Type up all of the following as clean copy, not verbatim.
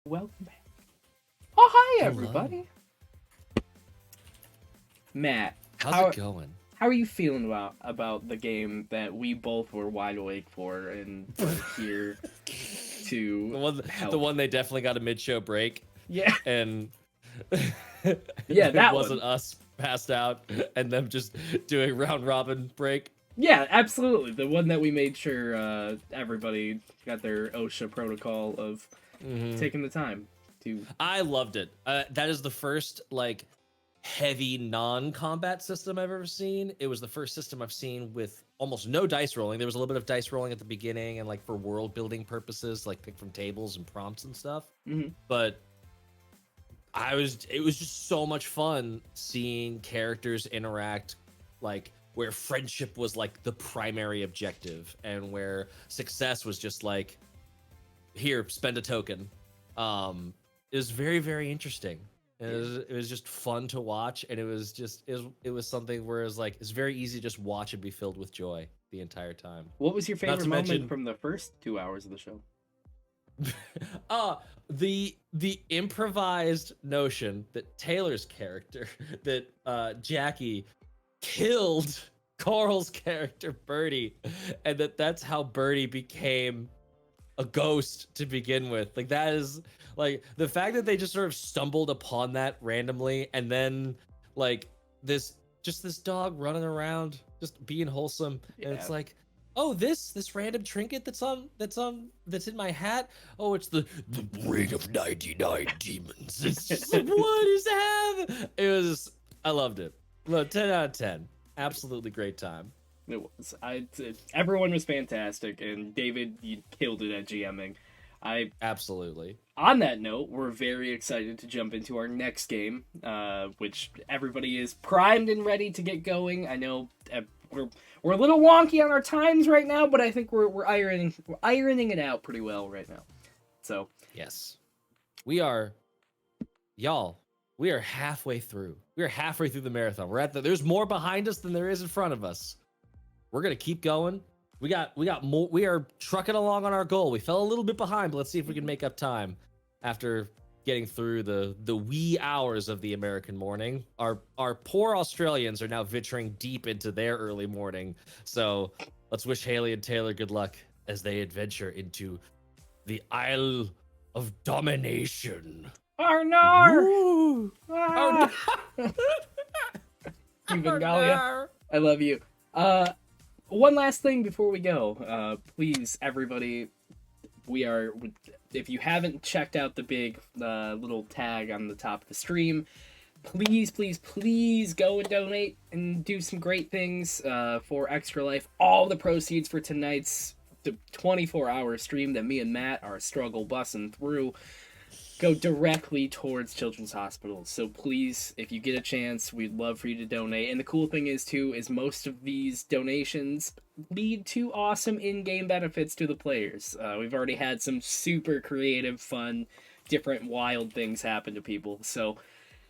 Welcome back. Oh, hi, Hello. everybody. Matt, How's it going? how are you feeling about the game that we both were wide awake for and are here to help? The one they definitely got a mid-show break, Yeah, and yeah, it that wasn't one. us passed out and them just doing round robin break. Yeah, absolutely. The one that we made sure everybody got their OSHA protocol of taking the time to. I loved it. That is the first heavy non-combat system I've ever seen. It was the first system I've seen with almost no dice rolling. There was a little bit of dice rolling at the beginning and for world building purposes, like pick from tables and prompts and stuff. But it was just so much fun seeing characters interact, where friendship was the primary objective and where success was just here, spend a token. It was very, very interesting. It was just fun to watch, and it was something where it's very easy to just watch and be filled with joy the entire time. What was your favorite moment from the first 2 hours of the show? The improvised notion that Taylor's character, that Jackie killed Carl's character Birdie, and that's how Birdie became a ghost to begin with. That is the fact that they just sort of stumbled upon that randomly, and then this dog running around just being wholesome. Yeah. And it's oh, this random trinket that's in my hat. Oh, it's the ring of 99 demons. It's just what is that? I loved it. 10 out of 10. Absolutely great time. It was. Everyone was fantastic, and David, you killed it at GMing. Absolutely. On that note, we're very excited to jump into our next game, which everybody is primed and ready to get going. I know we're a little wonky on our times right now, but I think we're ironing it out pretty well right now. So yes, we are, y'all. We are halfway through. We are halfway through the marathon. There's more behind us than there is in front of us. We're gonna keep going. We got more. We are trucking along on our goal. We fell a little bit behind, but let's see if we can make up time after getting through the wee hours of the American morning. Our poor Australians are now venturing deep into their early morning. So let's wish Haley and Taylor good luck as they adventure into the Isle of Domination. Arnar! Ah! Galia, I love you. One last thing before we go. Please, everybody, if you haven't checked out the big little tag on the top of the stream, please, please, please go and donate and do some great things for Extra Life. All the proceeds for tonight's 24-hour stream that me and Matt are struggle bussing through go directly towards children's hospitals. So please, if you get a chance, we'd love for you to donate. And the cool thing is most of these donations lead to awesome in-game benefits to the players. We've already had some super creative, fun, different, wild things happen to people. So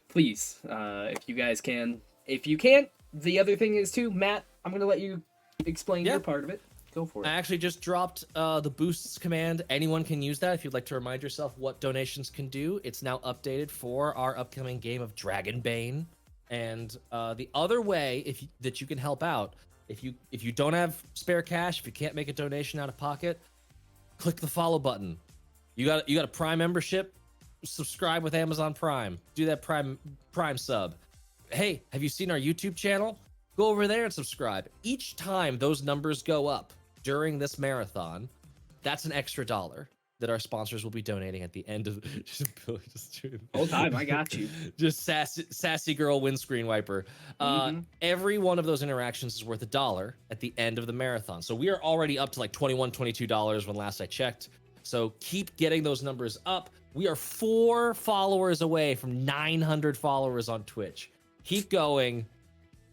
please, if you guys can. If you can't, the other thing is Matt, I'm going to let you explain your part of it. Go for it. I actually just dropped the boosts command. Anyone can use that if you'd like to remind yourself what donations can do. It's now updated for our upcoming game of Dragonbane. And the other way that you can help out, if you don't have spare cash, if you can't make a donation out of pocket, click the follow button. You got a Prime membership, subscribe with Amazon Prime. Do that Prime sub. Hey, have you seen our YouTube channel? Go over there and subscribe. Each time those numbers go up during this marathon, that's an extra $1 that our sponsors will be donating at the end of whole time. I got you. Just sassy girl windscreen wiper. Every one of those interactions is worth $1 at the end of the marathon. So we are already up to $21, $22 when last I checked. So keep getting those numbers up. We are 4 followers away from 900 followers on Twitch. Keep going.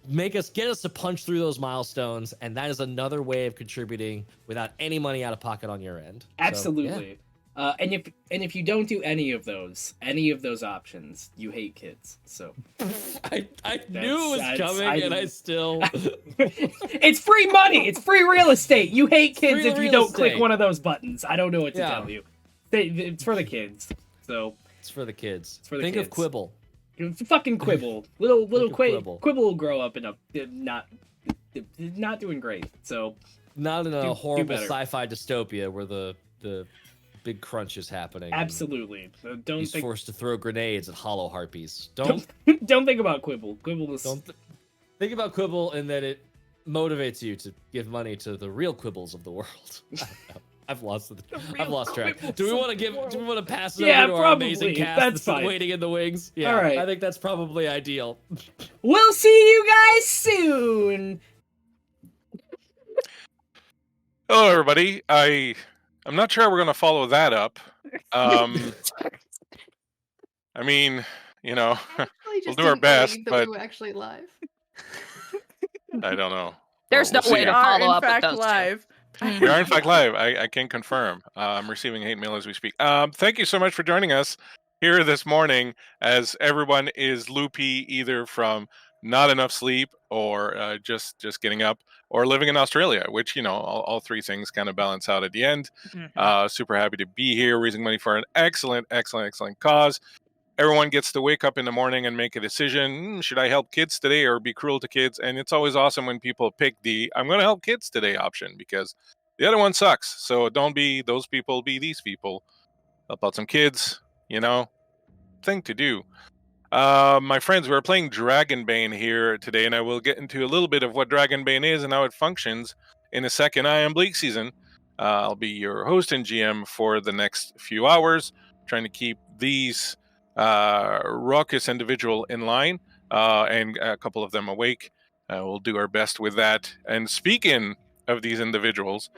Get us to punch through those milestones, and that is another way of contributing without any money out of pocket on your end. Absolutely. So, yeah. And if you don't do any of those options, you hate kids. So I knew it was coming, and I still it's free money. It's free real estate. You hate kids if you don't click one of those buttons. I don't know what to tell you. It's for the kids. So It's for the kids. It's for the Think kids. of Quibble. Fucking Quibble, little Quibble. Quibble will grow up in a not doing great. So not in a horrible better. sci-fi dystopia where the big crunch is happening. Absolutely. Don't he's forced to throw grenades at hollow harpies. Don't think about Quibble. Quibble is. Think about Quibble and that it motivates you to give money to the real Quibbles of the world. I've lost track. Do we want to pass it over to our amazing cast that's waiting in the wings? Yeah, all right. I think that's probably ideal. We'll see you guys soon. Hello, everybody. I'm not sure we're going to follow that up. I mean, you know, we'll do our best, but we were actually live. I don't know. There's no way to follow up with those live. We are in fact live. I can confirm. I'm receiving hate mail as we speak. Thank you so much for joining us here this morning, as everyone is loopy either from not enough sleep or just getting up or living in Australia, which, you know, all three things kind of balance out at the end. Super happy to be here, raising money for an excellent cause. Everyone gets to wake up in the morning and make a decision. Should I help kids today or be cruel to kids? And it's always awesome when people pick the I'm going to help kids today option, because the other one sucks. So don't be those people, be these people. Help out some kids, you know, thing to do. My friends, we're playing Dragonbane here today, and I will get into a little bit of what Dragonbane is and how it functions in a second. I am Bleak Season. I'll be your host and GM for the next few hours, trying to keep these raucous individual in line and a couple of them awake. We'll do our best with that. And speaking of these individuals,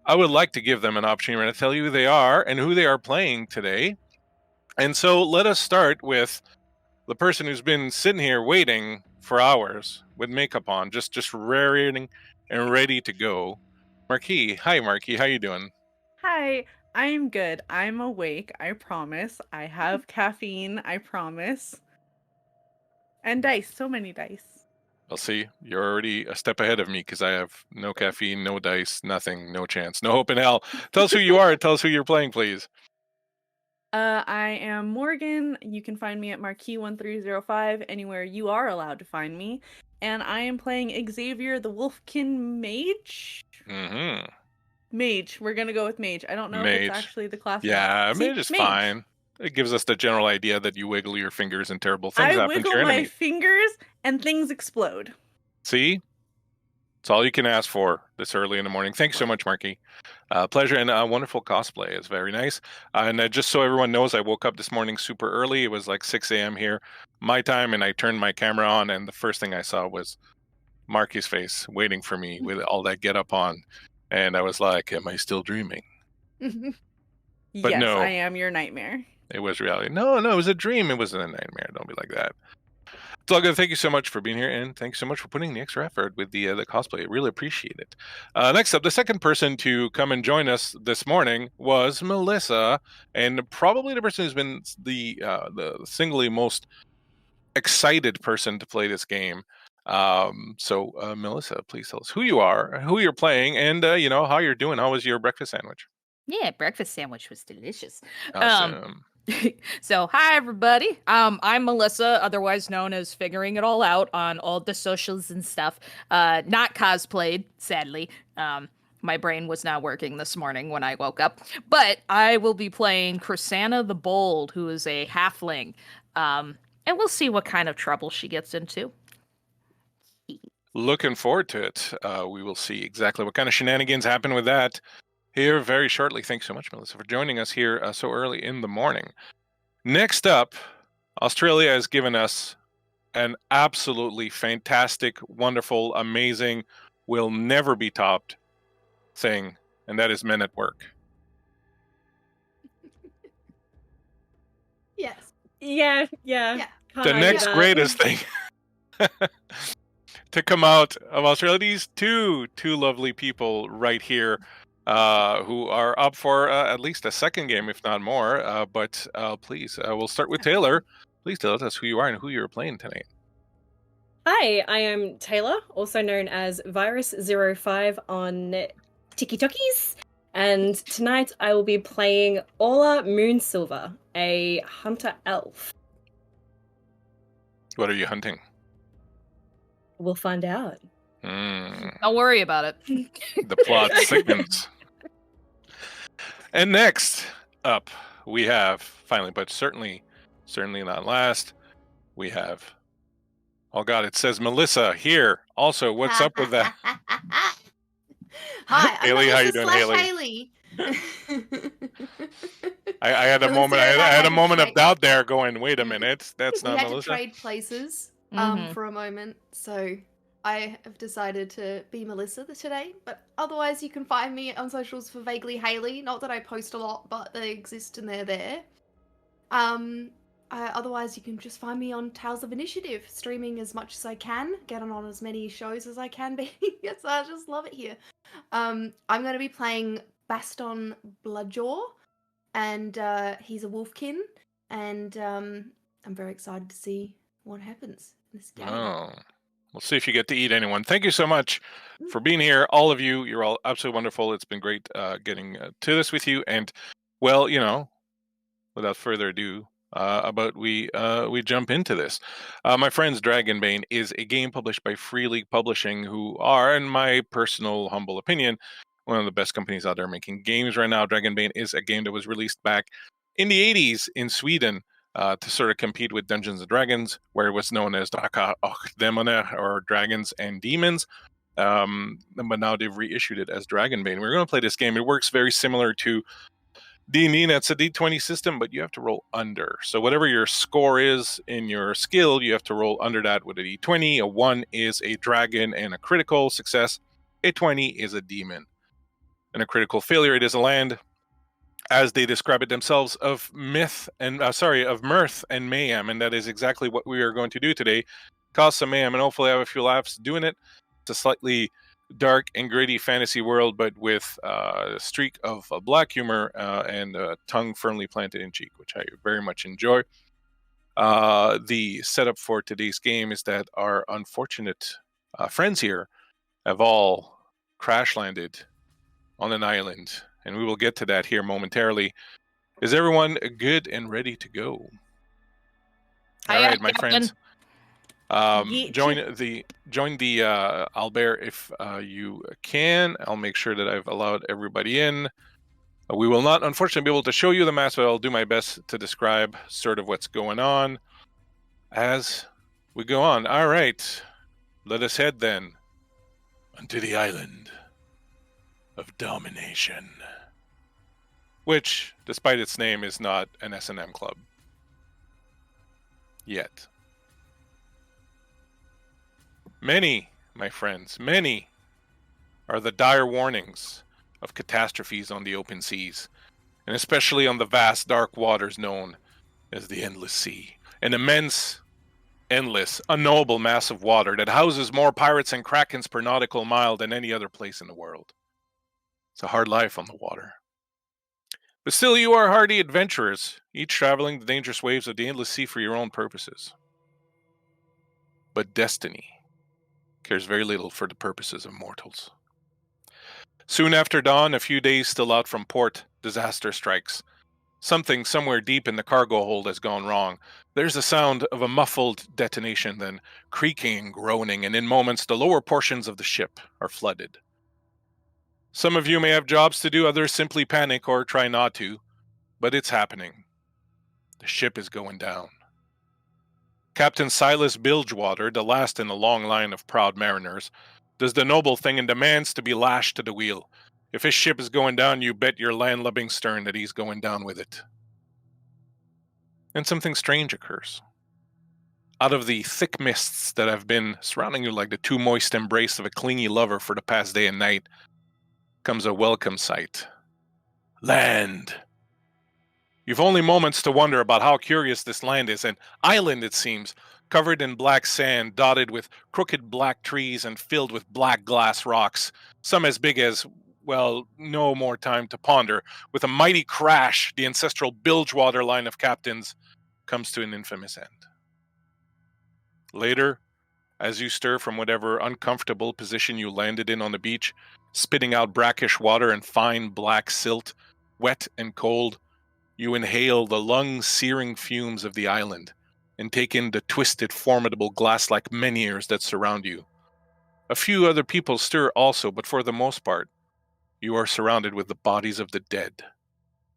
I would like to give them an opportunity to tell you who they are and who they are playing today. And so let us start with the person who's been sitting here waiting for hours with makeup on, just raring and ready to go. Marquis. Hi, Marquis. How you doing? Hi. I'm good. I'm awake. I promise. I have caffeine. I promise. And dice. So many dice. Well, see, you're already a step ahead of me because I have no caffeine, no dice, nothing, no chance, no hope in hell. Tell us who you are and tell us who you're playing, please. I am Morgan. You can find me at Marquis1305 anywhere you are allowed to find me. And I am playing Xavier the Wolfkin Mage. Mm-hmm. Mage. We're going to go with Mage. I don't know if it's actually the class. Yeah, Mage is fine. It gives us the general idea that you wiggle your fingers and terrible things happen to your enemy. I wiggle my fingers and things explode. See? It's all you can ask for this early in the morning. Thanks so much, Marky. Pleasure, and wonderful cosplay. It's very nice. And just so everyone knows, I woke up this morning super early. It was like 6 a.m. here, my time, and I turned my camera on, and the first thing I saw was Marky's face waiting for me with all that get up on. And I was like, am I still dreaming? But yes, no, I am your nightmare. It was reality. No, it was a dream. It wasn't a nightmare. Don't be like that. It's all good. Thank you so much for being here, and thanks so much for putting the extra effort with the cosplay. I really appreciate it. Next up, the second person to come and join us this morning was Melissa, and probably the person who's been the singly most excited person to play this game. So Melissa, please tell us who you are, who you're playing, and you know, how you're doing. How was your breakfast sandwich? Yeah, breakfast sandwich was delicious. Awesome. So, hi everybody. I'm Melissa, otherwise known as Figuring It All Out on all the socials and stuff. Not cosplayed, sadly. My brain was not working this morning when I woke up. But I will be playing Krisanna the Bold, who is a halfling. And we'll see what kind of trouble she gets into. Looking forward to it. We will see exactly what kind of shenanigans happen with that here very shortly. Thanks so much, Melissa, for joining us here so early in the morning. Next up, Australia has given us an absolutely fantastic, wonderful, amazing, will never be topped thing, and that is Men at Work. Yes. Yeah. The next greatest thing to come out of Australia. These two lovely people right here, who are up for at least a second game, if not more. But please, we'll start with Taylor. Please tell us who you are and who you're playing tonight. Hi, I am Taylor, also known as Virus05 on TikTokies. And tonight I will be playing Orla Moonsilver, a hunter elf. What are you hunting? We'll find out. Don't worry about it. The plot thickens. And next up, we have, finally, but certainly not last, we have, oh God, it says Melissa here. Also, what's up with that? Hi, I'm Haley, how you Melissa doing, slash Haley? Haley. I had a Melissa moment. and I had a to moment of trade- doubt there, going, "Wait a minute, that's We not had to Melissa." trade places for a moment, so I have decided to be Melissa today. But otherwise, you can find me on socials for Vaguely Haley. Not that I post a lot, but they exist and they're there. Otherwise, you can just find me on Tales of Initiative, streaming as much as I can, getting on as many shows as I can be. Yes, I just love it here. I'm going to be playing Baston Bloodjaw, and he's a wolfkin, and I'm very excited to see what happens in this game. Oh, we'll see if you get to eat anyone. Thank you so much for being here, all of you. You're all absolutely wonderful. It's been great getting to this with you. And well, without further ado, we jump into this. My friends, Dragonbane is a game published by Free League Publishing, who are, in my personal humble opinion, one of the best companies out there making games right now. Dragonbane is a game that was released back in the 80s in Sweden to sort of compete with Dungeons and Dragons, where it was known as Drakar och Demoner, or Dragons and Demons. But now they've reissued it as Dragonbane. We're going to play this game. It works very similar to D&D. That's a D20 system, but you have to roll under. So whatever your score is in your skill, you have to roll under that with a D20. A 1 is a dragon and a critical success. A 20 is a demon. And a critical failure, it is a land, as they describe it themselves, of mirth and mayhem. And that is exactly what we are going to do today. Cause some mayhem and hopefully have a few laughs doing it. It's a slightly dark and gritty fantasy world, but with a streak of black humor and a tongue firmly planted in cheek, which I very much enjoy. The setup for today's game is that our unfortunate friends here have all crash landed on an island, and we will get to that here momentarily. Is everyone good and ready to go? All right, my friends. Join the Albert if you can. I'll make sure that I've allowed everybody in. We will not, unfortunately, be able to show you the maps, but I'll do my best to describe sort of what's going on as we go on. All right, let us head then onto the Island of Domination, which, despite its name, is not an S&M club yet. Many, my friends, many are the dire warnings of catastrophes on the open seas, and especially on the vast dark waters known as the Endless Sea. An immense, endless, unknowable mass of water that houses more pirates and krakens per nautical mile than any other place in the world. It's a hard life on the water. But still, you are hardy adventurers, each traveling the dangerous waves of the Endless Sea for your own purposes. But destiny cares very little for the purposes of mortals. Soon after dawn, a few days still out from port, disaster strikes. Something somewhere deep in the cargo hold has gone wrong. There's the sound of a muffled detonation, then creaking and groaning, and in moments the lower portions of the ship are flooded. Some of you may have jobs to do, others simply panic or try not to, but it's happening. The ship is going down. Captain Silas Bilgewater, the last in a long line of proud mariners, does the noble thing and demands to be lashed to the wheel. If his ship is going down, you bet your landlubbing stern that he's going down with it. And something strange occurs. Out of the thick mists that have been surrounding you like the too moist embrace of a clingy lover for the past day and night comes a welcome sight. Land. You've only moments to wonder about how curious this land is. An island, it seems, covered in black sand, dotted with crooked black trees and filled with black glass rocks, some as big as, well, no more time to ponder. With a mighty crash, the ancestral Bilgewater line of captains comes to an infamous end. Later, as you stir from whatever uncomfortable position you landed in on the beach, spitting out brackish water and fine black silt, wet and cold. You inhale the lung-searing fumes of the island and take in the twisted, formidable glass-like menhirs that surround you. A few other people stir also, but for the most part, you are surrounded with the bodies of the dead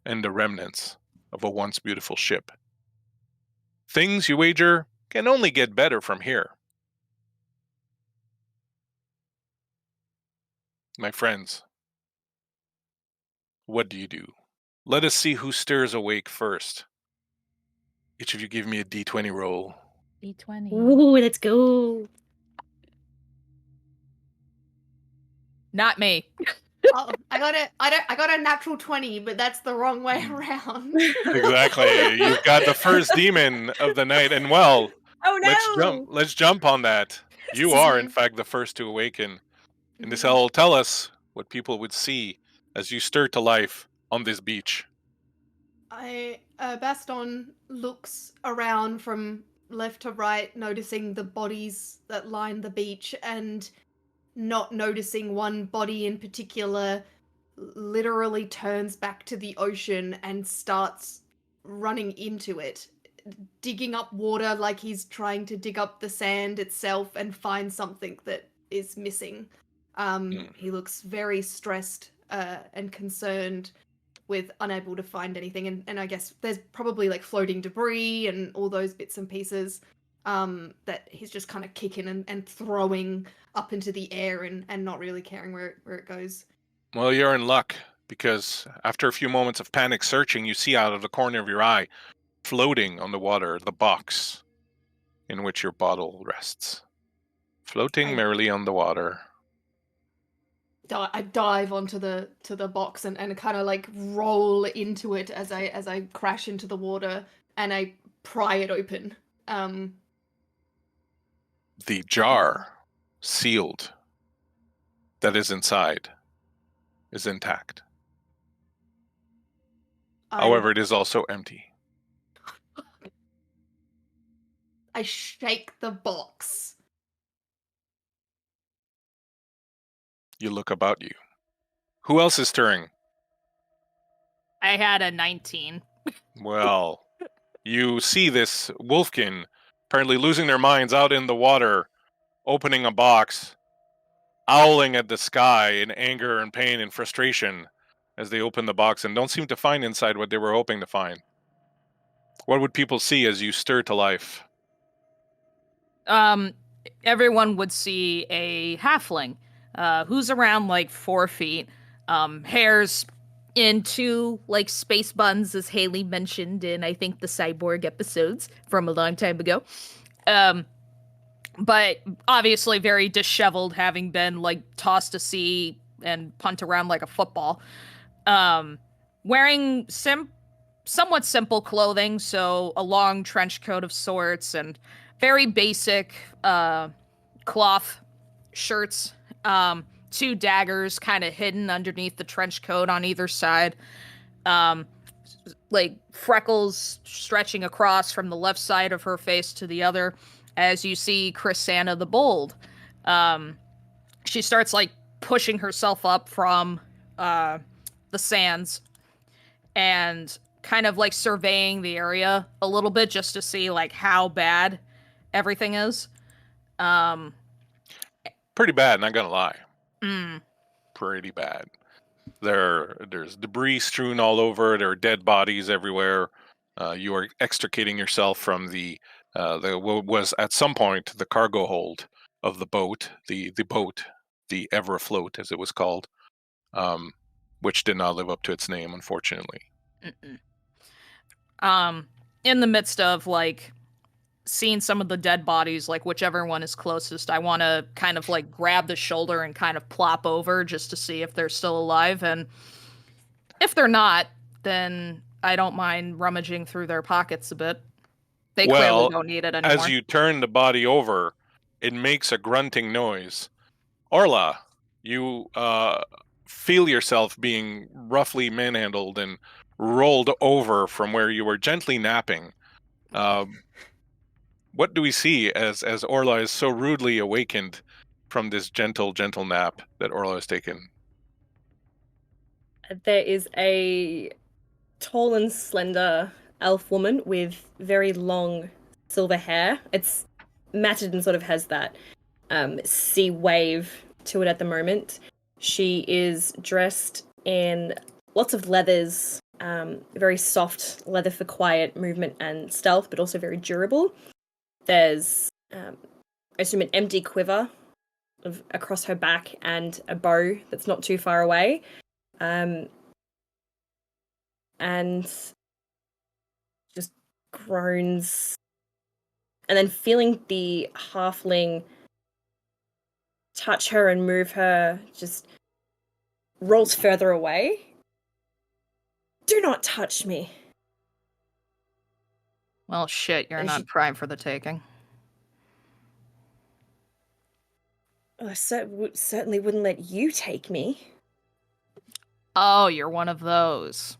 and the remnants of a once beautiful ship. Things, you wager, can only get better from here. My friends, what do you do? Let us see who stirs awake first. Each of you give me a d20 roll. D20. Ooh, let's go. Not me. Oh, I got a natural 20, but that's the wrong way around. Exactly. You've got the first demon of the night, and well, Oh no! let's jump on that. You are, in fact, the first to awaken. And this will tell us what people would see as you stir to life on this beach. Baston looks around from left to right, noticing the bodies that line the beach, and not noticing one body in particular, literally turns back to the ocean and starts running into it, digging up water like he's trying to dig up the sand itself and find something that is missing. He looks very stressed and concerned, with unable to find anything, and I guess there's probably like floating debris and all those bits and pieces that he's just kind of kicking and throwing up into the air and not really caring where it goes. Well, you're in luck, because after a few moments of panic searching, you see out of the corner of your eye, floating on the water, the box in which your bottle rests. Floating merrily on the water. I dive onto the box and kind of like roll into it as I crash into the water, and I pry it open. The jar, sealed, that is inside, is intact. However, it is also empty. I shake the box. You look about you. Who else is stirring? I had a 19. Well, you see this wolfkin apparently losing their minds out in the water, opening a box, owling at the sky in anger and pain and frustration as they open the box and don't seem to find inside what they were hoping to find. What would people see as you stir to life? Everyone would see a halfling who's around like 4 feet, hair's in 2 like space buns, as Haley mentioned in I think the Cyborg episodes from a long time ago. But obviously very disheveled, having been like tossed to sea and punt around like a football. Wearing somewhat simple clothing, so a long trench coat of sorts and very basic cloth shirts. 2 daggers kind of hidden underneath the trench coat on either side. Like freckles stretching across from the left side of her face to the other. As you see Chrisanna the Bold. She starts like pushing herself up from the sands and kind of like surveying the area a little bit just to see like how bad everything is. Pretty bad, not gonna lie. Pretty bad. There's debris strewn all over. There are dead bodies everywhere. You are extricating yourself from the what was at some point the cargo hold of the boat, the Ever Afloat as it was called, which did not live up to its name, unfortunately. In the midst of like seeing some of the dead bodies, like whichever one is closest, I want to kind of like grab the shoulder and kind of plop over just to see if they're still alive, and if they're not, then I don't mind rummaging through their pockets a bit. They clearly don't need it anymore. As you turn the body over, it makes a grunting noise. Orla, you feel yourself being roughly manhandled and rolled over from where you were gently napping. What do we see as Orla is so rudely awakened from this gentle nap that Orla has taken? there is a tall and slender elf woman with very long silver hair. It's matted and sort of has that sea wave to it at the moment. She is dressed in lots of leathers, very soft leather for quiet movement and stealth, but also very durable. There's, I assume, an empty quiver across her back and a bow that's not too far away. And just groans. And then feeling the halfling touch her and move her, just rolls further away. Do not touch me. Well, shit, you're And not she- prime for the taking. I certainly wouldn't let you take me. Oh, you're one of those.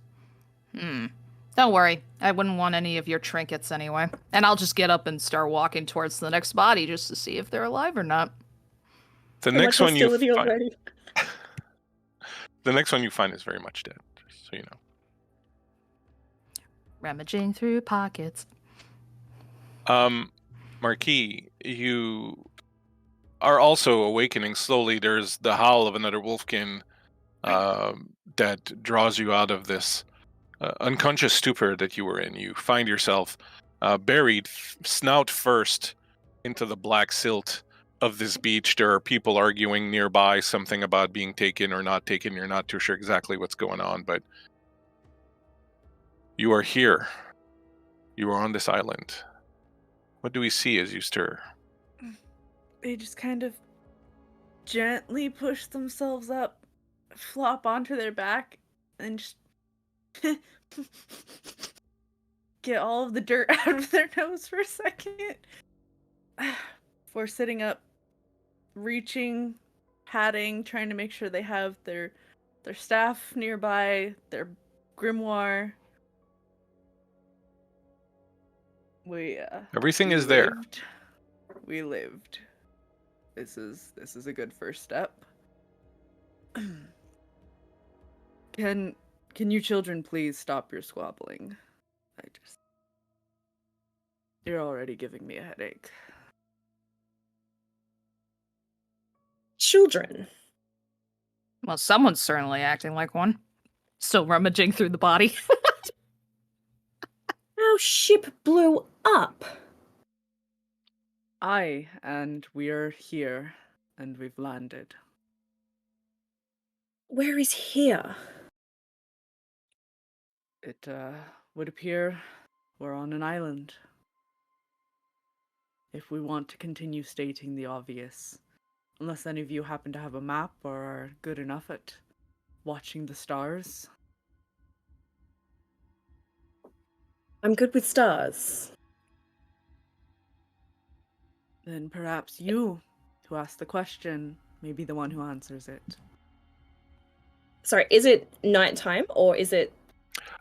Don't worry. I wouldn't want any of your trinkets anyway. And I'll just get up and start walking towards the next body just to see if they're alive or not. The So next much one you hostility find, already. the next one you find is very much dead. Just so you know. Rummaging through pockets. Marquis, you are also awakening slowly. There's the howl of another wolfkin that draws you out of this unconscious stupor that you were in. You find yourself buried, snout first, into the black silt of this beach. There are people arguing nearby something about being taken or not taken. You're not too sure exactly what's going on, but you are here. You are on this island. What do we see as you stir? They just kind of gently push themselves up, flop onto their back, and just get all of the dirt out of their nose for a second. Before sitting up, reaching, patting, trying to make sure they have their staff nearby, their grimoire. Everything We is there. lived. We lived. This is a good first step. Can you children please stop your squabbling? You're already giving me a headache. Children. Well, someone's certainly acting like one. Still rummaging through the body. Our ship blew up. Aye, and we're here, and we've landed. Where is here? It would appear we're on an island. If we want to continue stating the obvious, unless any of you happen to have a map or are good enough at watching the stars. I'm good with stars. Then perhaps you, who asked the question, may be the one who answers it. Sorry, is it nighttime or is it...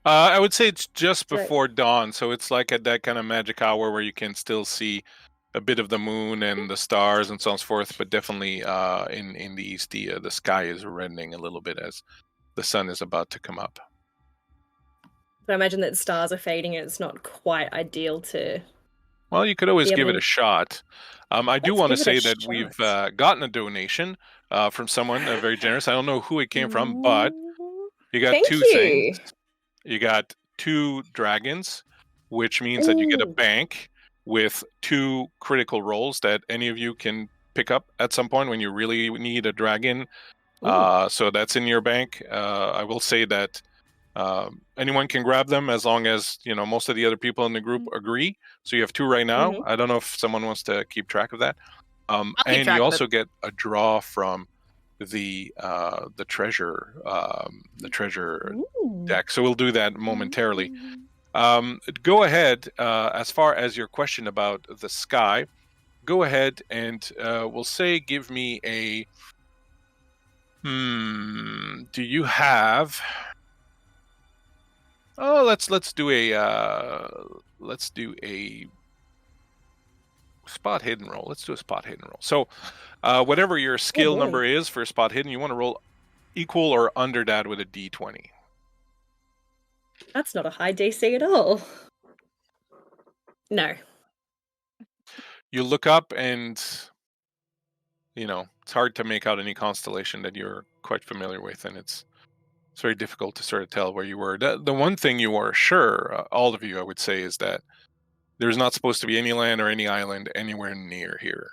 I would say it's just Right. before dawn, so it's like at that kind of magic hour where you can still see a bit of the moon and the stars and so on and so forth, but definitely in the east, the sky is reddening a little bit as the sun is about to come up. I imagine that stars are fading and it's not quite ideal to... Well, you could always Yeah, give it but- a shot. I do Let's want to give say it a that we've shot. gotten a donation from someone very generous. I don't know who it came from, but you got Thank two you. things. You got 2 dragons, which means that you get a Ooh. bank with 2 critical rolls that any of you can pick up at some point when you really need a dragon. So that's in your bank. I will say that anyone can grab them as long as most of the other people in the group agree. So you have 2 right now. Mhm. I don't know if someone wants to keep track of that. keep And track you of also get a draw from the treasure Ooh. deck. So we'll do that momentarily. Go ahead, as far as your question about the sky, go ahead and we'll say give me a... do you have... Oh, let's do a spot hidden roll. Let's do a spot hidden roll. So whatever your skill boy. number is for spot hidden, you want to roll equal or under that with a D20. That's not a high DC at all. No. You look up and, it's hard to make out any constellation that you're quite familiar with, and it's very difficult to sort of tell where you were. The one thing you are sure, all of you, I would say, is that there's not supposed to be any land or any island anywhere near here.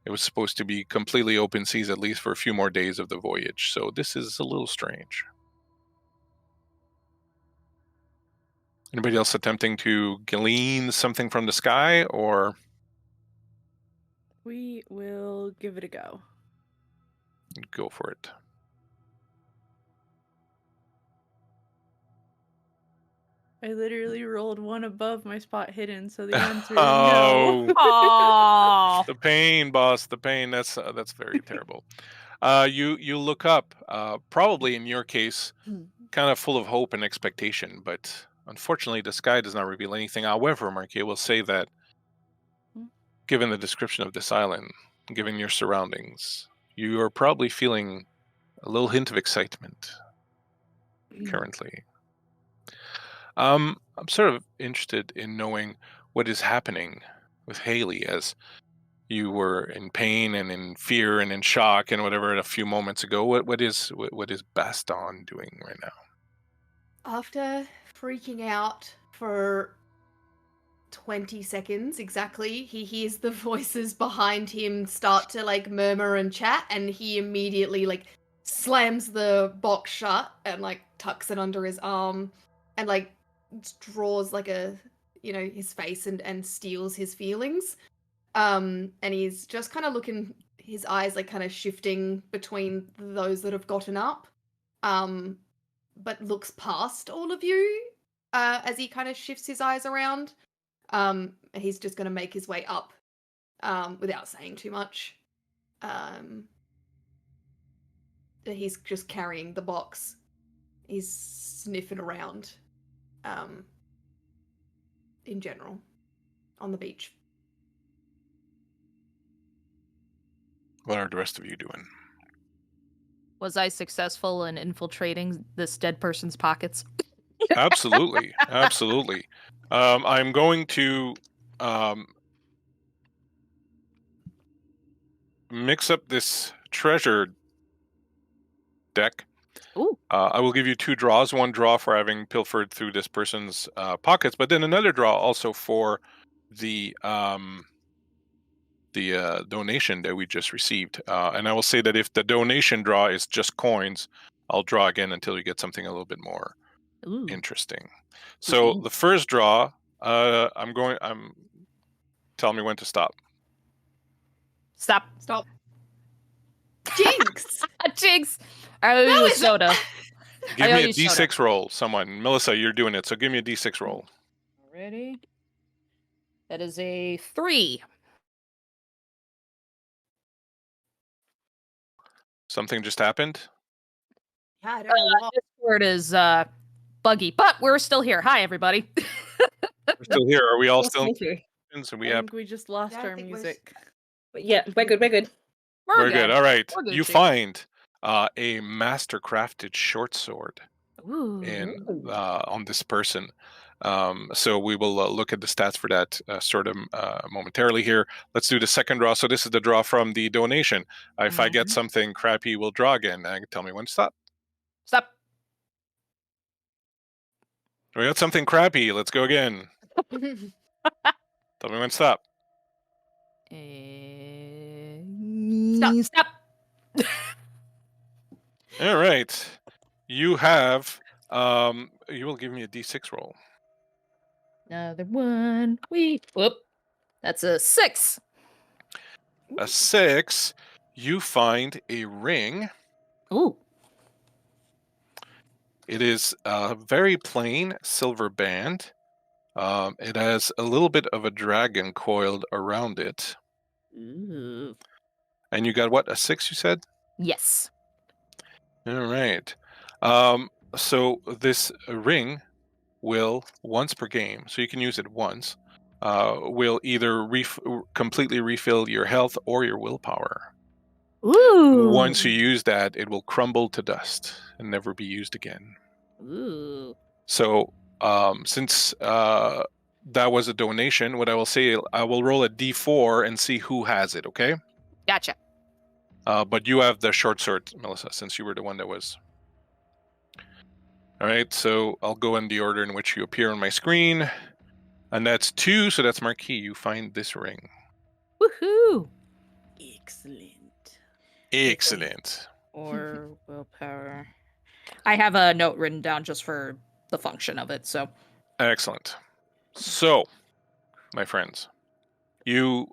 It was supposed to be completely open seas, at least for a few more days of the voyage. So this is a little strange. Anybody else attempting to glean something from the sky, or? We will give it a go. Go for it. I literally rolled one above my spot hidden, so the answer is Oh. no. Aww. The pain, boss. The pain. That's very terrible. You look up, probably in your case, kind of full of hope and expectation, but unfortunately, the sky does not reveal anything. However, Marquis will say that, given the description of this island, given your surroundings, you are probably feeling a little hint of excitement currently. I'm sort of interested in knowing what is happening with Haley, as you were in pain and in fear and in shock and whatever a few moments ago. What is Baston doing right now? After freaking out for 20 seconds exactly, he hears the voices behind him start to like murmur and chat, and he immediately like slams the box shut and like tucks it under his arm and like draws like a his face and steals his feelings. And he's just kind of looking, his eyes like kind of shifting between those that have gotten up, but looks past all of you as he kind of shifts his eyes around. He's just going to make his way up without saying too much. He's just carrying the box. He's sniffing around in general on the beach. What are the rest of you doing? Was I successful in infiltrating this dead person's pockets? Absolutely. Absolutely. I'm going to mix up this treasure deck. Ooh. I will give you 2 draws. One draw for having pilfered through this person's pockets, but then another draw also for the donation that we just received. And I will say that if the donation draw is just coins, I'll draw again until you get something a little bit more interesting. So the first draw, tell me when to stop. Stop. Jinx! Jinx! I owe you a soda. Give I owe me a you D6 soda. roll. Someone. Melissa, you're doing it, so give me a D6 roll. Ready? That is a 3. Something just happened? Yeah, I don't know what. Discord is buggy, but we're still here. Hi, everybody. We're still here. Are we all Nice to still meet you. so I we have think we just lost Yeah, I our think we're music. But yeah, we're good. We're very good. All right. We're You Gucci. find a master crafted short sword Ooh. on this person. So we will look at the stats for that sort of momentarily here. Let's do the second draw. So this is the draw from the donation. If I get something crappy, we'll draw again. Tell me when to stop. Stop. We got something crappy. Let's go again. Tell me when to stop. Stop. All right. You have. You will give me a D6 roll. Another one. Whoop. That's a 6. A 6. You find a ring. Ooh. It is a very plain silver band. It has a little bit of a dragon coiled around it. Ooh. And you got what? A 6, you said? Yes. All right. So this ring will, once per game, so you can use it once, will either completely refill your health or your willpower. Ooh. Once you use that, it will crumble to dust and never be used again. Ooh. So, since that was a donation, what I will say, I will roll a d4 and see who has it, okay? Gotcha. But you have the short sword, Melissa, since you were the one that was. All right, so I'll go in the order in which you appear on my screen. And that's 2, so that's Marquis. You find this ring. Woohoo. Excellent. Excellent. Or willpower. I have a note written down just for the function of it, so. Excellent. So, my friends, you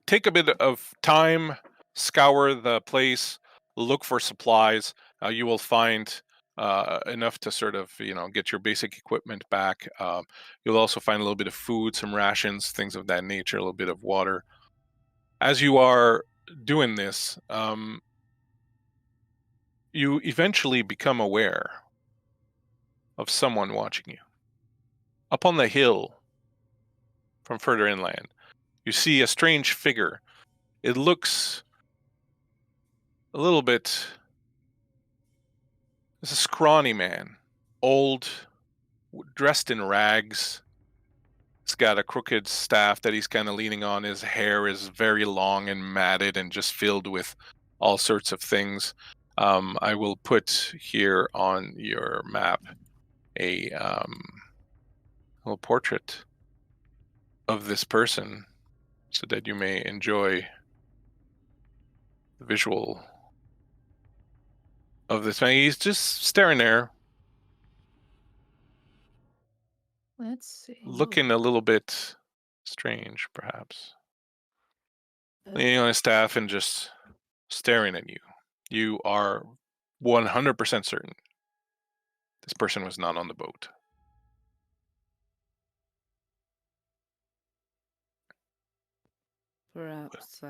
take a bit of time, scour the place, look for supplies. You will find enough to sort of, get your basic equipment back. You'll also find a little bit of food, some rations, things of that nature, a little bit of water. As you are doing this, you eventually become aware of someone watching you. Up on the hill from further inland, you see a strange figure. It looks a little bit... It's a scrawny man, old, dressed in rags. He's got a crooked staff that he's kind of leaning on. His hair is very long and matted and just filled with all sorts of things. I will put here on your map a little portrait of this person so that you may enjoy the visual of this man. He's just staring there, Let's see. looking a little bit strange, perhaps. Leaning on his staff and just staring at you. You are 100% certain this person was not on the boat. Perhaps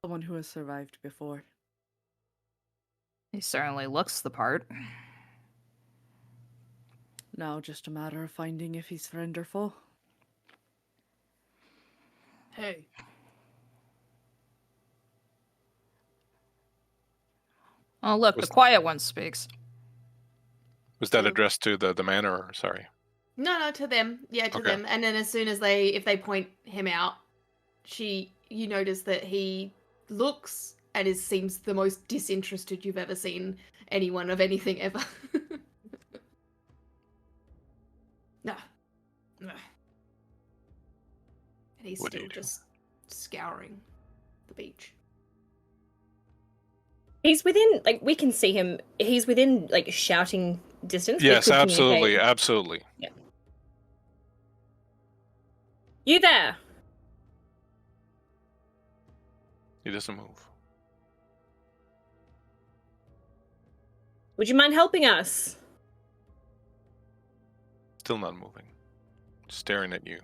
someone who has survived before. He certainly looks the part. Now just a matter of finding if he's friend or foe. Hey. Oh, look, the quiet one speaks. Was that addressed to the man, or sorry? No, to them. Yeah, to Okay. them. And then as soon as if they point him out, you notice that he looks and seems the most disinterested you've ever seen anyone of anything ever. No. And he's What do still you do? just scouring the beach. He's within, we can see him. He's within, shouting distance. We Yes, could absolutely, communicate. absolutely. Yeah. You there? He doesn't move. Would you mind helping us? Still not moving. Staring at you.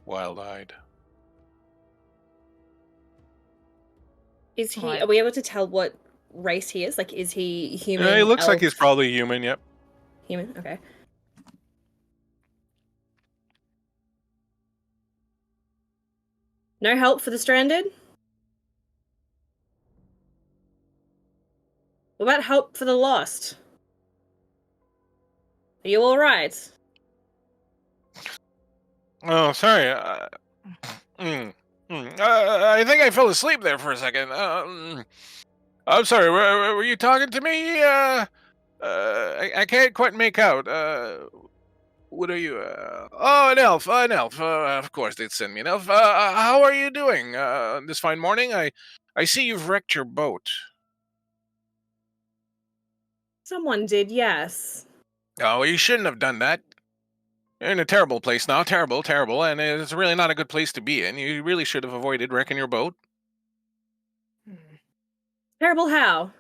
Wild-eyed. Is he? Right. Are we able to tell what race he is? Is he human? Yeah, he looks like he's elf? probably human, yep. Human. Okay. No help for the stranded? What about help for the lost? Are you all right? Oh, sorry. I think I fell asleep there for a second. I'm sorry. Were you talking to me? I can't quite make out. What are you? Oh, an elf. An elf. Of course, they'd send me an elf. How are you doing this fine morning? I see you've wrecked your boat. Someone did, yes. Oh, you shouldn't have done that. You're in a terrible place now. Terrible, terrible. And it's really not a good place to be in. You really should have avoided wrecking your boat. Terrible how?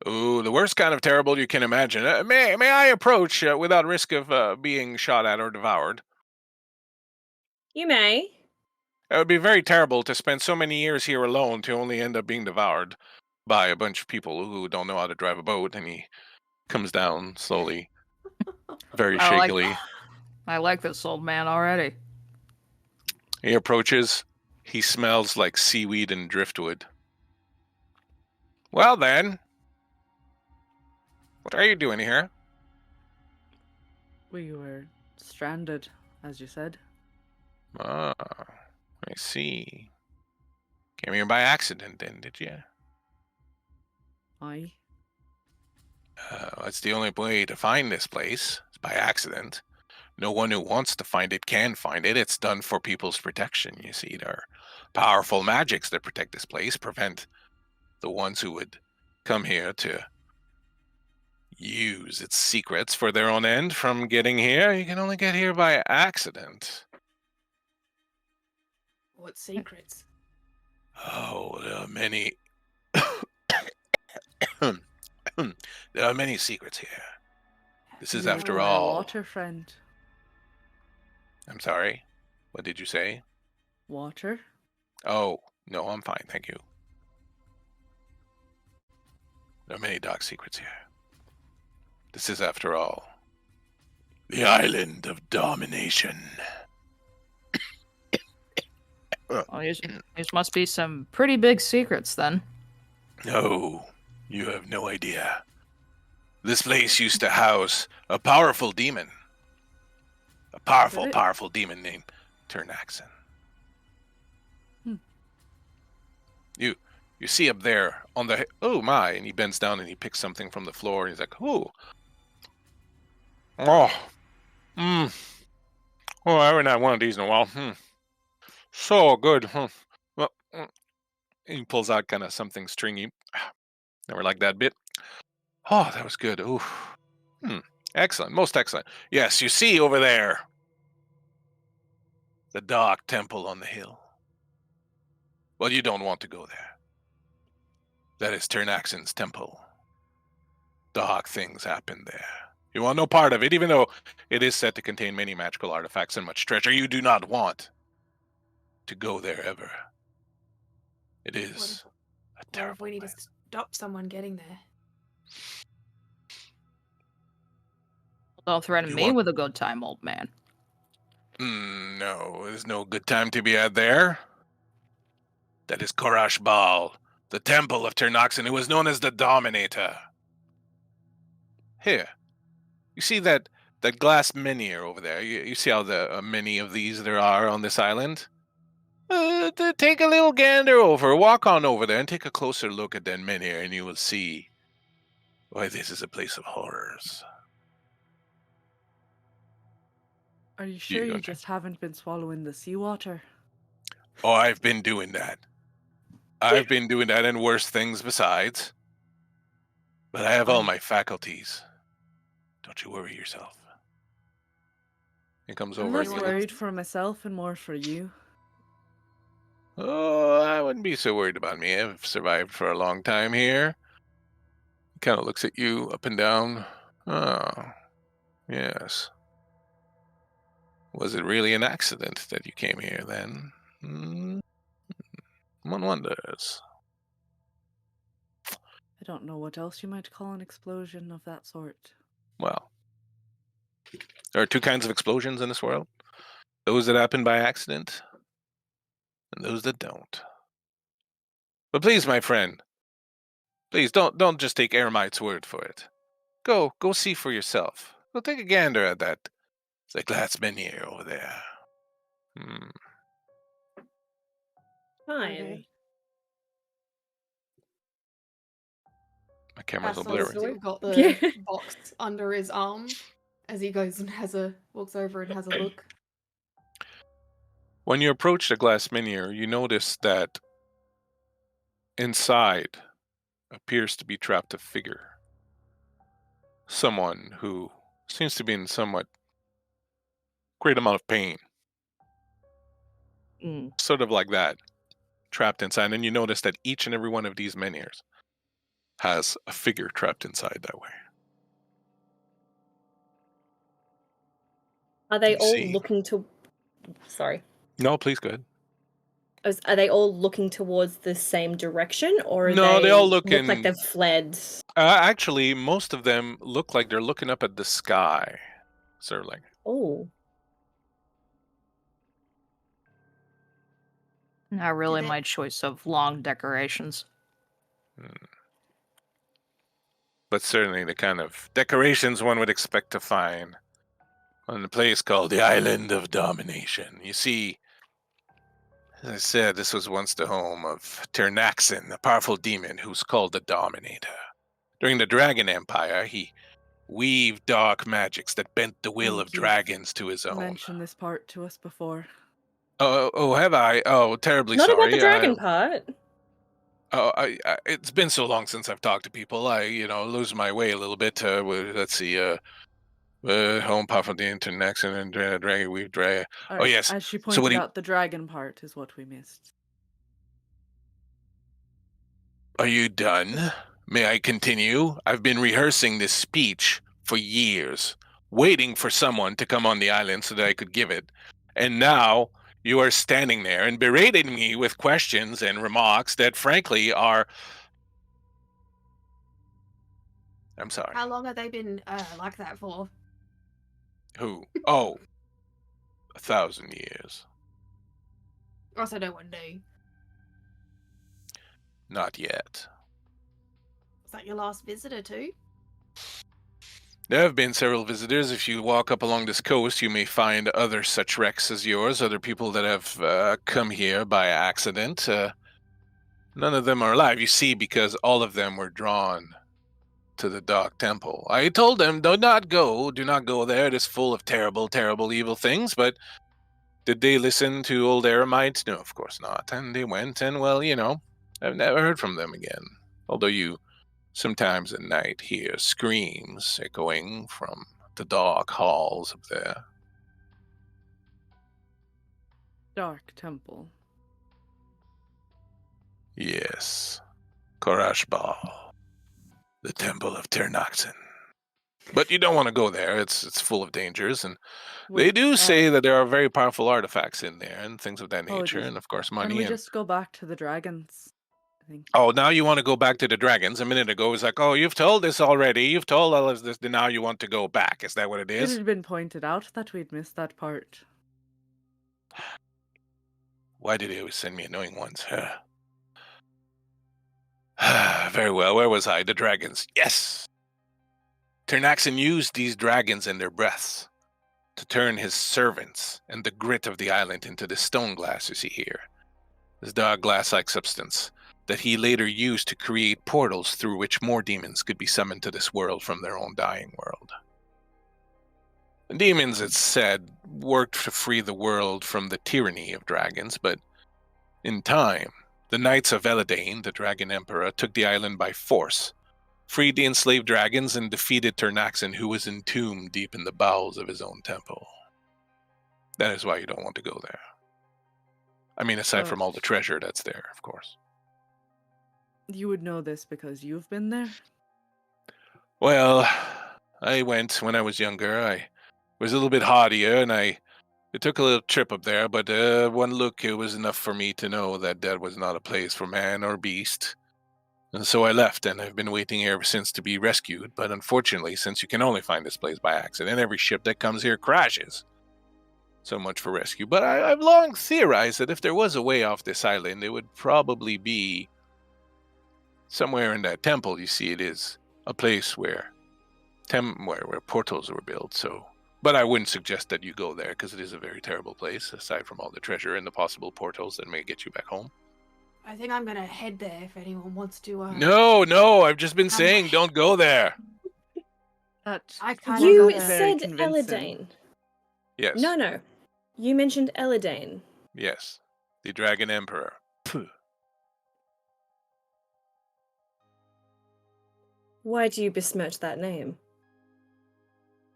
Ooh, the worst kind of terrible you can imagine. May I approach without risk of being shot at or devoured? You may. It would be very terrible to spend so many years here alone to only end up being devoured by a bunch of people who don't know how to drive a boat. And he comes down slowly, very I like- shakily. I like this old man already. He approaches. He smells like seaweed and driftwood. Well then, what are you doing here? We were stranded, as you said. Ah, I see. Came here by accident then, did you? Aye. That's the only way to find this place. It's by accident. No one who wants to find it can find it. It's done for people's protection, you see. There are powerful magics that protect this place, prevent the ones who would come here to use its secrets for their own end from getting here. You can only get here by accident. What secrets? Oh, there are many. There are many secrets here. This is, You after know, My all. water friend. I'm sorry. What did you say? Water? Oh, no, I'm fine, thank you. There are many dark secrets here. This is, after all, the Island of Domination. Well, these must be some pretty big secrets then. No, you have no idea. This place used to house a powerful demon. A powerful, Did it? powerful demon named Tirnaxen. You see up there on the... Oh my, and he bends down and he picks something from the floor and he's like, oh. Oh. Oh, I haven't had one of these in a while. So good. Well, he pulls out kind of something stringy. Never liked that bit. Oh, that was good. Ooh. Excellent. Most excellent. Yes, you see over there. The dark temple on the hill. Well, you don't want to go there. That is Tirnaxen's temple. Dark things happen there. You want no part of it, even though it is said to contain many magical artifacts and much treasure. You do not want to go there ever. It is a What if terrible we need to place. stop someone getting there? Don't threaten You me want- with a good time, old man. No, there's no good time to be had there. That is Korash Bal, the temple of Tirnaxen, who was known as the Dominator. Here, you see that glass menhir over there? You see how many of these there are on this island? Take a little gander over, walk on over there, and take a closer look at that menhir, and you will see why this is a place of horrors. Are you sure you gonna just haven't been swallowing the seawater? Oh, I've been doing that. I've been doing that and worse things besides. But I have all my faculties. Don't you worry yourself. He comes I'm over less and he worried for myself and more for you. Oh, I wouldn't be so worried about me. I've survived for a long time here. He kind of looks at you up and down. Oh, yes. Was it really an accident that you came here then? One wonders. I don't know what else you might call an explosion of that sort. Well, there are two kinds of explosions in this world. Those that happen by accident, and those that don't. But please, my friend, please don't just take Eremite's word for it. Go see for yourself. Go take a gander at that. The glass menhir over there. Fine. Okay. My camera's all Bastos blurry. still got the Yeah. box under his arm as he goes and walks over and has a look. When you approach the glass menhir, you notice that inside appears to be trapped a figure. Someone who seems to be in somewhat great amount of pain. Sort of like that. Trapped inside. And you notice that each and every one of these menhirs has a figure trapped inside that way. Are they You all see. looking to? Sorry. No, please go ahead. Are they all looking towards the same direction, or are No, they all look like in- they've fled? Actually, most of them look like they're looking up at the sky. Sort of like, Oh, Not really Did it- my choice of long decorations. But certainly the kind of decorations one would expect to find on the place called the Island of Domination. You see, as I said, this was once the home of Tirnaxen, a powerful demon who's called the Dominator. During the Dragon Empire, he weaved dark magics that bent the will of You've dragons to his own. mentioned this part to us before. Oh, have I? Oh, terribly Not sorry. about the dragon part. It's been so long since I've talked to people. I lose my way a little bit. Let's see. Home puff of the Tirnaxen and dragon weave dragon. All Oh right, yes. as she So what pointed do you- out, the dragon part is what we missed. Are you done? May I continue? I've been rehearsing this speech for years, waiting for someone to come on the island so that I could give it. And now you are standing there and berating me with questions and remarks that, frankly, are. I'm sorry. How long have they been like that for? Who? Oh, 1,000 years. Also, no one knew. Not yet. Was that your last visitor too? There have been several visitors. If you walk up along this coast, you may find other such wrecks as yours, other people that have come here by accident. None of them are alive, you see, because all of them were drawn to the Dark Temple. I told them, do not go there. It is full of terrible, terrible, evil things, but did they listen to old Eremites? No, of course not. And they went, and well, I've never heard from them again. Although you sometimes at night hear screams echoing from the dark halls up there. Dark Temple. Yes. Korashbal. The Temple of Tirnaxen. But you don't want to go there. It's full of dangers, and they Wait, do say that there are very powerful artifacts in there and things of that nature, apologies. and of course Can money. we And just go back to the dragons? I think. oh, now you want to go back to the dragons? A minute ago it was like, oh, you've told this already. You've told all of this. Now you want to go back? Is that what it It is? had been pointed out that we'd missed that part. Why do they always send me annoying ones? Very well. Where was I? The dragons. Yes. Tirnaxen used these dragons and their breaths to turn his servants and the grit of the island into this stoneglass you see here. This dark glass-like substance that he later used to create portals through which more demons could be summoned to this world from their own dying world. The demons, it's said, worked to free the world from the tyranny of dragons, but in time, the Knights of Eladane, the Dragon Emperor, took the island by force, freed the enslaved dragons, and defeated Tirnaxen, who was entombed deep in the bowels of his own temple. That is why you don't want to go there. I mean, aside from all the treasure that's there, of course. You would know this because you've been there? Well, I went when I was younger. I was a little bit hardier, and I took a little trip up there, but one look, it was enough for me to know that was not a place for man or beast. And so I left, and I've been waiting here ever since to be rescued. But unfortunately, since you can only find this place by accident, every ship that comes here crashes. So much for rescue. But I've long theorized that if there was a way off this island, it would probably be somewhere in that temple. You see, it is a place where portals were built. So, but I wouldn't suggest that you go there because it is a very terrible place. Aside from all the treasure and the possible portals that may get you back home. I think I'm gonna head there if anyone wants to. No, I've just been saying don't go there. That I kinda You got it. very said convincing. Eladane. Yes. No. You mentioned Eladane. Yes. The Dragon Emperor. Puh. Why do you besmirch that name?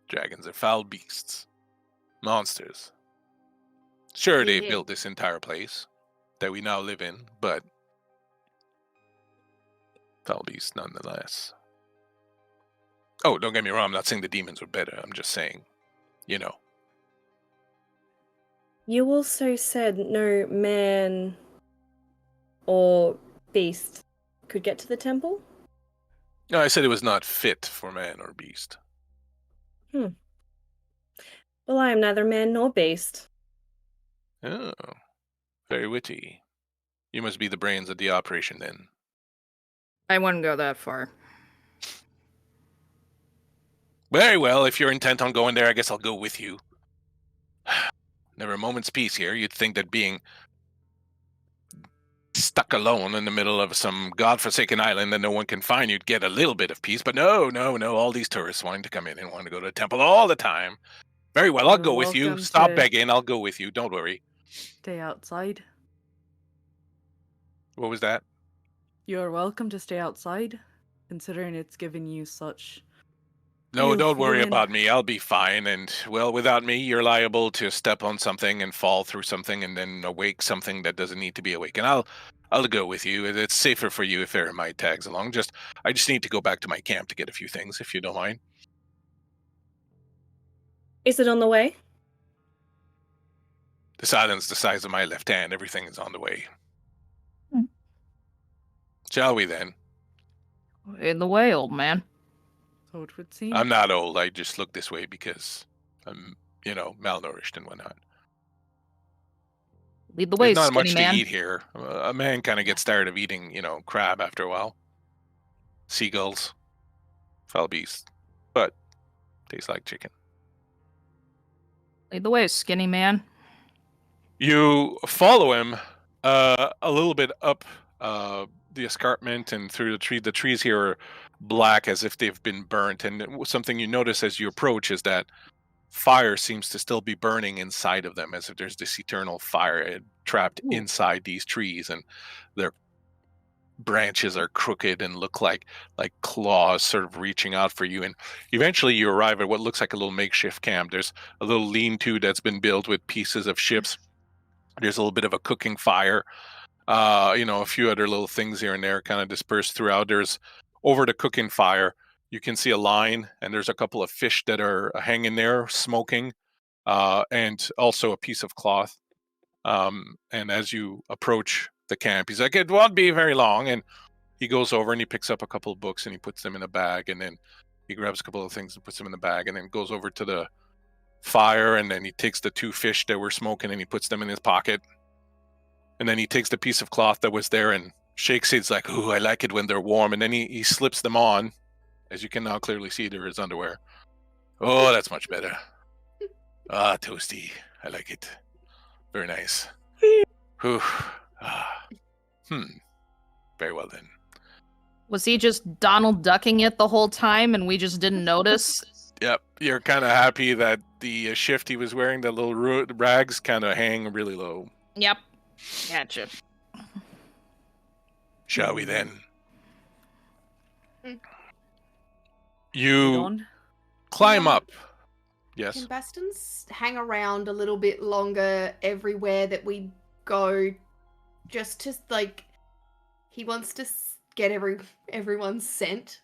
Dragons are foul beasts. Monsters. Sure, they Yeah. built this entire place that we now live in, but foul beasts nonetheless. Oh, don't get me wrong, I'm not saying the demons were better. I'm just saying, You also said no man or beast could get to the temple? No, I said it was not fit for man or beast. Well, I am neither man nor beast. Oh, very witty. You must be the brains of the operation then. I wouldn't go that far. Very well, if you're intent on going there, I guess I'll go with you. Never a moment's peace here. You'd think that being stuck alone in the middle of some godforsaken island that no one can find, you'd get a little bit of peace. But no. All these tourists wanting to come in and wanting to go to the temple all the time. Very well, I'll You're go with you. welcome Stop to- begging. I'll go with you. Don't worry. Stay outside. What was that? You're welcome to stay outside, considering it's given you such... No, You don't worry feeling- about me. I'll be fine. And, well, without me, you're liable to step on something and fall through something and then awake something that doesn't need to be awake. And I'll go with you. It's safer for you if Eremite tags along. I just need to go back to my camp to get a few things, if you don't mind. Is it on the way? This island's the size of my left hand. Everything is on the way. Shall we then? In the way, old man. So it would seem. I'm not old. I just look this way because I'm, malnourished and whatnot. Lead the way, There's not skinny much man. to eat here. A man kind of gets tired of eating, crab after a while. Seagulls. Foul beasts. But tastes like chicken. Lead the way, skinny man. You follow him a little bit up the escarpment and through the tree. The trees here are black as if they've been burnt. And something you notice as you approach is that fire seems to still be burning inside of them, as if there's this eternal fire trapped inside these trees, and their branches are crooked and look like claws sort of reaching out for you. And eventually you arrive at what looks like a little makeshift camp. There's a little lean-to that's been built with pieces of ships. There's a little bit of a cooking fire. A few other little things here and there kind of dispersed throughout. There's over the cooking fire, you can see a line, and there's a couple of fish that are hanging there smoking, and also a piece of cloth. And as you approach the camp, he's like, "It won't be very long." And he goes over and he picks up a couple of books and he puts them in a bag, and then he grabs a couple of things and puts them in the bag, and then goes over to the fire, and then he takes the two fish that were smoking and he puts them in his pocket. And then he takes the piece of cloth that was there and shakes it. He's like, "Ooh, I like it when they're warm." And then he slips them on. As you can now clearly see, they're his underwear. Oh, that's much better. Toasty. I like it. Very nice. Whew. Very well then. Was he just Donald ducking it the whole time and we just didn't notice? Yep. You're kind of happy that the shift he was wearing, the little rags, kind of hang really low. Yep. Gotcha. Shall we then? Lead You on. climb Yeah. up. Yes. Can Baston's hang around a little bit longer everywhere that we go, just to he wants to get everyone's scent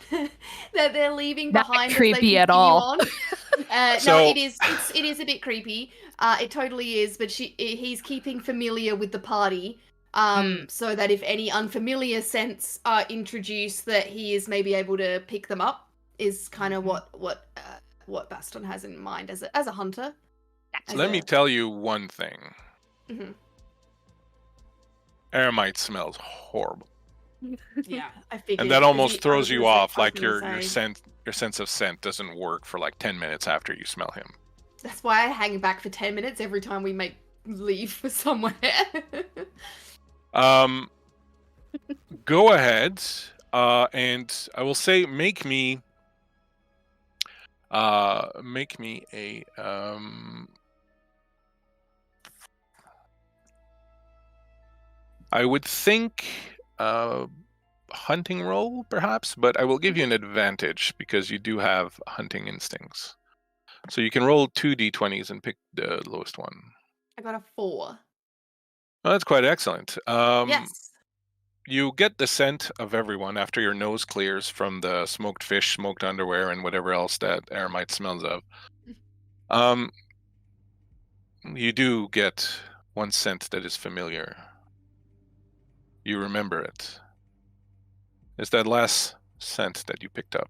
that they're leaving Not behind. as they creepy at continue all. on. So- No, it is a bit creepy. It totally is. But he's keeping familiar with the party. So that if any unfamiliar scents are introduced, that he is maybe able to pick them up. Is kind of what Baston has in mind as a hunter. Let me tell you one thing. Mhm. Eremite smells horrible. Yeah, I figured. And that almost throws you off, like your your sense of scent doesn't work for like 10 minutes after you smell him. That's why I hang back for 10 minutes every time we make leave for somewhere. Go ahead, and I will say make me a I would think hunting roll perhaps, but I will give you an advantage because you do have hunting instincts. So you can roll 2 d20s and pick the lowest one. I got a 4. Oh, that's quite excellent. Yes. You get the scent of everyone after your nose clears from the smoked fish, smoked underwear, and whatever else that Eremite smells of. You do get one scent that is familiar. You remember it. It's that last scent that you picked up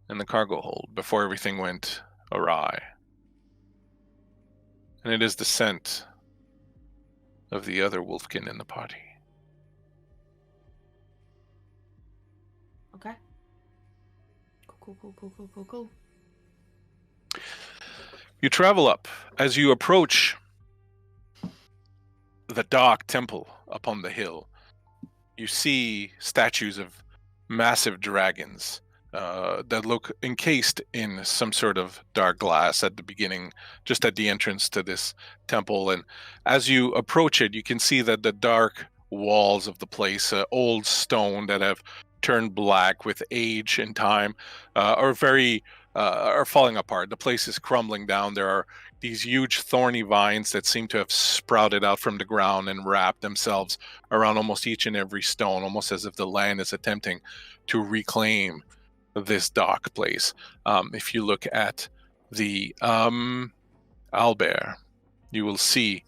in the cargo hold before everything went awry. And it is the scent of the other wolfkin in the party. Okay. Cool. You travel up. As you approach the dark temple upon the hill, you see statues of massive dragons that look encased in some sort of dark glass at the beginning, just at the entrance to this temple. And as you approach it, you can see that the dark walls of the place, old stone that have turned black with age and time, are falling apart. The place is crumbling down. There are these huge thorny vines that seem to have sprouted out from the ground and wrapped themselves around almost each and every stone, almost as if the land is attempting to reclaim this dark place. If you look at the owlbear, you will see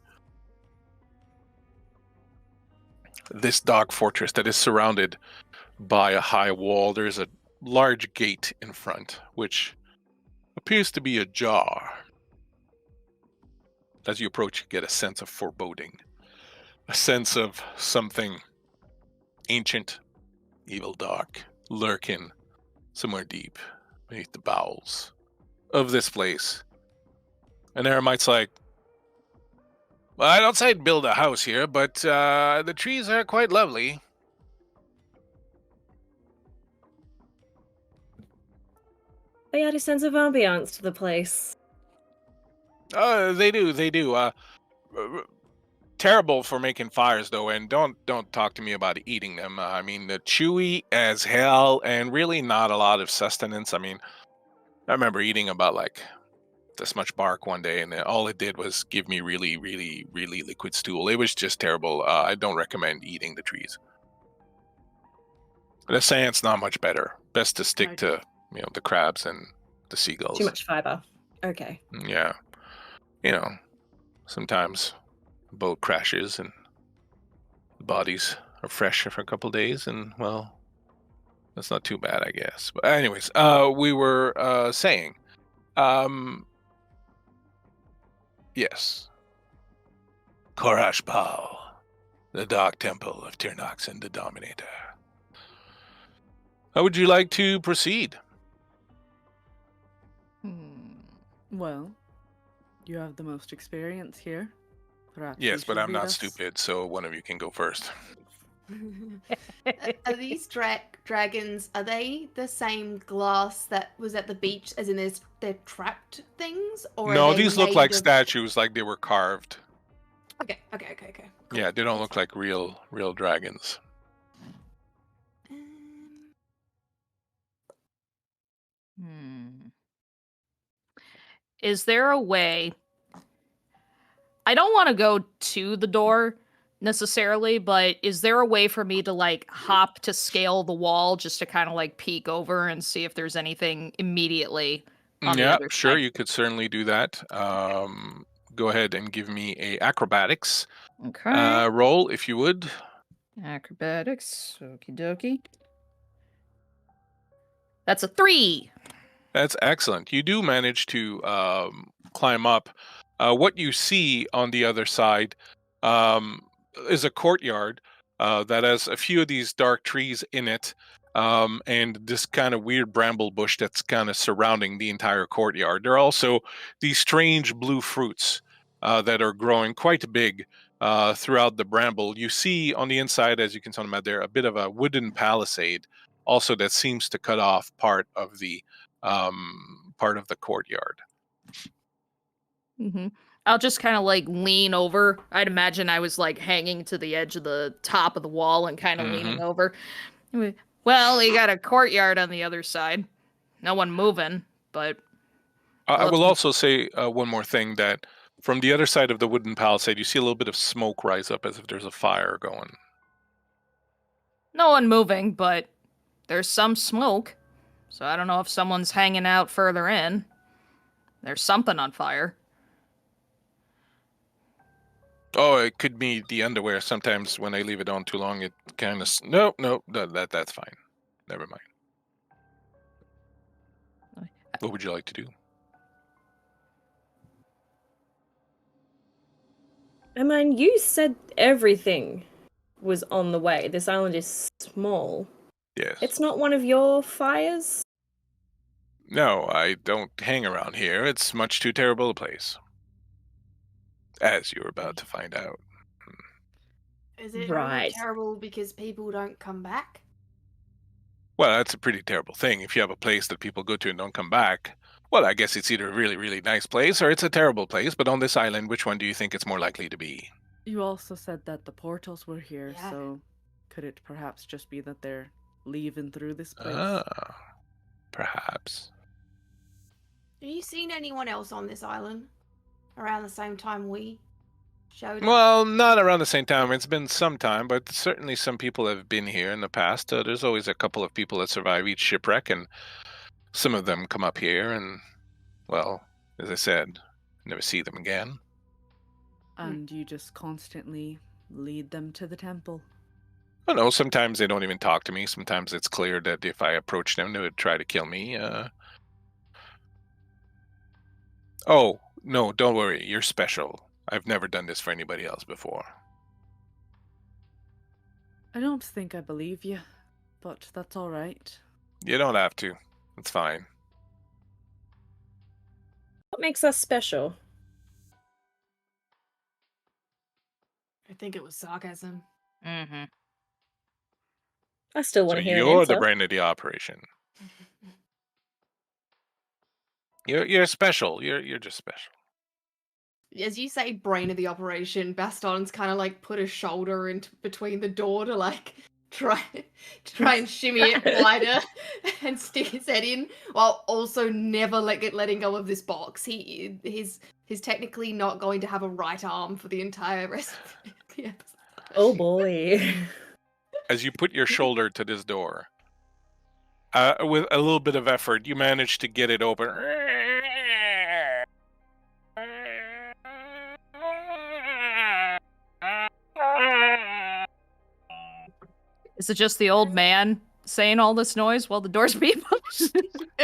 this dark fortress that is surrounded by a high wall. There's a large gate in front, which appears to be ajar. As you approach, you get a sense of foreboding, a sense of something ancient, evil, dark, lurking somewhere deep beneath the bowels of this place. And Eremite's like, well, I don't say I'd build a house here, but the trees are quite lovely. They add a sense of ambiance to the place. They do. Terrible for making fires, though, and don't talk to me about eating them. I mean, they're chewy as hell, and really not a lot of sustenance. I mean, I remember eating about like this much bark one day, and all it did was give me really, really, really liquid stool. It was just terrible. I don't recommend eating the trees. The sand's not much better. Best to stick to the crabs and the seagulls. Too much fiber. Okay. Yeah, sometimes boat crashes and the bodies are fresh for a couple days, and well, that's not too bad, I guess. But anyways, we were saying, yes, Korash Pal, the Dark Temple of Tirnaxen, the Dominator. How would you like to proceed? Well, you have the most experience here. Perhaps Yes, you but should I'm lead not us. stupid, so one of you can go first. Are these dragons, are they the same glass that was at the beach, as in they're trapped things? Or No, are they these look made like of... statues, like they were carved. Okay. Cool. Yeah, they don't That's look fine. like real dragons. Is there a way? I don't want to go to the door necessarily, but is there a way for me to like hop to scale the wall just to kind of like peek over and see if there's anything immediately on the Yeah, other sure, side? you could certainly do that. Go ahead and give me a acrobatics Okay. roll, if you would. Acrobatics. Okie dokie. That's a 3. That's excellent. You do manage to climb up. What you see on the other side is a courtyard that has a few of these dark trees in it, and this kind of weird bramble bush that's kind of surrounding the entire courtyard. There are also these strange blue fruits that are growing quite big throughout the bramble. You see on the inside, as you can tell them out there, a bit of a wooden palisade also that seems to cut off part of the courtyard. Mm-hmm. I'll just kind of like lean over. I'd imagine I was like hanging to the edge of the top of the wall and kind of leaning over. Well, you got a courtyard on the other side. No one moving, but I will also say one more thing, that from the other side of the wooden palisade, you see a little bit of smoke rise up as if there's a fire going. no one moving, but there's some smoke. So I don't know if someone's hanging out further in. There's something on fire. Oh, it could be the underwear. Sometimes when I leave it on too long, it kind of... No, that's fine. Never mind. What would you like to do? I mean, you said everything was on the way. This island is small. Yes. It's not one of your fires? No, I don't hang around here. It's much too terrible a place. As you're about to find out. Is it only Right. terrible because people don't come back? Well, that's a pretty terrible thing. If you have a place that people go to and don't come back, well, I guess it's either a really, really nice place or it's a terrible place. But on this island, which one do you think it's more likely to be? You also said that the portals were here, Yeah. so could it perhaps just be that they're leaving through this place? Ah, perhaps. Have you seen anyone else on this island around the same time we showed up? Well, not around the same time. It's been some time, but certainly some people have been here in the past. There's always a couple of people that survive each shipwreck, and some of them come up here, and, well, as I said, never see them again. And you just constantly lead them to the temple. I don't know, sometimes they don't even talk to me. Sometimes it's clear that if I approach them, they would try to kill me. Oh, no, don't worry. You're special. I've never done this for anybody else before. I don't think I believe you, but that's all right. You don't have to. It's fine. What makes us special? I think it was sarcasm. Mm-hmm. I still So want to hear an you're answer. the brain of the operation. You're special. You're just special. As you say, brain of the operation, Baston's kind of like put a shoulder into between the door to like try and shimmy it wider and stick his head in, while also never letting go of this box. He's technically not going to have a right arm for the entire rest of the episode. Oh boy. As you put your shoulder to this door, with a little bit of effort, you manage to get it open. Is it just the old man saying all this noise while the door's being pushed?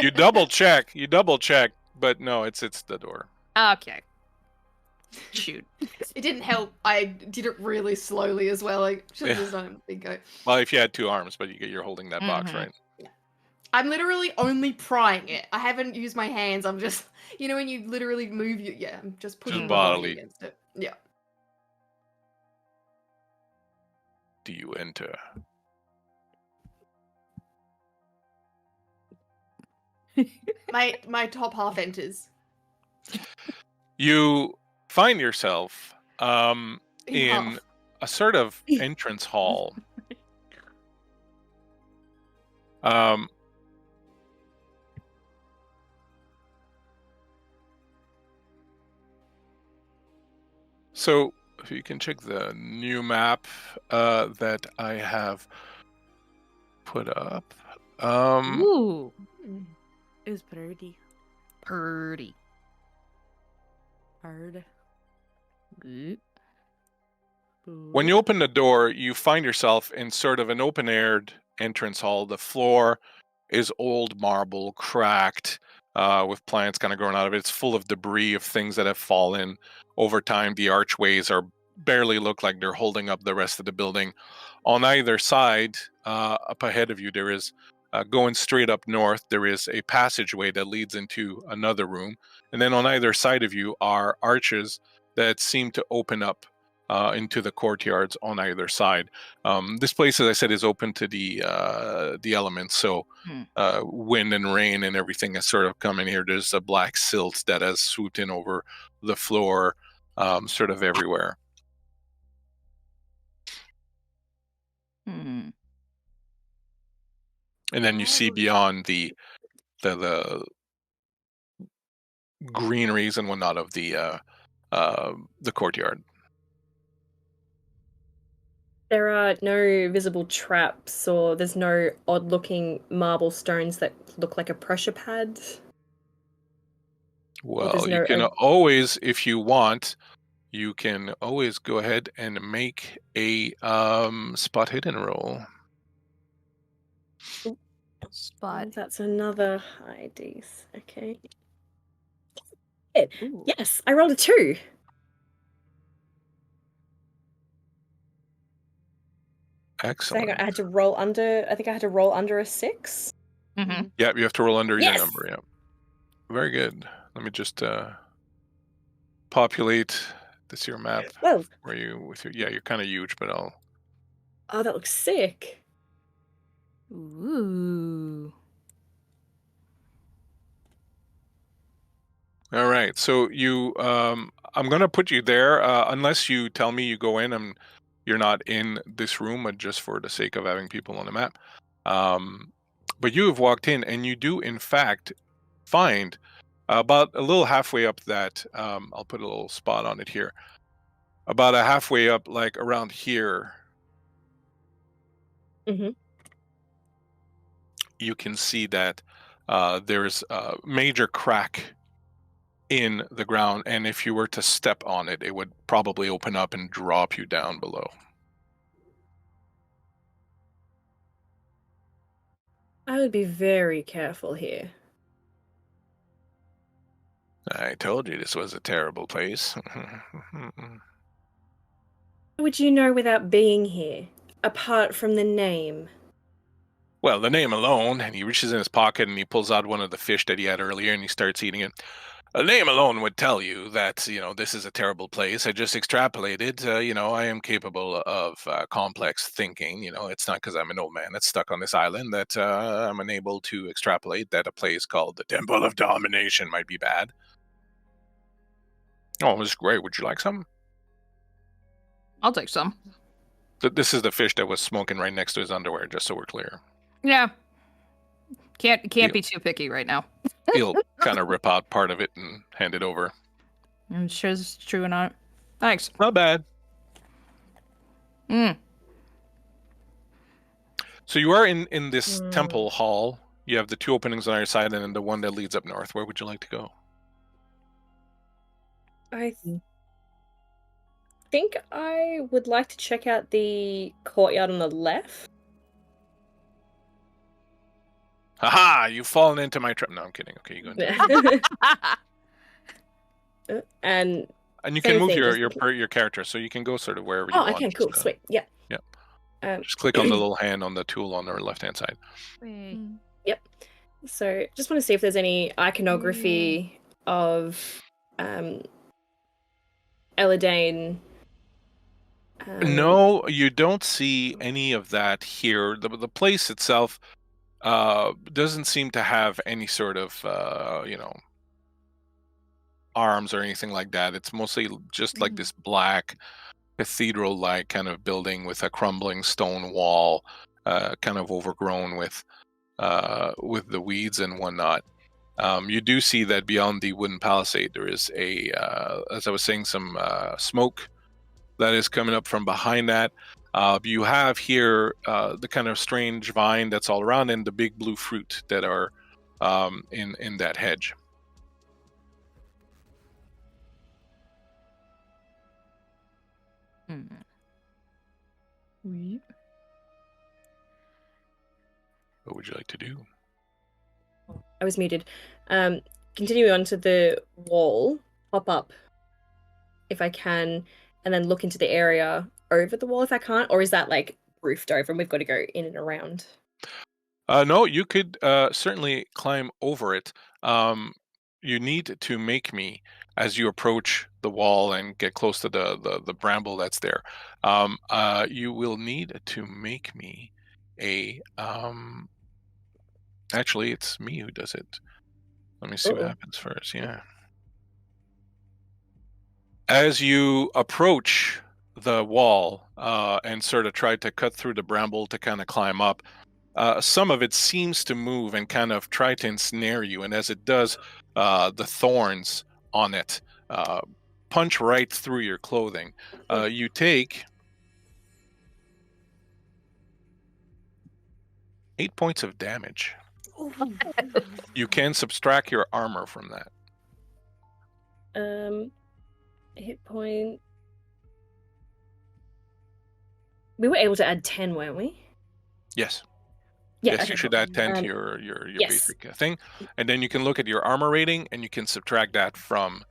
You double check, but no, it's the door. Okay. Shoot. It didn't help. I did it really slowly as well. I should have just done it in a big go. Well, if you had two arms, but you're holding that box, Mhm. right? I'm literally only prying it. I haven't used my hands. I'm just, when you literally move I'm just putting my body bodily. against it. Yeah. Do you enter? My top half enters. You find yourself in half. a sort of entrance hall. So if you can check the new map that I have put up. Ooh. Is pretty Purdy. hard. Ooh. When you open the door, you find yourself in sort of an open-aired entrance hall. The floor is old marble, cracked, with plants kind of growing out of it. It's full of debris of things that have fallen over time. The archways barely look like they're holding up the rest of the building. On either side, up ahead of you, there is going straight up north. There is a passageway that leads into another room, and then on either side of you are arches that seem to open up into the courtyards on either side. This place, as I said, is open to the elements. So wind and rain and everything has sort of come in here. There's a black silt that has swooped in over the floor, sort of everywhere. Hmm. And then you see beyond the greeneries and whatnot of the courtyard. There are no visible traps, or there's no odd-looking marble stones that look like a pressure pad. Well, you can always, if you want, you can always go ahead and make a spot hidden roll. Spot. That's another high dice. Okay. Yeah. Ooh. Yes, I rolled a 2. So Excellent. hang on, I had to roll under. I think I had to roll under a 6. Mm-hmm. Yeah, you have to roll under your Yes! number. Yeah. Very good. Let me just populate this your map. Well, Where you with your you're kind of huge, but I'll. oh, that looks sick. Ooh. All right. So you, I'm gonna put you there unless you tell me you go in. You're not in this room, but just for the sake of having people on the map. But you have walked in, and you do in fact find about a little halfway up that. I'll put a little spot on it here. About a halfway up, like around here. Mm-hmm. You can see that there's a major crack in the ground, and if you were to step on it, it would probably open up and drop you down below. I would be very careful here. I told you this was a terrible place. How would you know without being here? Apart from the name. Well, the name alone, and he reaches in his pocket and he pulls out one of the fish that he had earlier and he starts eating it. A name alone would tell you that, this is a terrible place. I just extrapolated. I am capable of complex thinking. It's not because I'm an old man that's stuck on this island that I'm unable to extrapolate that a place called the Temple of Domination might be bad. Oh, this is great. Would you like some? I'll take some. This is the fish that was smoking right next to his underwear, just so we're clear. Yeah. Can't be too picky right now. He'll kind of rip out part of it and hand it over. I'm sure this is true or not. Thanks. Not bad. Mm. So you are in this temple hall. You have the two openings on either side and then the one that leads up north. Where would you like to go? I think I would like to check out the courtyard on the left. Haha, you've fallen into my trap. No, I'm kidding. Okay, you go into it. And you same can move thing, your character, so you can go sort of wherever you want. Okay, cool, sweet, yeah. Yeah. Just click on the little hand on the tool on the left-hand side. Yep. So just want to see if there's any iconography of Eladane. No, you don't see any of that here. The place itself doesn't seem to have any sort of arms or anything like that. It's mostly just like this black cathedral-like kind of building with a crumbling stone wall, kind of overgrown with the weeds and whatnot. You do see that beyond the wooden palisade there is as I was saying, some smoke that is coming up from behind that. You have here the kind of strange vine that's all around and the big blue fruit that are in that hedge. What would you like to do? I was muted. Continue on to the wall, hop up if I can, and then look into the area over the wall if I can't, or is that like roofed over and we've got to go in and around? No, you could certainly climb over it. You need to make me, as you approach the wall and get close to the bramble that's there, you will need to make me a... Actually, it's me who does it. Let me see what happens first, yeah. As you approach the wall and sort of try to cut through the bramble to kind of climb up, some of it seems to move and kind of try to ensnare you, and as it does, the thorns on it punch right through your clothing. You take 8 points of damage. You can subtract your armor from that. Hit point. We were able to add 10, weren't we? Yes. Yeah, Yes, okay, you should cool. add 10 to your yes. basic thing, and then you can look at your armor rating and you can subtract that from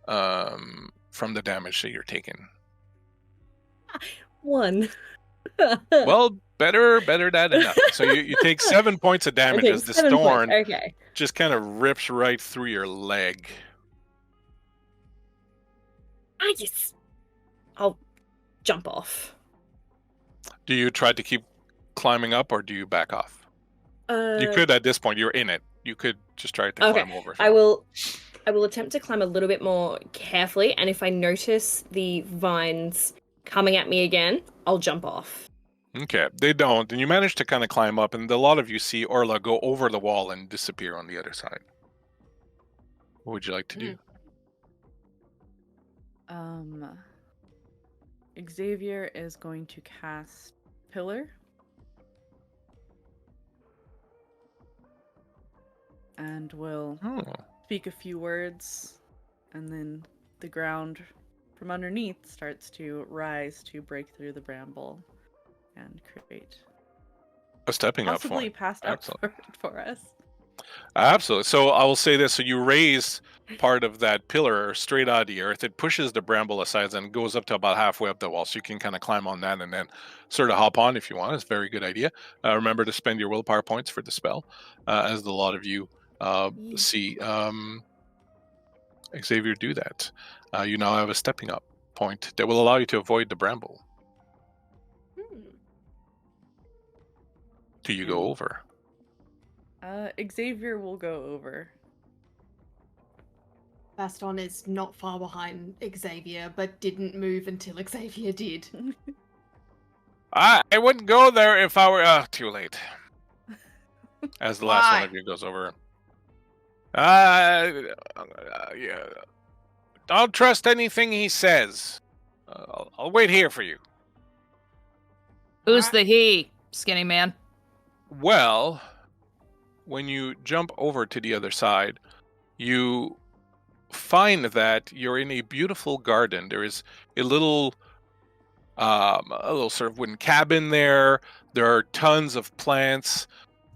the damage that you're taking. 1. Well, better that than nothing. So you take 7 points of damage Okay, as this 7 points. thorn Okay. just kind of rips right through your leg. Ah, yes. I'll jump off. Do you try to keep climbing up, or do you back off? You Uh, could at this point. You're in it. You could just try to Okay, climb over. if I you want. will attempt to climb a little bit more carefully, and if I notice the vines coming at me again, I'll jump off. Okay, they don't, and you manage to kind of climb up, and a lot of you see Orla go over the wall and disappear on the other side. What would you like to do? Xavier is going to cast Pillar. And will Oh, speak a few words, and then the ground from underneath starts to rise to break through the bramble and create a stepping up possibly point. passed up Excellent. for us. Absolutely. So I will say this: so you raise part of that pillar straight out of the earth. It pushes the bramble aside and goes up to about halfway up the wall, so you can kind of climb on that and then sort of hop on if you want. It's a very good idea. Remember to spend your willpower points for the spell, as a lot of you see Xavier do that. You now have a stepping up point that will allow you to avoid the bramble. Do you go over? Xavier will go over. Baston is not far behind Xavier, but didn't move until Xavier did. I wouldn't go there if I were too late. As the last one Why? of you goes over. Yeah. Don't trust anything he says. I'll wait here for you. Who's the he, skinny man? Well, when you jump over to the other side, you find that you're in a beautiful garden. There is a little sort of wooden cabin there. There are tons of plants,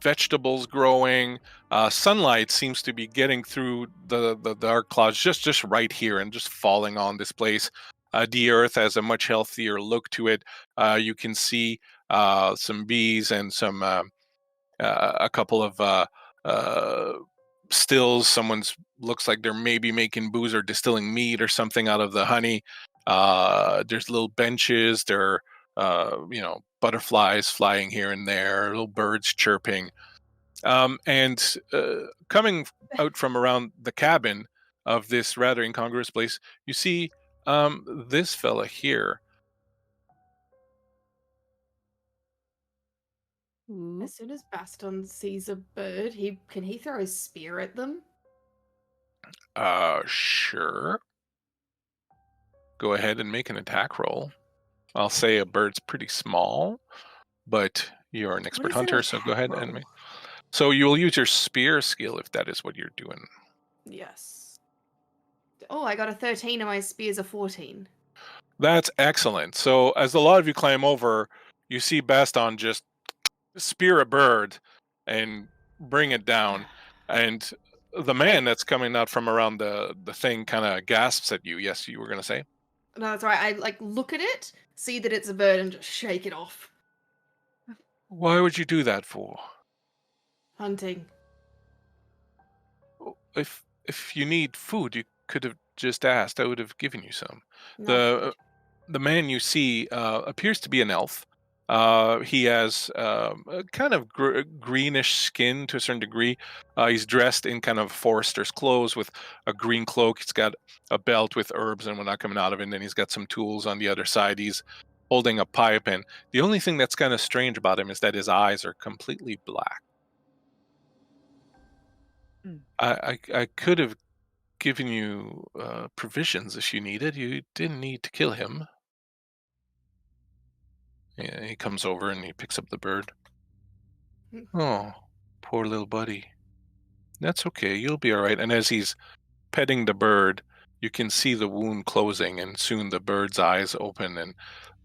vegetables growing. Sunlight seems to be getting through the dark clouds just right here and just falling on this place. The earth has a much healthier look to it. You can see some bees and some a couple of stills. Someone's looks like they're maybe making booze or distilling meat or something out of the honey. There's little benches. There are butterflies flying here and there, little birds chirping. And coming out from around the cabin of this rather incongruous place, you see this fella here. As soon as Baston sees a bird, can he throw his spear at them? Sure. Go ahead and make an attack roll. I'll say a bird's pretty small, but you're an expert is an hunter, so go attack ahead roll? and make. So you'll use your spear skill if that is what you're doing. Yes. Oh, I got a 13 and my spear's a 14. That's excellent. So as a lot of you climb over, you see Baston just spear a bird and bring it down, and the man that's coming out from around the thing kind of gasps at you. Yes, you were going to say? No, that's right. I look at it, see that it's a bird, and just shake it off. Why would you do that for? Hunting. If you need food, you could have just asked. I would have given you some. Not The man you see appears to be an elf. He has a kind of greenish skin to a certain degree. He's dressed in kind of forester's clothes with a green cloak. He's got a belt with herbs and whatnot coming out of it, and then he's got some tools on the other side. He's holding a pipe, and the only thing that's kind of strange about him is that his eyes are completely black. I could have given you provisions if you needed. You didn't need to kill him. Yeah, he comes over and he picks up the bird. Oh, poor little buddy. That's okay. You'll be all right. And as he's petting the bird, you can see the wound closing, and soon the bird's eyes open and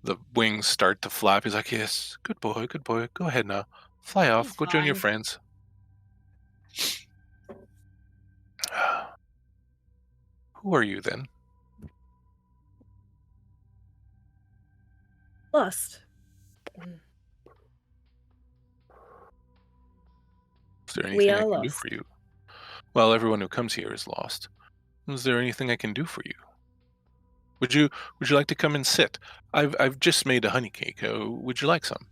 the wings start to flap. He's like, "Yes, good boy, good boy. Go ahead now. Fly off. He's Go join your fine. friends." Who are you then? Lust. Is there We anything I are can do lost. for you? Well, everyone who comes here is lost. Is there anything I can do for you? Would you like to come and sit? I've just made a honey cake. Would you like some?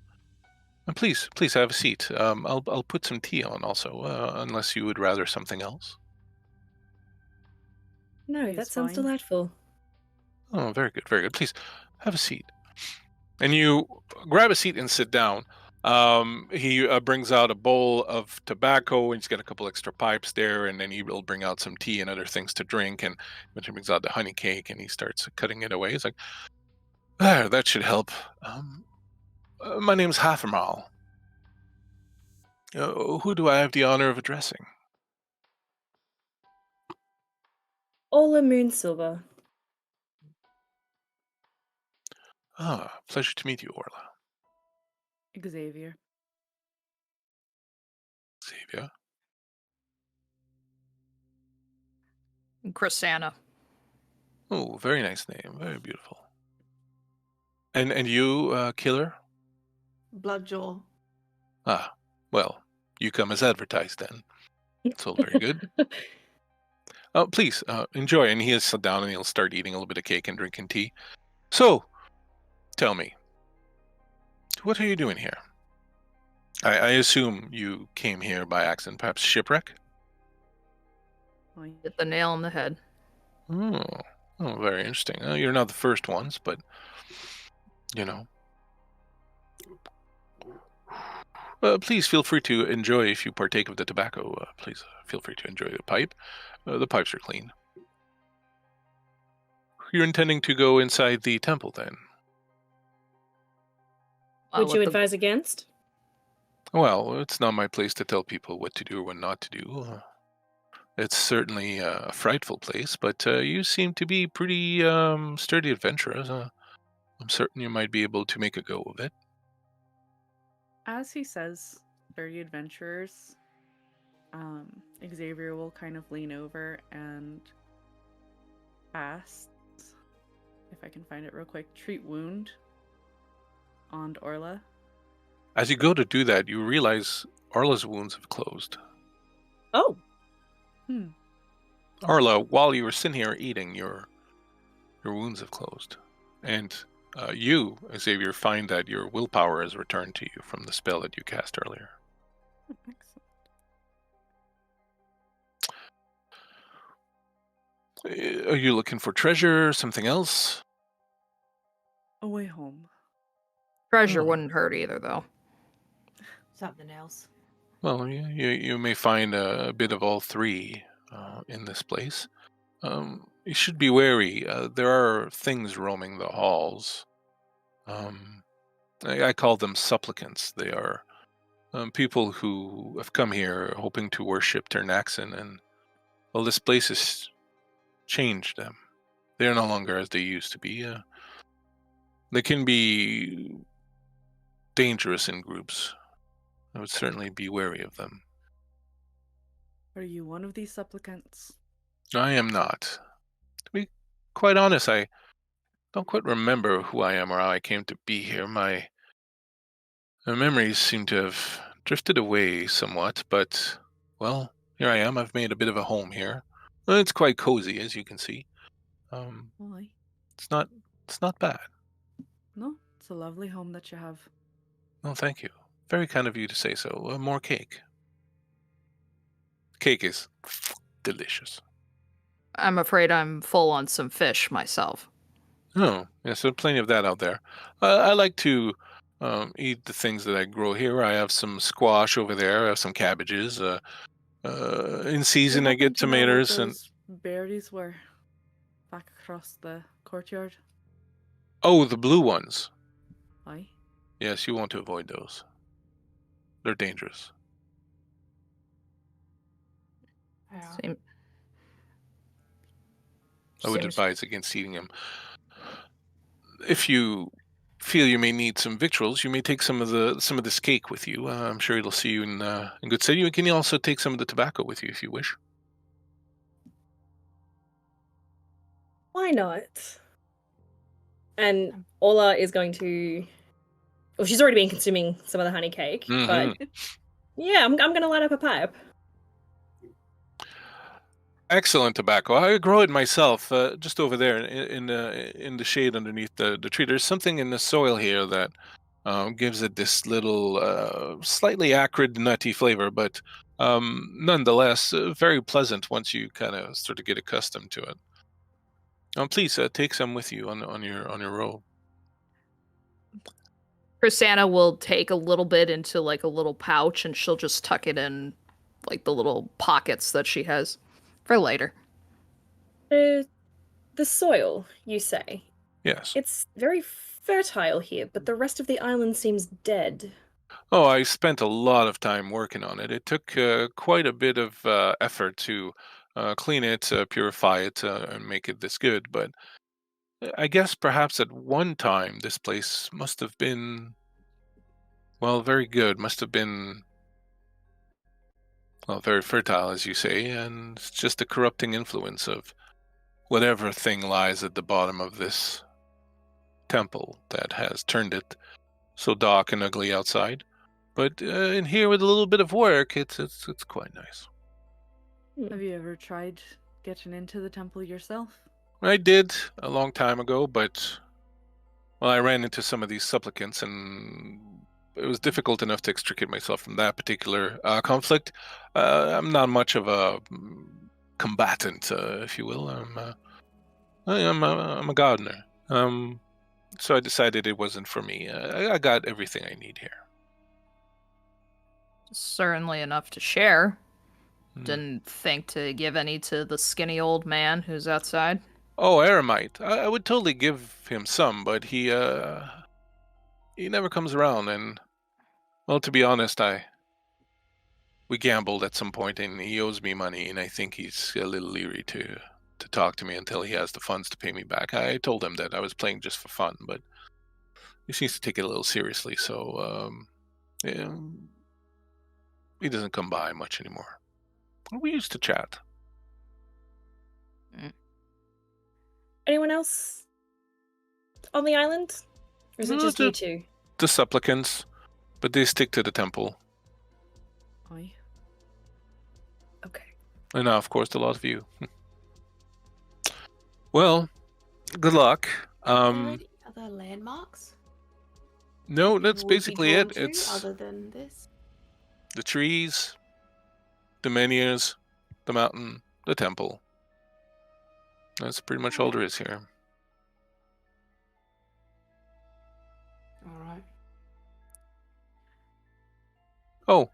Please have a seat. I'll put some tea on also, unless you would rather something else. No, He's that sounds fine. delightful. Oh, very good, very good. Please have a seat. And you grab a seat and sit down. He brings out a bowl of tobacco, and he's got a couple extra pipes there, and then he will bring out some tea and other things to drink. And when he brings out the honey cake, and he starts cutting it away, he's like, "There, that should help. My name's Hafermal. Who do I have the honor of addressing?" Ola Moonsilver. Ah, pleasure to meet you, Orla. Xavier. Xavier. Chrisana. Oh, very nice name. Very beautiful. And you, Killer? Bloodjaw. Ah, well, you come as advertised then. It's all very good. Please, enjoy. And he'll sit down and he'll start eating a little bit of cake and drinking tea. So, tell me, what are you doing here? I assume you came here by accident, perhaps shipwreck? Fine. Hit the nail on the head. Oh, very interesting. You're not the first ones, but, you know. Please feel free to enjoy if you partake of the tobacco. Please feel free to enjoy the pipe. The pipes are clean. You're intending to go inside the temple then? Would you advise against? Well, it's not my place to tell people what to do or what not to do. It's certainly a frightful place, but you seem to be pretty sturdy adventurers. I'm certain you might be able to make a go of it. As he says, "Dirty adventurers," Xavier will kind of lean over and cast, if I can find it real quick, treat wound on Orla. As you go to do that, you realize Arla's wounds have closed. Oh. Arla, while you were sitting here eating, your wounds have closed. And you, Xavier, find that your willpower has returned to you from the spell that you cast earlier. Excellent. Are you looking for treasure, something else? A way home. Treasure Oh. wouldn't hurt either, though. Something else. Well, you may find a bit of all three in this place. You should be wary. There are things roaming the halls. I call them supplicants. They are people who have come here hoping to worship Tirnaxen, and well, this place has changed them. They are no longer as they used to be. They can be dangerous in groups. I would certainly be wary of them. Are you one of these supplicants? I am not. To be quite honest, I don't quite remember who I am or how I came to be here. My memories seem to have drifted away somewhat, but, well, here I am. I've made a bit of a home here. It's quite cozy, as you can see. Why? It's not bad. No, it's a lovely home that you have. No, thank you. Very kind of you to say so. More cake. Cake is delicious. I'm afraid I'm full on some fish myself. Oh, yeah, so plenty of that out there. I like to eat the things that I grow here. I have some squash over there. I have some cabbages. In season, Do you I get happen to know what tomatoes and those berries were back across the courtyard? oh, the blue ones. Why? Yes, you want to avoid those. They're dangerous. Yeah. I would Seems- advise against eating them. If you feel you may need some victuals, you may take some of this cake with you. I'm sure it'll see you in good stead. You can also take some of the tobacco with you if you wish. Why not? And Ola is going to Well, she's already been consuming some of the honey cake, but yeah, I'm gonna light up a pipe. Excellent tobacco. I grow it myself, just over there in the shade underneath the tree. There's something in the soil here that gives it this little slightly acrid, nutty flavor, but nonetheless very pleasant once you kind of sort of get accustomed to it. Please take some with you on your roll. Chrisanna will take a little bit into like a little pouch and she'll just tuck it in like the little pockets that she has for later. The soil, you say? Yes. It's very fertile here, but the rest of the island seems dead. Oh, I spent a lot of time working on it. It took quite a bit of effort to clean it, purify it, and make it this good. But I guess perhaps at one time this place must have been, well, very good. Must have been, well, very fertile, as you say, and it's just the corrupting influence of whatever thing lies at the bottom of this temple that has turned it so dark and ugly outside. But in here, with a little bit of work, it's quite nice. Have you ever tried getting into the temple yourself? I did a long time ago, but well, I ran into some of these supplicants, and it was difficult enough to extricate myself from that particular conflict. I'm not much of a combatant, if you will. I'm a gardener. So I decided it wasn't for me. I got everything I need here. Certainly enough to share. Hmm. Didn't think to give any to the skinny old man who's outside. Oh, Aramite. I would totally give him some, but he never comes around. And well, to be honest, we gambled at some point, and he owes me money, and I think he's a little leery to talk to me until he has the funds to pay me back. I told him that I was playing just for fun, but he seems to take it a little seriously. So yeah, he doesn't come by much anymore. We used to chat. Anyone else on the island? Or is it No, just you two? The supplicants, but they stick to the temple. Aye. Okay. And now, of course, a lot of you. Well, good luck. Are there any other landmarks? No, that's We'll be basically drawn it. to It's other than this. the trees, the menhirs, the mountain, the temple. That's pretty much all there is here. All right. Oh,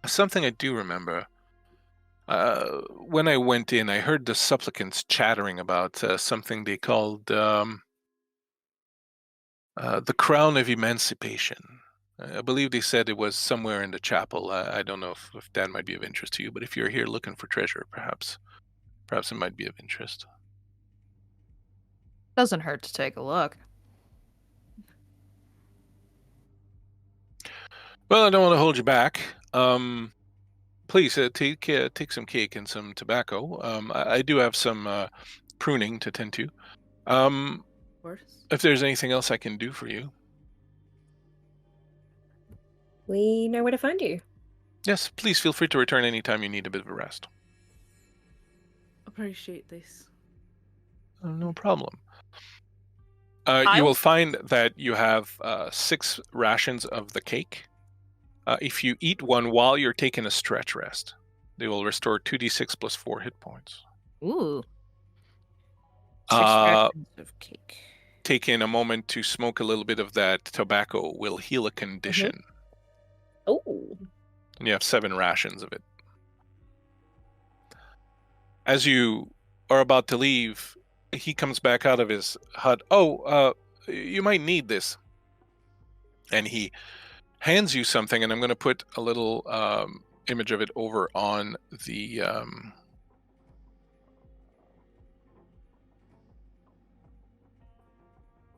something I do remember. When I went in, I heard the supplicants chattering about something they called the Crown of Emancipation. I believe they said it was somewhere in the chapel. I don't know if that might be of interest to you, but if you're here looking for treasure, perhaps it might be of interest. Doesn't hurt to take a look. Well, I don't want to hold you back. Please take some cake and some tobacco. I do have some pruning to tend to. Of course. If there's anything else I can do for you. We know where to find you. Yes, please feel free to return anytime you need a bit of a rest. Appreciate this. No problem. You will find that you have 6 rations of the cake. If you eat one while you're taking a stretch rest, they will restore 2d6 plus 4 hit points. Ooh. Uh, Of cake. Taking a moment to smoke a little bit of that tobacco will heal a condition. Oh. And you have 7 rations of it. As you are about to leave, he comes back out of his hut. Oh, you might need this. And he hands you something, and I'm going to put a little image of it over on the...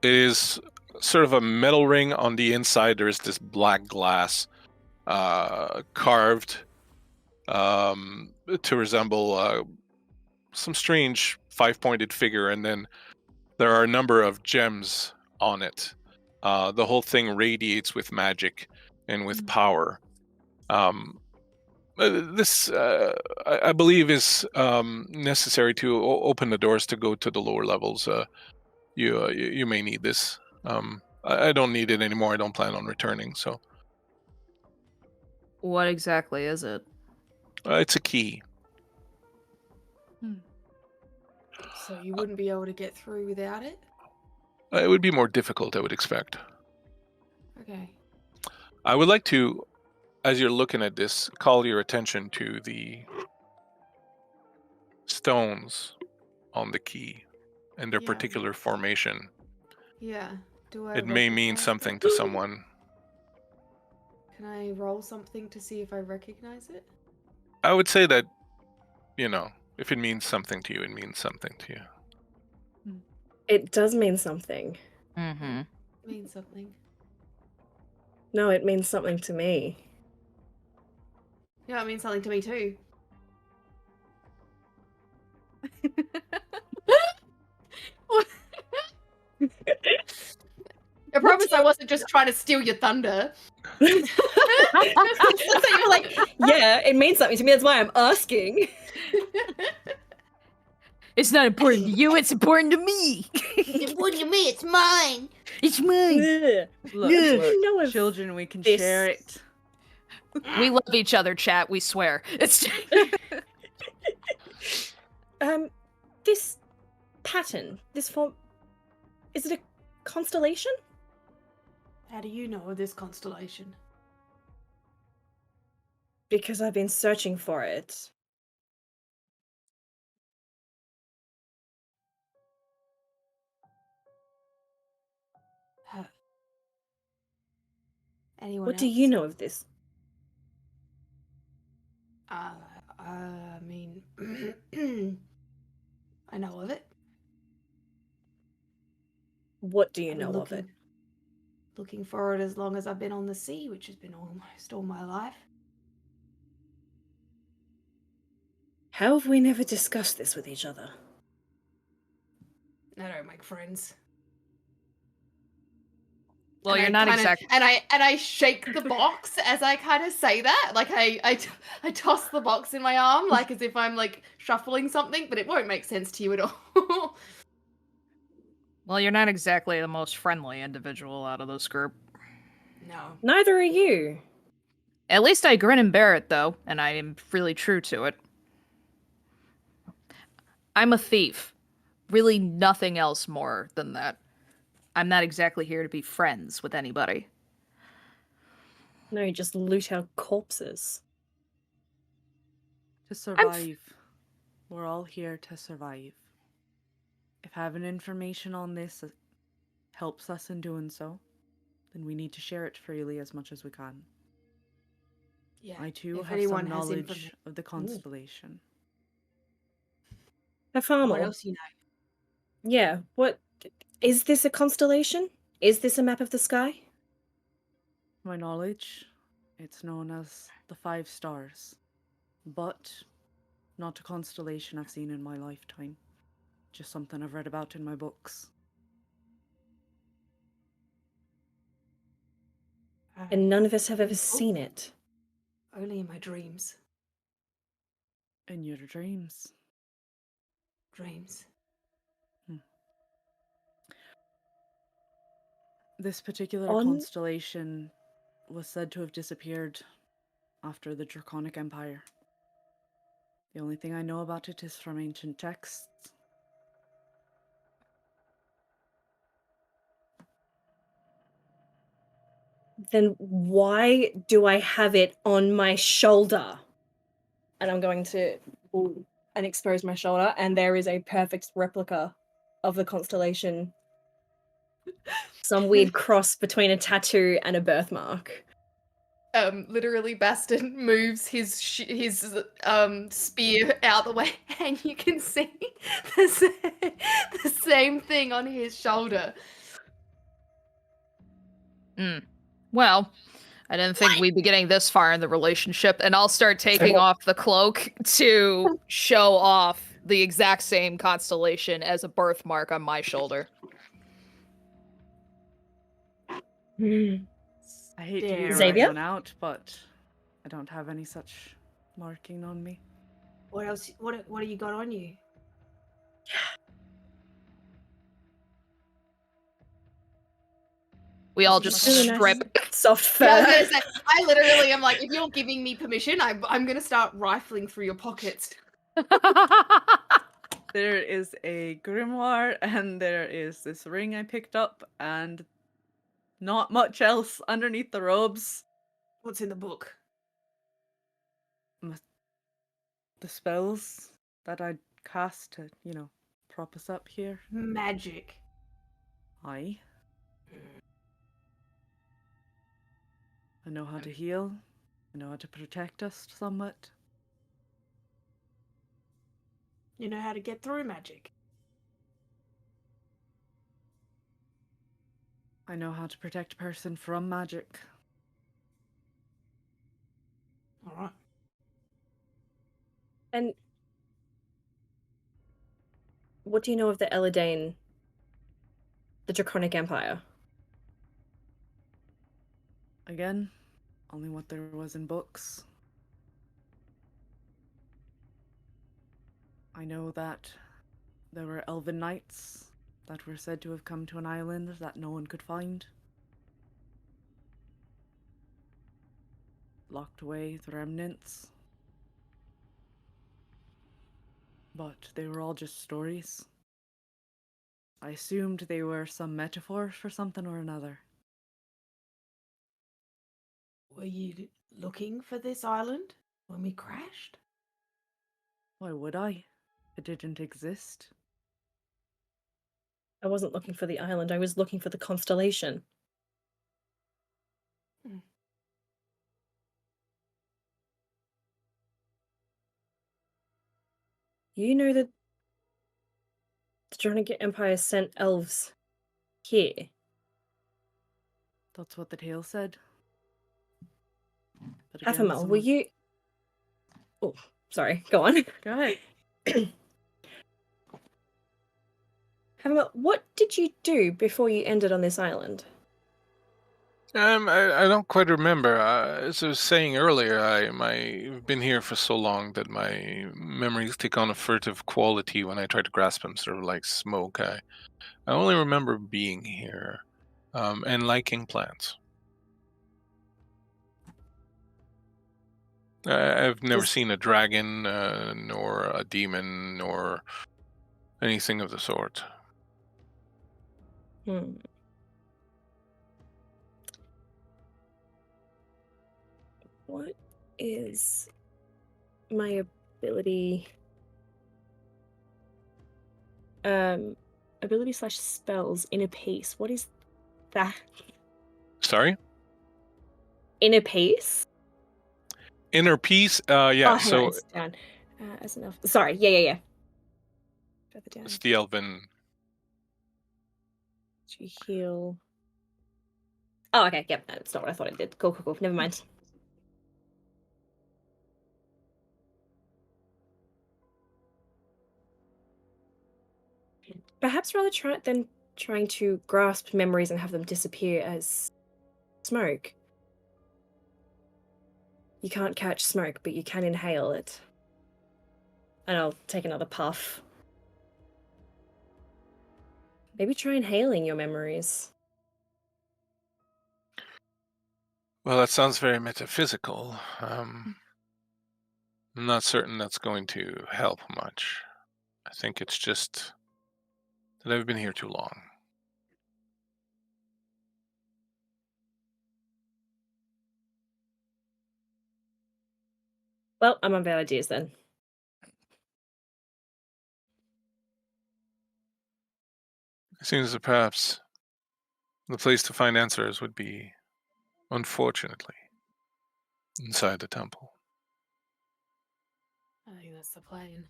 It is sort of a metal ring. On the inside, there is this black glass carved to resemble some strange 5-pointed figure, and then there are a number of gems on it. The whole thing radiates with magic and with power. This, I believe, is necessary to open the doors to go to the lower levels. You may need this. I don't need it anymore. I don't plan on returning. So What exactly is it? it's a key. So you wouldn't be able to get through without it? It would be more difficult, I would expect. Okay. I would like to, as you're looking at this, call your attention to the stones on the key and their Yeah. particular formation. Yeah. Do I It may mean recognize something it? to someone. Can I roll something to see if I recognize it? I would say that, if it means something to you, it means something to you. It does mean something. Mm-hmm. Means something. No, it means something to me. Yeah, it means something to me too. I promise I wasn't just trying to steal your thunder. So you're like, yeah, it means something to me. That's why I'm asking. It's not important to you, it's important to me. What do you mean? It's mine. It's mine. Look, Yeah. look, No, if children, we can this- share it. We love each other, chat, we swear. It's This pattern, this form, is it a constellation? How do you know of this constellation? Because I've been searching for it. Anyone What else? do you know of this? I mean, I know of it. What do you I've know been of it? Looking for it as long as I've been on the sea, which has been almost all my life. How have we never discussed this with each other? I don't make friends. well, And you're I not kinda- exactly. And I shake the box as I kind of say that. Like I toss the box in my arm, like as if I'm like shuffling something, but it won't make sense to you at all. Well, you're not exactly the most friendly individual out of this group. No. Neither are you. At least I grin and bear it, though, and I am really true to it. I'm a thief. Really nothing else more than that. I'm not exactly here to be friends with anybody. No, you just loot our corpses. To survive. We're all here to survive. If having information on this helps us in doing so, then we need to share it freely as much as we can. Yeah. I too if have anyone some has knowledge of the constellation. Have far What more. else you know? Yeah, what? Is this a constellation? Is this a map of the sky? My knowledge, it's known as the 5 stars, but not a constellation I've seen in my lifetime. Just something I've read about in my books. And none of us have ever seen it. Only in my dreams. In your dreams. Dreams. This particular On- constellation was said to have disappeared after the Draconic Empire. The only thing I know about it is from ancient texts. Then why do I have it on my shoulder? And I'm going to and expose my shoulder, and there is a perfect replica of the constellation. Some weird cross between a tattoo and a birthmark. Literally, Baston moves his spear out the way, and you can see the same thing on his shoulder. Well, I didn't think we'd be getting this far in the relationship, and I'll start taking off the cloak to show off the exact same constellation as a birthmark on my shoulder. Hmm. I hate to be the Xavier? right one out, but I don't have any such marking on me. What else? What do you got on you? We all It's just really nice strip. soft fur. Yeah, I was gonna say. I literally am like, if you're giving me permission, I'm gonna start rifling through your pockets. There is a grimoire, and there is this ring I picked up, and not much else underneath the robes. What's in the book? The spells that I cast to, prop us up here. Magic. Aye. I know how to heal. I know how to protect us somewhat. You know how to get through magic. I know how to protect a person from magic. All right. And what do you know of the Elidane, the Draconic Empire? Again, only what there was in books. I know that there were elven knights that were said to have come to an island that no one could find. Locked away the remnants. But they were all just stories. I assumed they were some metaphor for something or another. Were you looking for this island when we crashed? Why would I? It didn't exist. I wasn't looking for the island, I was looking for the constellation. Hmm. You know that the Draconic Empire sent elves here. That's what the tale said. But again, Hafamel, were you... Oh, sorry, go on. Go ahead. Hafamel, what did you do before you ended on this island? I don't quite remember. As I was saying earlier, I've been here for so long that my memories take on a furtive quality when I try to grasp them, sort of like smoke. I only remember being here, and liking plants. I've never Does- seen a dragon, nor a demon, nor anything of the sort. Hmm. What is my ability... ability / spells inner peace? What is that? Sorry? Inner peace? Inner peace? Yeah, Oh, hang on, so it's down. As enough. Sorry, yeah. Further down. it's the elven. To heal. Oh, okay, yep, that's not what I thought it did. Cool. Never mind. Perhaps rather than trying to grasp memories and have them disappear as smoke. You can't catch smoke, but you can inhale it. And I'll take another puff. Maybe try inhaling your memories. Well, that sounds very metaphysical. I'm not certain that's going to help much. I think it's just that I've been here too long. Well, I'm on bad ideas then. It seems that perhaps the place to find answers would be, unfortunately, inside the temple. I think that's the plan.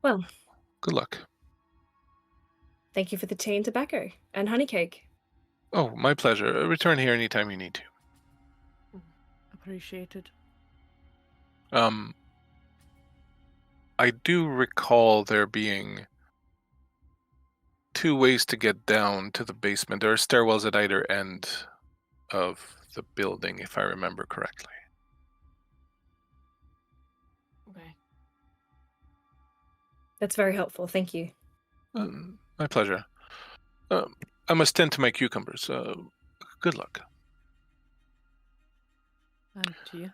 Well, Good luck. thank you for the tea and tobacco and honey cake. Oh, my pleasure. Return here anytime you need to. Appreciated. I do recall there being 2 ways to get down to the basement. There are stairwells at either end of the building, if I remember correctly. Okay. That's very helpful. Thank you. My pleasure. I must tend to my cucumbers. Good luck. And to you.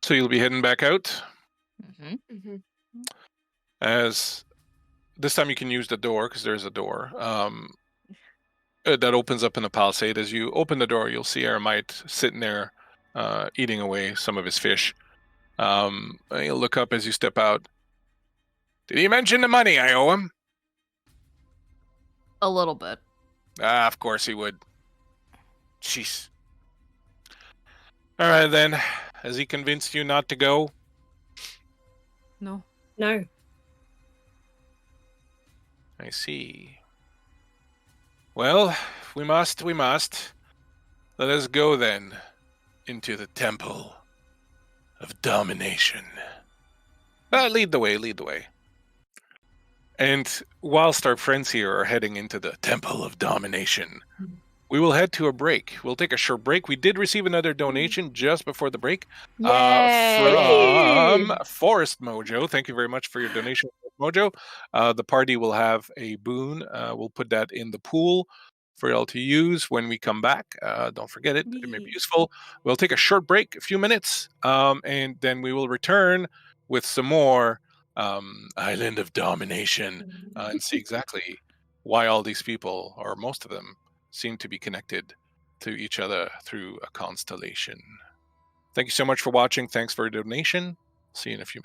So you'll be heading back out? Mm-hmm. As this time you can use the door, because there's a door that opens up in the palisade. As you open the door, you'll see Aramite sitting there eating away some of his fish. You'll look up as you step out. Did he mention the money I owe him? A little bit. Of course he would. Jeez. All right, then. Has he convinced you not to go? No. No. I see. Well, if we must, we must. Let us go, then, into the Temple of Domination. Lead the way, lead the way. And whilst our friends here are heading into the Temple of Domination, we will head to a break. We'll take a short break. We did receive another donation just before the break from Forest Mojo. Thank you very much for your donation, Mojo. The party will have a boon. We'll put that in the pool for y'all to use when we come back. Don't forget it. It may be useful. We'll take a short break, a few minutes, and then we will return with some more Island of Domination and see exactly why all these people, or most of them, seem to be connected to each other through a constellation. Thank you so much for watching. Thanks for your donation. See you in a few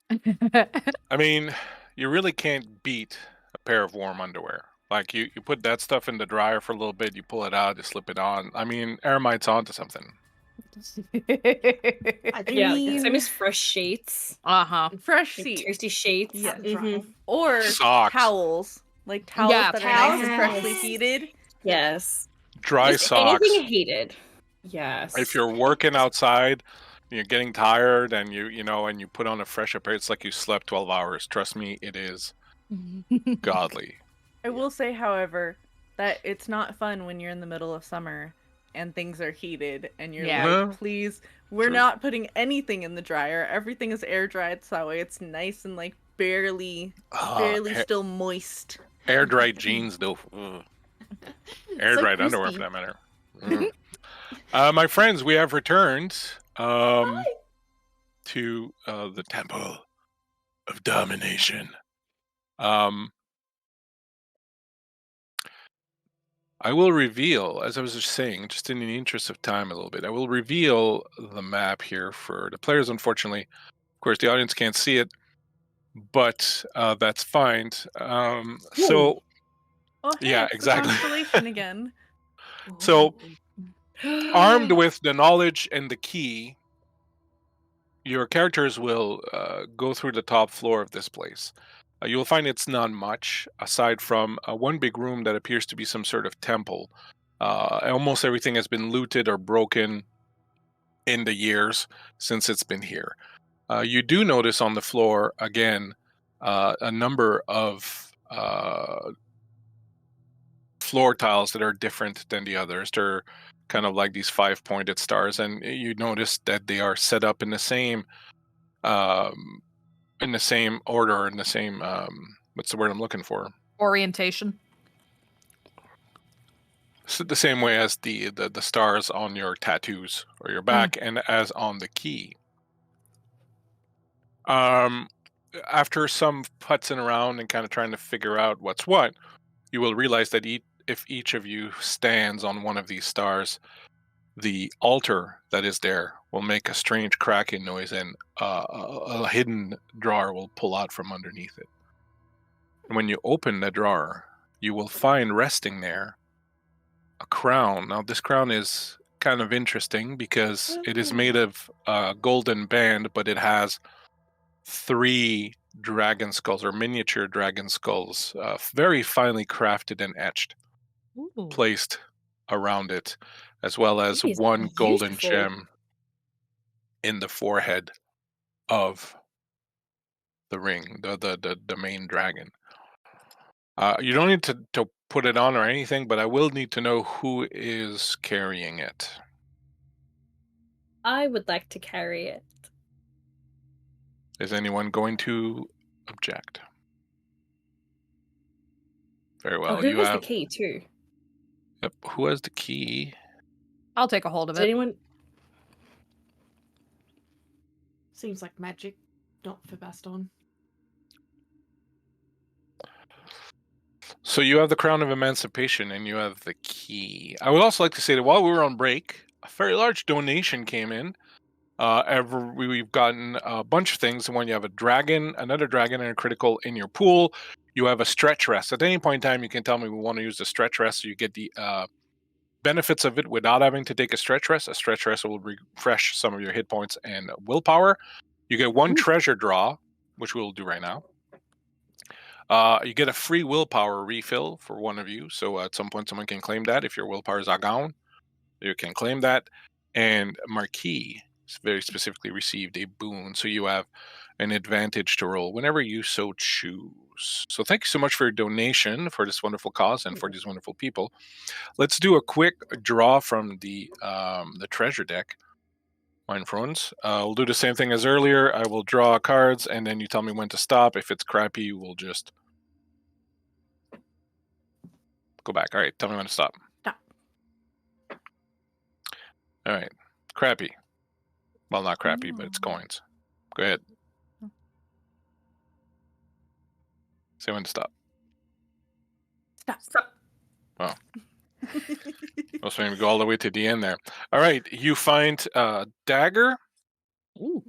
minutes. I mean, you really can't beat a pair of warm underwear. Like, you put that stuff in the dryer for a little bit, you pull it out, you slip it on. I mean, Aramite's onto something. Same as fresh sheets. Fresh Like sheets. toasty sheets. Yeah. Mhm. Or Socks. towels. Like towels Yeah, that are nice and towels. freshly heated. Yes. Dry Just socks. anything heated. Yes. If you're working outside, you're getting tired, and you put on a fresh pair, it's like you slept 12 hours. Trust me, it is godly. I will say, however, that it's not fun when you're in the middle of summer and things are heated and you're Yeah. like, please, we're True. not putting anything in the dryer. Everything is air dried, so that way it's nice and like barely still moist. Air dried jeans, though. Air dried underwear, for crispy. that matter. My friends, we have returned to the Temple of Domination. I will reveal, as I was just saying, just in the interest of time a little bit, I will reveal the map here for the players. Unfortunately, of course, the audience can't see it, but that's fine. So, Oh, hey, yeah, it's exactly. the constellation again. So, armed with the knowledge and the key, your characters will go through the top floor of this place. You'll find it's not much, aside from one big room that appears to be some sort of temple. Almost everything has been looted or broken in the years since it's been here. You do notice on the floor, again, a number of floor tiles that are different than the others. They're kind of like these 5-pointed stars, and you notice that they are set up in the same order, in the same what's the word I'm looking for? Orientation. So the same way as the stars on your tattoos or your back, and as on the key. After some putzing around and kind of trying to figure out what's what, you will realize that if each of you stands on one of these stars, the altar that is there will make a strange cracking noise, and a hidden drawer will pull out from underneath it. And when you open the drawer, you will find resting there a crown. Now, this crown is kind of interesting because it is made of a golden band, but it has 3 dragon skulls, or miniature dragon skulls, very finely crafted and etched, placed around it, as well as That is one golden beautiful. gem in the forehead of the ring, the main dragon. You don't need to put it on or anything, but I will need to know who is carrying it. I would like to carry it. Is anyone going to object? Very well. Who You has have the key too? Yep. Who has the key? I'll take a hold of Does it. anyone? Seems like magic, not for Baston. So you have the Crown of Emancipation and you have the key. I would also like to say that while we were on break, a very large donation came in. We've gotten a bunch of things. When you have a dragon, another dragon, and a critical in your pool, you have a stretch rest. At any point in time, you can tell me we want to use the stretch rest, so you get the benefits of it without having to take a stretch rest. A stretch rest will refresh some of your hit points and willpower. You get one treasure draw, which we'll do right now. You get a free willpower refill for one of you. So at some point, someone can claim that. If your willpower is down, you can claim that. And Marquis very specifically received a boon, so you have an advantage to roll whenever you so choose. So thank you so much for your donation for this wonderful cause and for these wonderful people. Let's do a quick draw from the treasure deck, mein friends. We'll do the same thing as earlier. I will draw cards, and then you tell me when to stop. If it's crappy, we'll just go back. All right, tell me when to stop. Stop. All right, crappy. Well, not crappy, but it's coins. Go ahead. Say when to stop. Stop. Oh. Also, maybe go all the way to the end there. All right, you find a dagger. Ooh.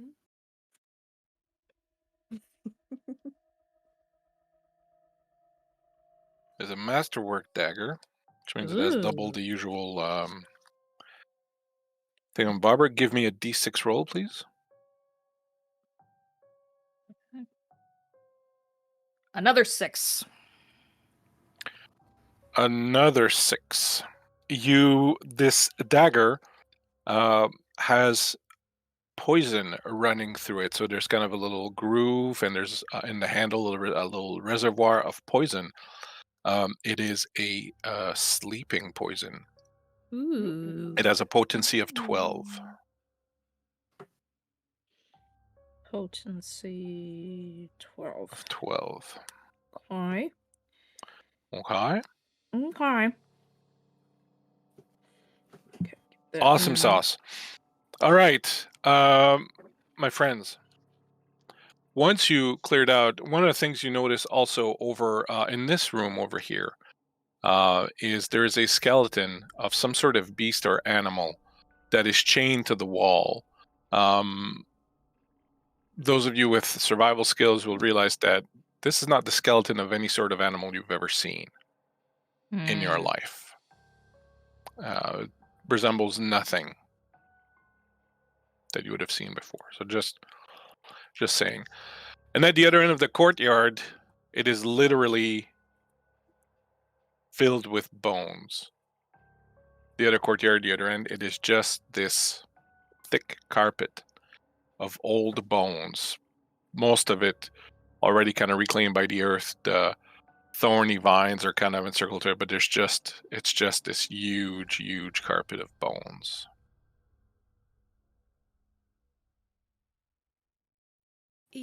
There's a masterwork dagger, which means it has double the usual thing on Barbara. Give me a d6 roll, please. Another 6. Another 6. This dagger has poison running through it, so there's kind of a little groove, and there's in the handle a little reservoir of poison. It is a sleeping poison. Ooh. It has a potency of 12. Potency 12. Of 12. Okay. Okay. Okay. Awesome sauce. All right, my friends. Once you cleared out, one of the things you notice also over in this room over here is there is a skeleton of some sort of beast or animal that is chained to the wall. Those of you with survival skills will realize that this is not the skeleton of any sort of animal you've ever seen in your life. Resembles nothing that you would have seen before. So just saying. And at the other end of the courtyard, it is literally filled with bones. The other courtyard, the other end, it is just this thick carpet of old bones. Most of it already kind of reclaimed by the earth. The thorny vines are kind of encircled to it, but it's just this huge carpet of bones.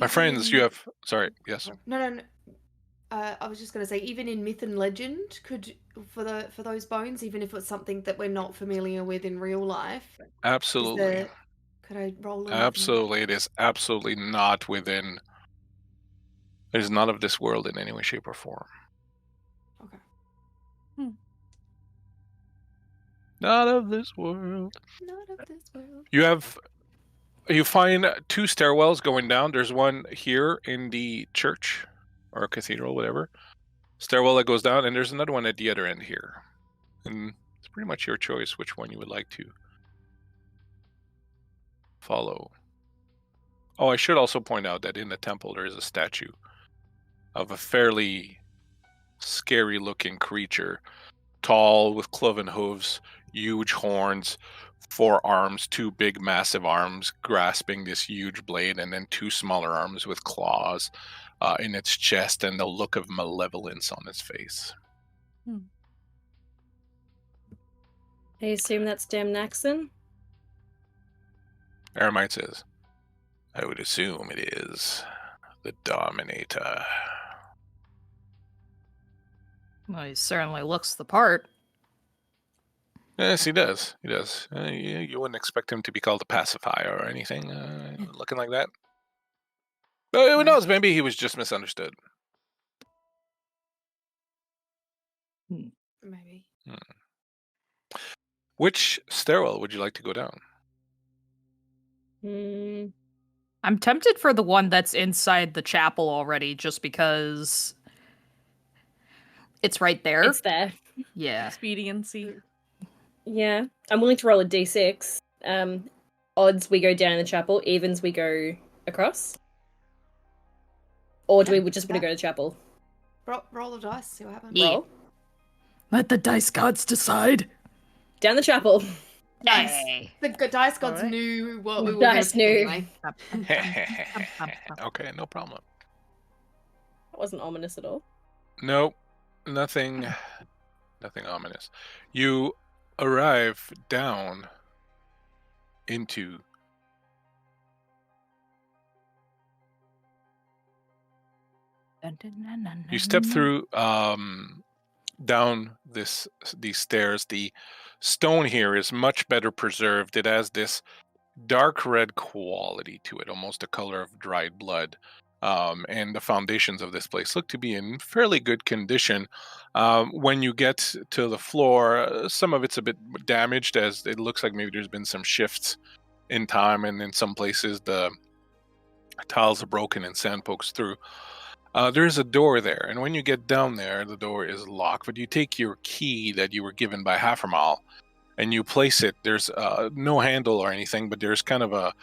My friends, you have... Sorry, yes? No. I was just going to say, even in myth and legend, for those bones, even if it's something that we're not familiar with in real life, Absolutely. Could I roll a Absolutely, it is absolutely not within... It is not of this world in any way, shape, or form. Okay. Not of this world. Not of this world. You find 2 stairwells going down. There's one here in the church or cathedral, whatever. Stairwell that goes down, and there's another one at the other end here. And it's pretty much your choice which one you would like to follow. Oh, I should also point out that in the temple there is a statue of a fairly scary looking creature. Tall, with cloven hooves, huge horns, 4 arms, 2 big massive arms grasping this huge blade, and then 2 smaller arms with claws in its chest, and the look of malevolence on its face. I assume that's Tirnaxen? Eremite says, I would assume it is the Dominator. Well, he certainly looks the part. Yes, he does. He does. You wouldn't expect him to be called a pacifier or anything, looking like that. But who knows? Maybe he was just misunderstood. Maybe. Which stairwell would you like to go down? I'm tempted for the one that's inside the chapel already, just because it's right there. It's there. Yeah. Expediency. Yeah. I'm willing to roll a d6. Odds we go down in the chapel, evens we go across. Or do we just want to go to the chapel? Roll the dice, see what happens. Yeah. Roll. Let the dice gods decide. Down the chapel. Nice. Hey. The dice gods Alright. knew what we were Dice going to knew. anyway. Okay, no problem. That wasn't ominous at all. Nope, nothing ominous. You arrive down into you step through down these stairs. The stone here is much better preserved. It has this dark red quality to it, almost a color of dried blood. And the foundations of this place look to be in fairly good condition. When you get to the floor, some of it's a bit damaged, as it looks like maybe there's been some shifts in time, and in some places the tiles are broken and sand pokes through. There's a door there, and when you get down there, the door is locked. But you take your key that you were given by Haffermal, and you place it. There's no handle or anything, but there's kind of a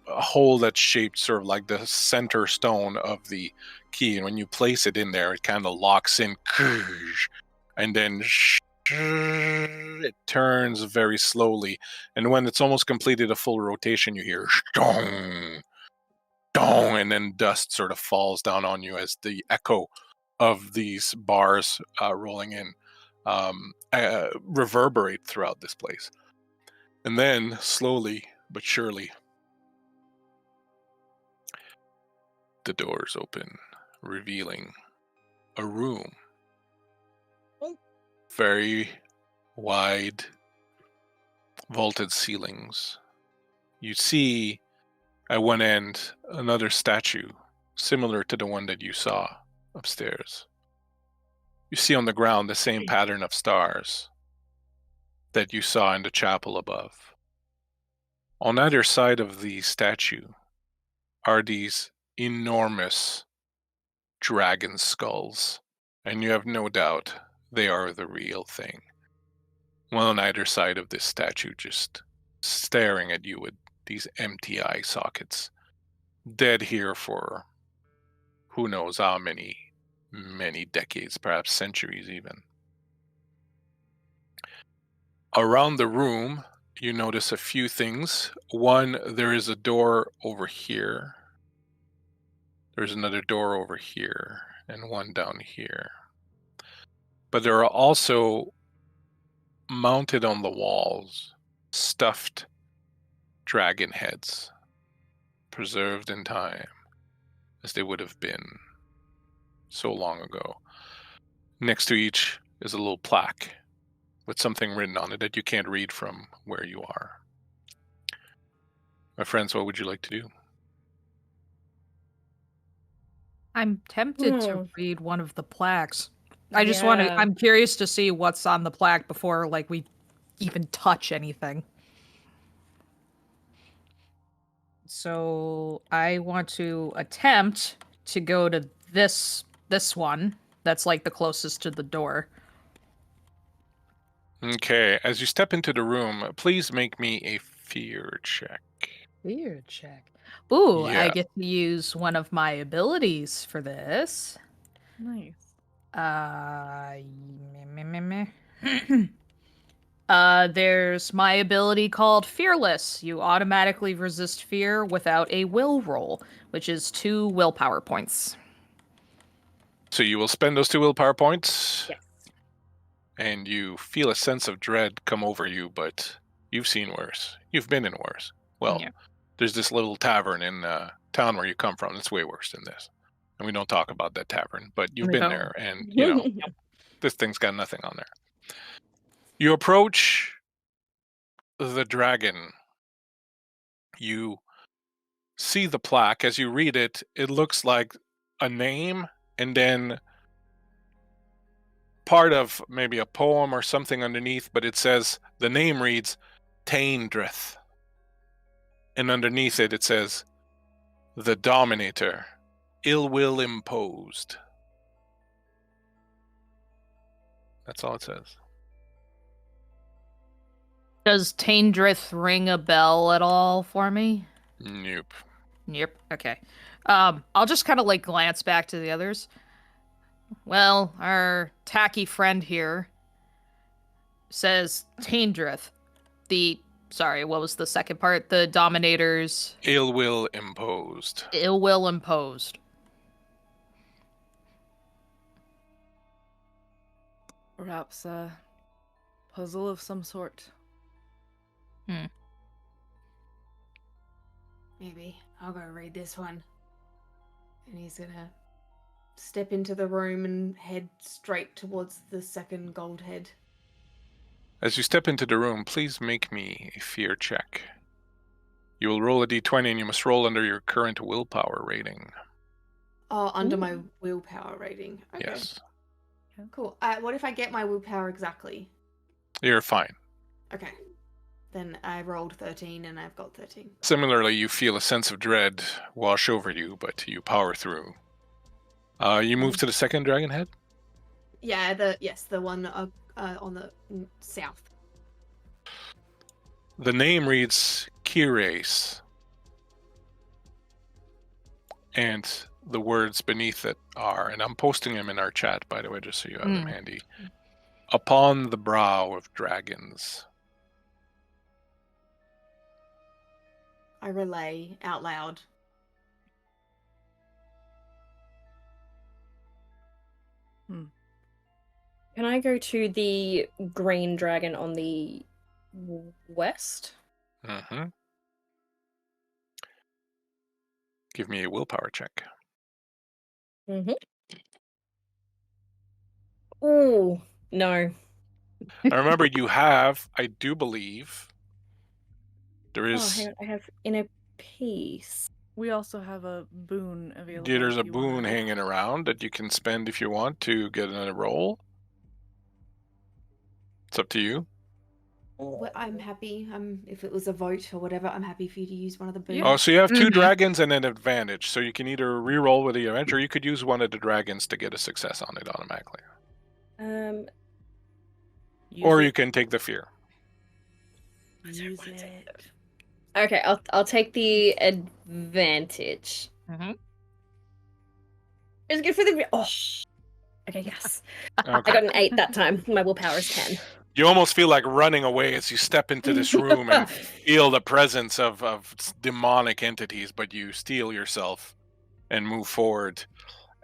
hole that's shaped sort of like the center stone of the key, and when you place it in there, it kind of locks in, and then it turns very slowly, and when it's almost completed a full rotation, you hear dong, dong, and then dust sort of falls down on you as the echo of these bars rolling in reverberate throughout this place. And then slowly but surely the doors open, revealing a room. Very wide, vaulted ceilings. You see at one end another statue similar to the one that you saw upstairs. You see on the ground the same pattern of stars that you saw in the chapel above. On either side of the statue are these enormous dragon skulls, and you have no doubt they are the real thing. One on either side of this statue, just staring at you with these empty eye sockets, dead here for who knows how many decades, perhaps centuries even. Around the room, you notice a few things. One, there is a door over here. There's another door over here, and one down here. But there are also mounted on the walls stuffed dragon heads, preserved in time as they would have been so long ago. Next to each is a little plaque with something written on it that you can't read from where you are. My friends, what would you like to do? I'm tempted to read one of the plaques. I just want to. Yeah. I'm curious to see what's on the plaque before, like, we even touch anything. So I want to attempt to go to this one that's like the closest to the door. Okay, as you step into the room, please make me a fear check. Fear check. Ooh, I Yeah. get to use one of my abilities for this. Nice. There's my ability called Fearless. You automatically resist fear without a will roll, which is 2 willpower points. So you will spend those 2 willpower points. Yes. And you feel a sense of dread come over you, but you've seen worse. You've been in worse. Well, Yeah. there's this little tavern in town where you come from that's way worse than this. And we don't talk about that tavern, but you've We been don't. there, and, this thing's got nothing on there. You approach the dragon. You see the plaque. As you read it, it looks like a name, and then part of maybe a poem or something underneath, but it says, the name reads Taindrith. And underneath it, it says, the Dominator, ill will imposed. That's all it says. Does Taindrith ring a bell at all for me? Nope. Yep. Okay. I'll just kind of like glance back to the others. Well, our tacky friend here says Taindrith. Sorry, what was the second part? The Dominator's Ill will imposed. ill will imposed. Perhaps a puzzle of some sort. Maybe I'll go read this one. And he's gonna step into the room and head straight towards the second gold head. As you step into the room, please make me a fear check. You will roll a d20 and you must roll under your current willpower rating. Oh, under my willpower rating. Okay. Yes. Cool. What if I get my willpower exactly? You're fine. Okay. Then I rolled 13 and I've got 13. Similarly, you feel a sense of dread wash over you, but you power through. You move to the second dragon head? Yeah, the one on the south. The name reads Kirace. And the words beneath it are, and I'm posting them in our chat, by the way, just so you have them handy. Upon the brow of dragons. I relay out loud. Can I go to the green dragon on the west? Mm-hmm. Give me a willpower check. Mm-hmm. Oh, no. Now remember, you have, I do believe, there Oh, is... hang on. I have inner peace. We also have a boon available. There's a if you wanna- boon hanging around that you can spend if you want to get another roll. It's up to you. Well, I'm happy. If it was a vote or whatever, I'm happy for you to use one of the boons. Oh, so you have 2 dragons and an advantage. So you can either re-roll with the advantage, or you could use one of the dragons to get a success on it automatically. Or you can take the fear. Use it. Okay, I'll take the advantage. Mm-hmm. It's good for the. Oh. Okay, yes. I Okay. got an 8 that time. My willpower is 10. You almost feel like running away as you step into this room and feel the presence of demonic entities, but you steel yourself and move forward.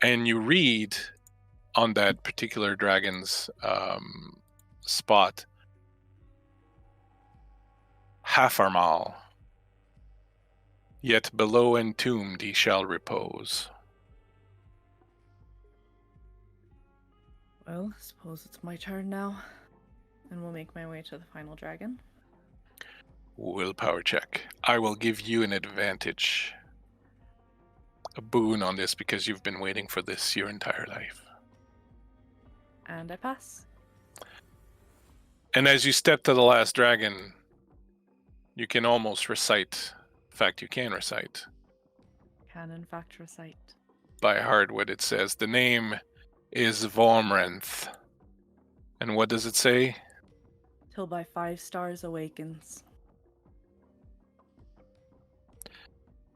And you read on that particular dragon's spot, Hafarmal, yet below entombed he shall repose. Well, I suppose it's my turn now. And we'll make my way to the final dragon. Willpower check. I will give you an advantage. A boon on this because you've been waiting for this your entire life. And I pass. And as you step to the last dragon, you can almost recite, in fact you can recite Can in fact recite. by heart what it says. The name is Vormrenth. And what does it say? Till by 5 stars awakens.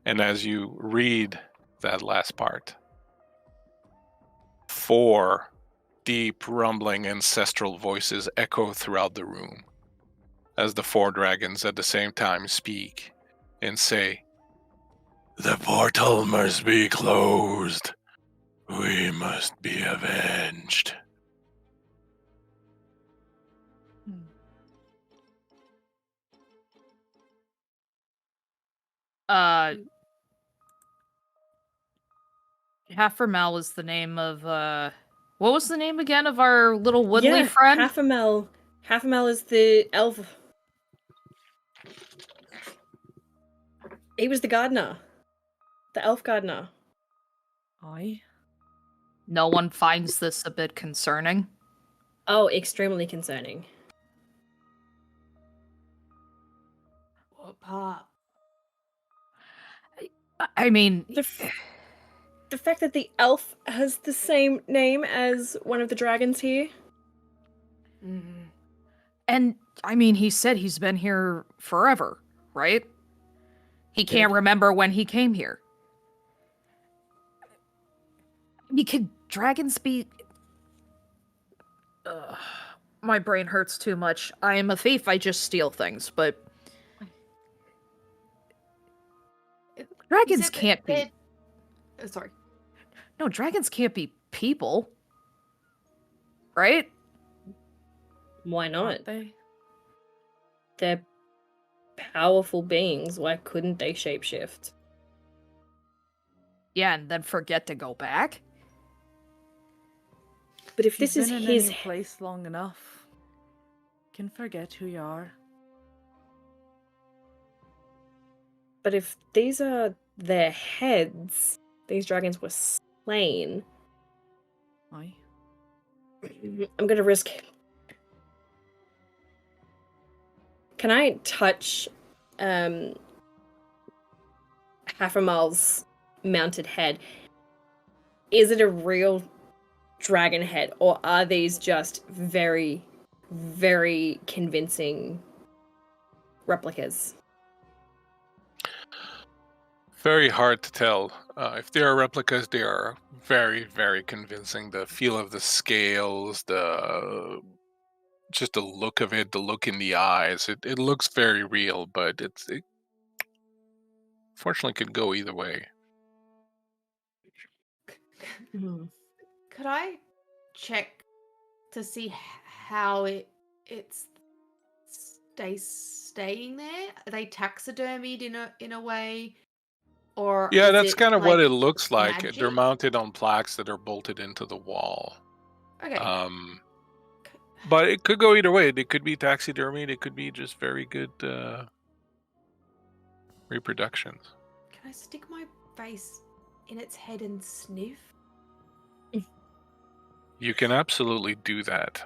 And as you read that last part, 4 deep, rumbling, ancestral voices echo throughout the room. as the 4 dragons at the same time speak and say, "The portal must be closed. We must be avenged." Haffermal is the name of what was the name again of our little woodley friend? Haffermal. Haffermal is the elf. He was the gardener. The elf gardener. Aye. No one finds this a bit concerning. Oh, extremely concerning. What part? I mean, The fact that the elf has the same name as one of the dragons here. and I mean, he said he's been here forever, right? He can't remember when he came here. I mean, could dragons be... my brain hurts too much. I am a thief, I just steal things, but... Dragons can't be... Sorry. No, dragons can't be people. Right? Why not? Aren't they? They're powerful beings. Why couldn't they shapeshift? Yeah, and then forget to go back? But if this You've is been in his... any place long enough, you can forget who you are. But if these are their heads, these dragons were slain. Aye. I'm gonna risk... Can I touch Haffermal's mounted head? Is it a real dragon head, or are these just very, very convincing replicas? Very hard to tell. If they are replicas, they are very, very convincing. The feel of the scales, just the look of it, the look in the eyes. It looks very real, but it fortunately could go either way. Could I check to see how it's staying there? Are they taxidermied in a way, or Yeah, is that's it, kind of what like, it looks like. They're magic? mounted on plaques that are bolted into the wall. Okay. But it could go either way. They could be taxidermied. It could be just very good reproductions. Can I stick my face in its head and sniff? You can absolutely do that.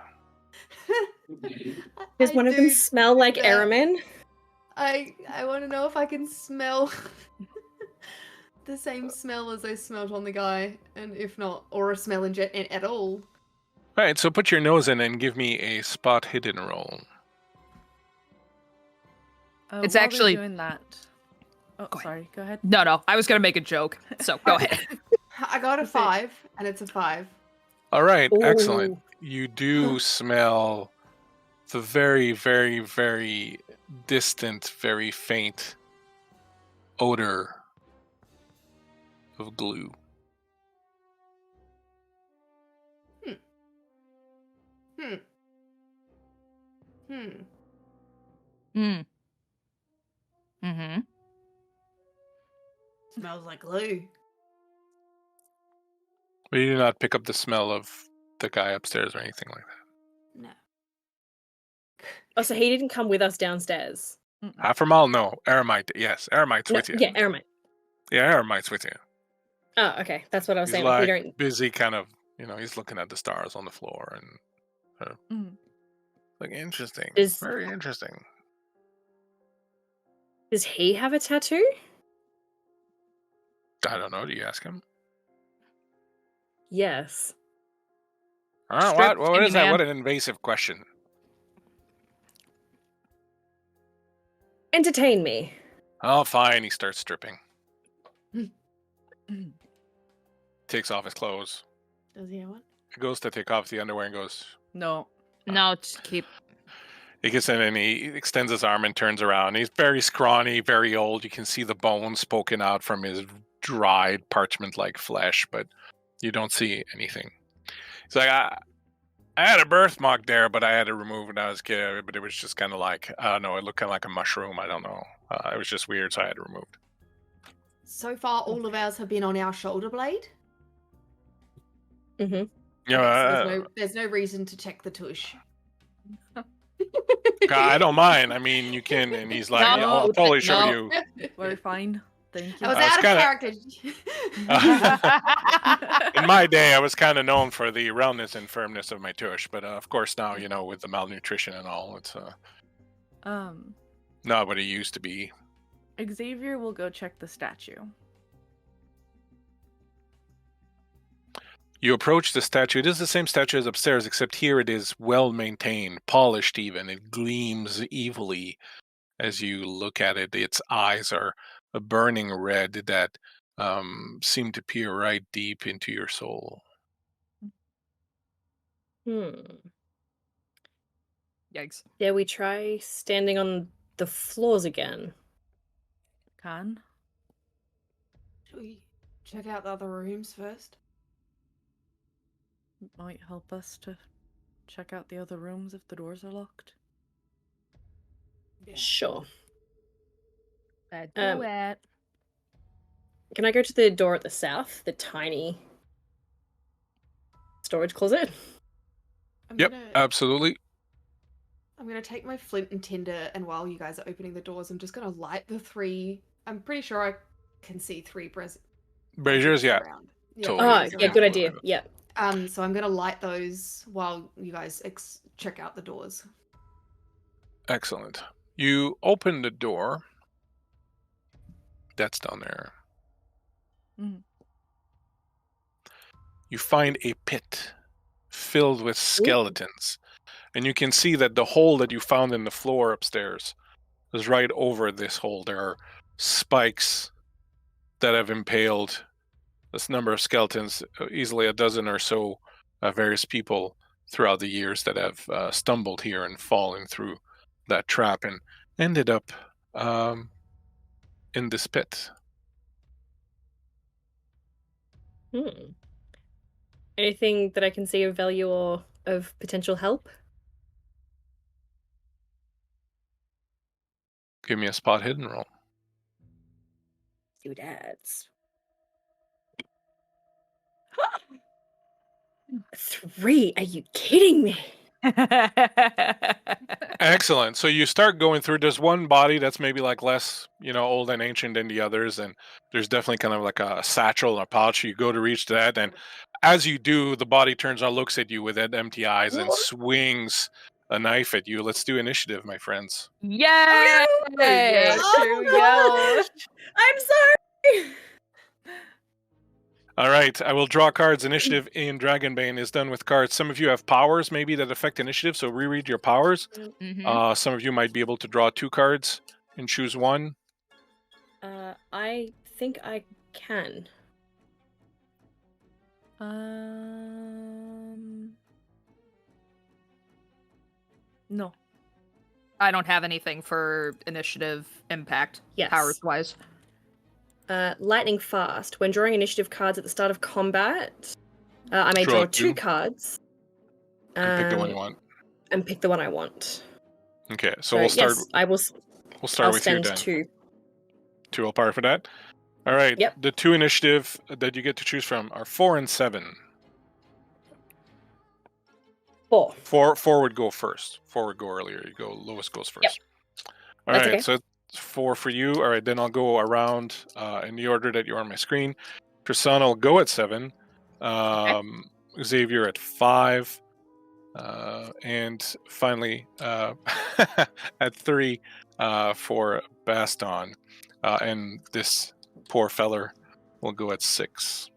Does one of them smell like that. Aramin? I want to know if I can smell the same smell as I smelled on the guy, and if not, or a smell at all. All right, so put your nose in and give me a spot hidden roll. It's While actually- they're doing that. Oh, Go ahead. sorry. Go ahead. No, I was gonna make a joke, so go ahead. I got a 5, and it's a 5. All right, excellent. Ooh. You do smell the very, very, very distant, very faint odor of glue. Mm-hmm. Smells like glue. But you do not pick up the smell of the guy upstairs or anything like that. No. Oh, so he didn't come with us downstairs. Half a mile, no. Aramite, yes. Aramite's No, with you. yeah, Aramin. Yeah, Aramite's with you. Oh, okay. That's what I was He's saying. Like, we like don't... busy kind of, he's looking at the stars on the floor and like, interesting. Very interesting. Does he have a tattoo? I don't know. Do you ask him? Yes. What? What is that? Candyman. What an invasive question. Entertain me. Oh, fine. He starts stripping. Takes off his clothes. Does he have one? He goes to take off the underwear and goes, No. No, just keep. He gets in and he extends his arm and turns around. He's very scrawny, very old. You can see the bones poking out from his dried parchment-like flesh, but you don't see anything. He's like, I had a birthmark there, but I had to remove it when I was a kid. But it was just kind of like, I don't know, it looked kind of like a mushroom. I don't know. It was just weird, so I had to remove it. So far, all of ours have been on our shoulder blade. Mm-hmm. Yeah, So there's no reason to check the tush. I don't mind. I mean, you can. And he's like, No, I'll totally show no. you. We're fine. Thank you. I was I was out of kinda- character. In my day, I was kind of known for the roundness and firmness of my tush, but of course now, with the malnutrition and all, it's not what it used to be. Xavier will go check the statue. You approach the statue. It is the same statue as upstairs, except here it is well maintained, polished even. It gleams evilly as you look at it. Its eyes are a burning red that seem to peer right deep into your soul. Yikes. Dare we try standing on the floors again? Khan? Should we check out the other rooms first? It might help us to check out the other rooms if the doors are locked. Sure. Let's Um, do it. Can I go to the door at the south? The tiny storage closet? Yep, absolutely. I'm gonna take my flint and tinder, and while you guys are opening the doors, I'm just gonna light the three. I'm pretty sure I can see three Braziers, yeah. around. Totally. Oh, braziers yeah, around. good idea. Yeah. So I'm gonna light those while you guys check out the doors. Excellent. You open the door. That's down there. Mhm. You find a pit filled with skeletons. And you can see that the hole that you found in the floor upstairs is right over this hole. There are spikes that have impaled this number of skeletons, easily a dozen or so various people throughout the years that have stumbled here and fallen through that trap and ended up in this pit. Anything that I can see of value or of potential help? Give me a spot hidden roll. Do dads. 3? Are you kidding me? Excellent. So you start going through. There's one body that's maybe like less, old and ancient than the others, and there's definitely kind of like a satchel or pouch. You go to reach that, and as you do, the body turns around, looks at you with empty eyes, and swings a knife at you. Let's do initiative, my friends. Yay! Yes, here we go. I'm sorry. All right, I will draw cards. Initiative in Dragonbane is done with cards. Some of you have powers maybe that affect initiative, so reread your powers. Mhm. Some of you might be able to draw 2 cards and choose one. I think I can. No. I don't have anything for initiative impact, Yes. powers wise. Lightning fast. When drawing initiative cards at the start of combat, I may Draw draw 2. 2 cards. And pick the one you want. And pick the one I want. Okay, so we'll start. Yes, I will. We'll start I'll with you spend then. 2. 2 willpower for that. All right. Yep. The 2 initiative that you get to choose from are 4 and 7. 4. 4 would go first. 4 would go earlier. You go lowest goes first. Yep. All That's right. okay. So it's 4 for you. All right. Then I'll go around in the order that you're on my screen. Trisana will go at 7. Xavier at 5. And finally at 3 for Baston. And this poor feller will go at 6.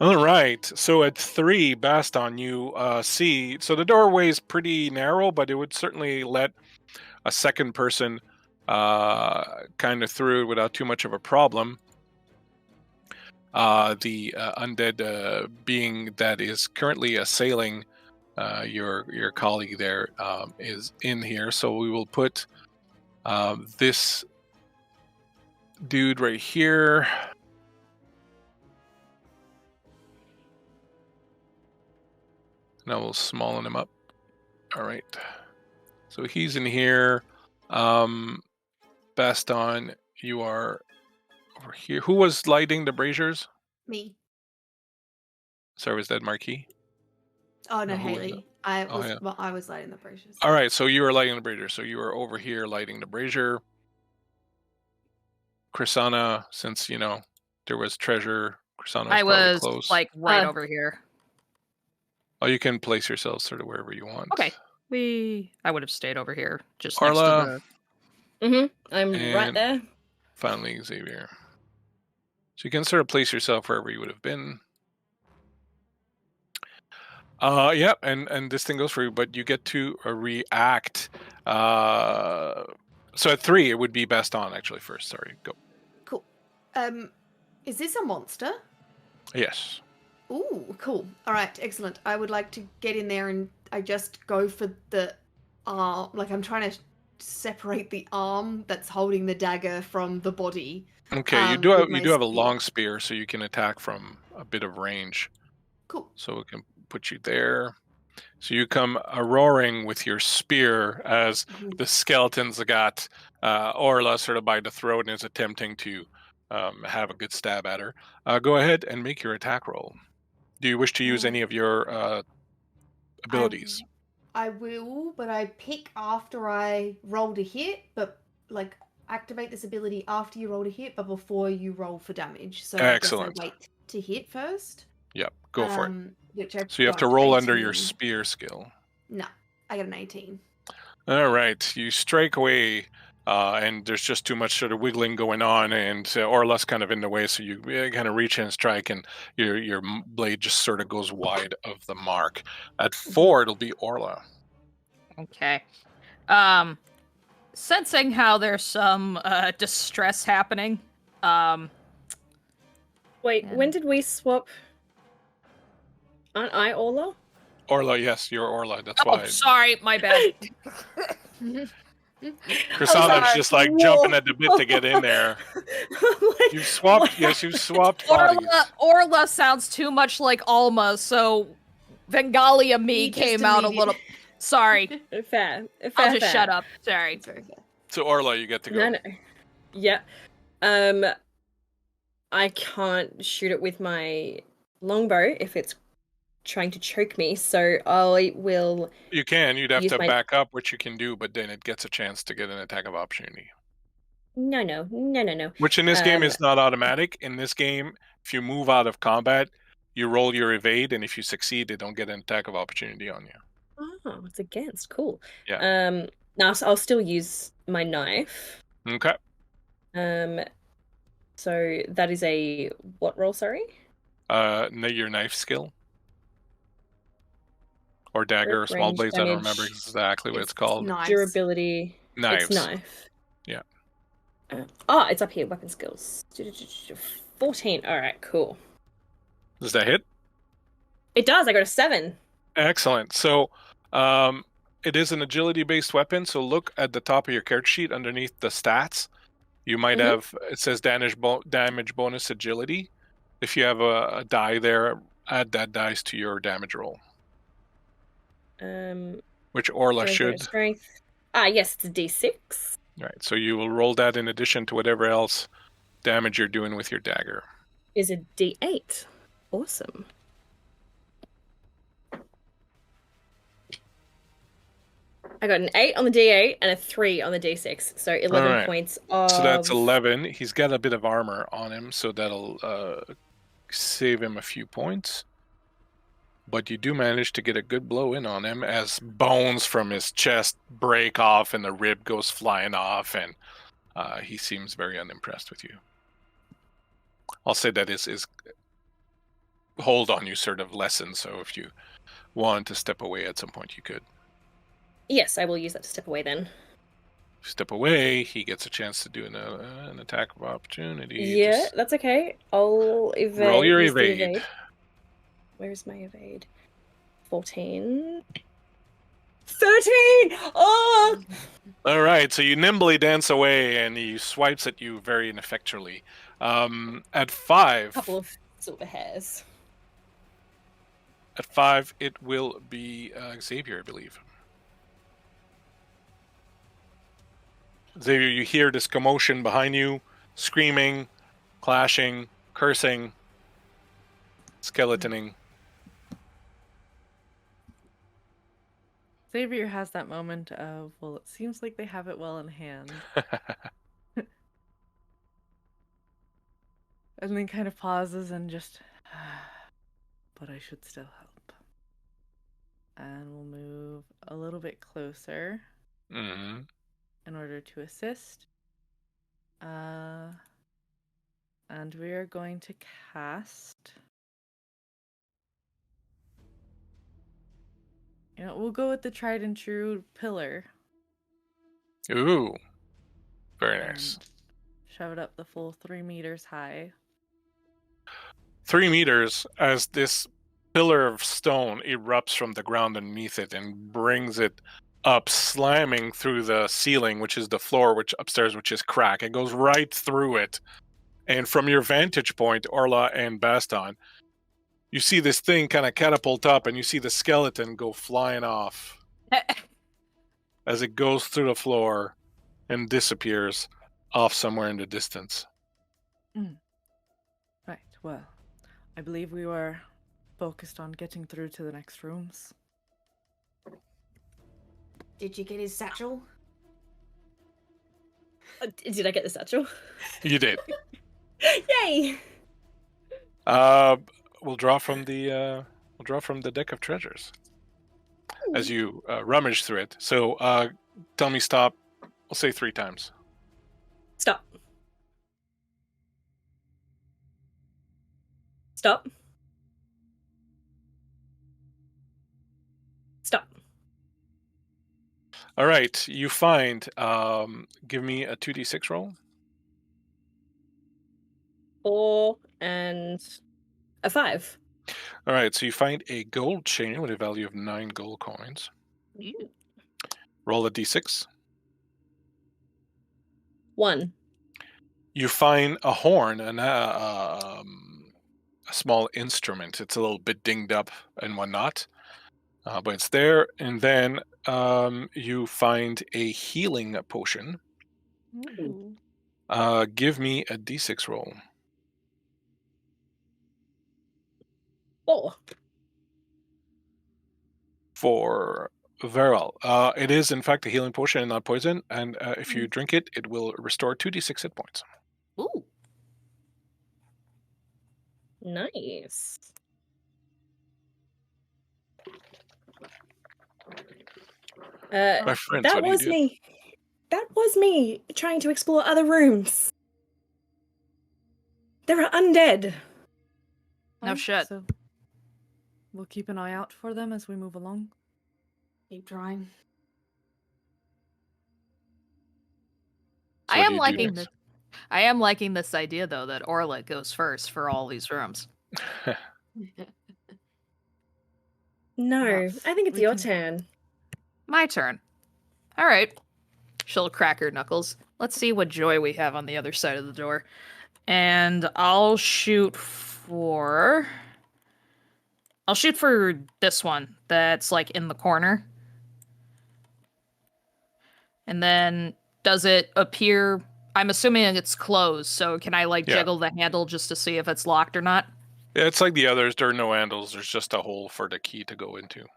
All right. So at 3, Baston, you see. So the doorway is pretty narrow, but it would certainly let a second person kind of through it without too much of a problem. The undead being that is currently assailing your colleague there is in here. So we will put this dude right here. Now we'll smallen him up. All right. So he's in here. Baston, you are over here. Who was lighting the braziers? Me. Sorry, was that Marquis? Oh no, No, who was Haley. it? I Oh, was yeah. well, I was lighting the braziers. All right, so you were lighting the brazier. So you were over here lighting the brazier. Chrisana, since there was treasure, Chrisana was I probably was close. like right over here. Oh, you can place yourself sort of wherever you want. Okay. I would have stayed over here, just Arla, next to the. I'm right and there. finally Xavier. So you can sort of place yourself wherever you would have been. Yeah, and this thing goes for you, but you get to react. So at 3, it would be Baston actually first. Sorry, go. Cool. Is this a monster? Yes. Ooh, cool. All right, excellent. I would like to get in there and I just go for the arm. Like I'm trying to separate the arm that's holding the dagger from the body. Okay, you do have a long spear, so you can attack from a bit of range. Cool. So we can put you there. So you come roaring with your spear as the skeletons got Orla sort of by the throat and is attempting to have a good stab at her. Go ahead and make your attack roll. Do you wish to use any of your abilities? I will, but I pick after I rolled a hit, but like activate this ability after you rolled a hit, but before you roll for damage. So Excellent. I guess I wait to hit first. Yep, go for it. Which I So you have to got roll under 18. your spear skill. No, I got an 18. All right, you strike away, and there's just too much sort of wiggling going on, and Orla's kind of in the way, so you kind of reach in and strike, and your blade just sort of goes wide of the mark. At 4, it'll be Orla. Okay. Sensing how there's some distress happening. Wait, when did we swap? Aren't I Orla? Orla, yes, you're Orla. That's Oh, why. sorry, my bad. Chrisana's just like jumping at the bit to get in there. You swapped. Yes, you swapped bodies. Orla sounds too much like Alma, so Bengali of me You just came out a immediate- little. Sorry, Fair. I'll just shut up. Sorry. It's very fair. So Orla, you get to go. No. Yeah. I can't shoot it with my longbow if it's trying to choke me, so I will. You can. You'd have use to my- back up, which you can do, but then it gets a chance to get an attack of opportunity. No. Which in this game is not automatic. In this game, if you move out of combat, you roll your evade, and if you succeed, they don't get an attack of opportunity on you. Oh, it's against. Cool. Yeah. Now I'll still use my knife. Okay. So that is a what roll? Sorry. Your knife skill. Or dagger, or small Range blades. I don't damage. remember exactly what it's called. Knives. Durability. Knives. It's knife. Yeah. It's up here. Weapon skills. 14. All right. Cool. Does that hit? It does. I got a 7. Excellent. So, it is an agility-based weapon. So look at the top of your character sheet underneath the stats. You might have, it says damage bonus agility. If you have a die there, add that dice to your damage roll. Which Orla should. Strength. Yes, it's a D6. Right. So you will roll that in addition to whatever else damage you're doing with your dagger. Is a D8. Awesome. I got an 8 on the D8 and a 3 on the D6. So 11 Alright. points of... So that's 11. He's got a bit of armor on him, so that'll save him a few points. But you do manage to get a good blow in on him as bones from his chest break off and the rib goes flying off, and he seems very unimpressed with you. I'll say that his hold on you sort of lessened, so if you want to step away at some point, you could. Yes, I will use that to step away then. Step away, he gets a chance to do an attack of opportunity. Yeah, Just that's okay. I'll evade. roll your use the evade. Where's my evade? 14. 13! Oh! All right, so you nimbly dance away, and he swipes at you very ineffectually. At 5, Couple of silver hairs. at 5, it will be Xavier, I believe. Xavier, you hear this commotion behind you, screaming, clashing, cursing, skeletoning. Xavier has that moment of, well, it seems like they have it well in hand. And then kind of pauses and just, but I should still help. And we'll move a little bit closer Mm-hmm. in order to assist. And we are going to cast. We'll go with the tried and true pillar. Ooh, very nice. And shove it up the full 3 meters high. 3 meters as this pillar of stone erupts from the ground underneath it and brings it up, slamming through the ceiling, which is the floor, which upstairs, which is crack. It goes right through it. And from your vantage point, Orla and Baston, you see this thing kind of catapult up, and you see the skeleton go flying off as it goes through the floor and disappears off somewhere in the distance. Right, well, I believe we were focused on getting through to the next rooms. Did you get his satchel? Did I get the satchel? You did. Yay! We'll draw from the deck of treasures as you rummage through it. So tell me stop. I'll say 3 times. Stop. Stop. Stop. All right, you find. Give me a 2d6 roll. 4 and a 5. All right, so you find a gold chain with a value of 9 gold coins. Roll a d6. 1. You find a horn and a small instrument. It's a little bit dinged up and whatnot, but it's there. And then you find a healing potion. Ooh. Give me a d6 roll. 4. For Veral. It is, in fact, a healing potion and not poison. And if you drink it, it will restore 2d6 hit points. Ooh. Nice. My friends, That what do you was do? me. That was me trying to explore other rooms. There are undead. No shit. So we'll keep an eye out for them as we move along. Keep trying. So I what am do you do liking next? this. I am liking this idea though that Orla goes first for all these rooms. No, Well, I think it's we your can- turn. My turn. All right. She'll crack her knuckles. Let's see what joy we have on the other side of the door. And I'll shoot for this one that's like in the corner. And then does it appear, I'm assuming it's closed, so can I like Yeah. jiggle the handle just to see if it's locked or not? Yeah, it's like the others. There are no handles. There's just a hole for the key to go into.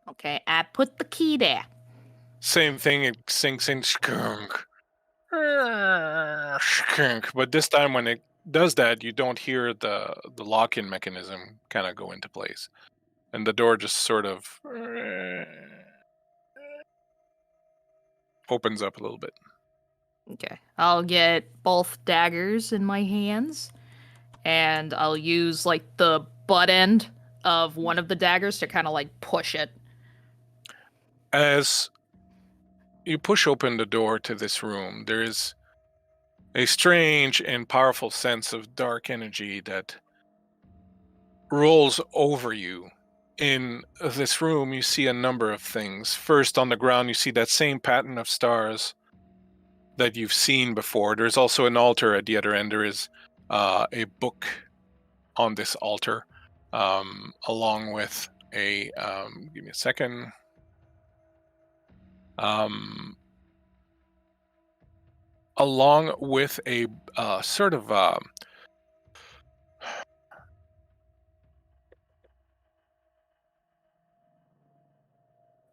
Okay, I put the key there. Same thing. It sinks in skunk. Skunk. But this time when it does that, you don't hear the lock-in mechanism kind of go into place. And the door just sort of opens up a little bit. Okay. I'll get both daggers in my hands, and I'll use like the butt end of one of the daggers to kind of like push it. As you push open the door to this room, there is a strange and powerful sense of dark energy that rolls over you in this room, you see a number of things. First, on the ground, you see that same pattern of stars that you've seen before. There's also an altar at the other end. There is a book on this altar, along with a give me a second. Along with a sort of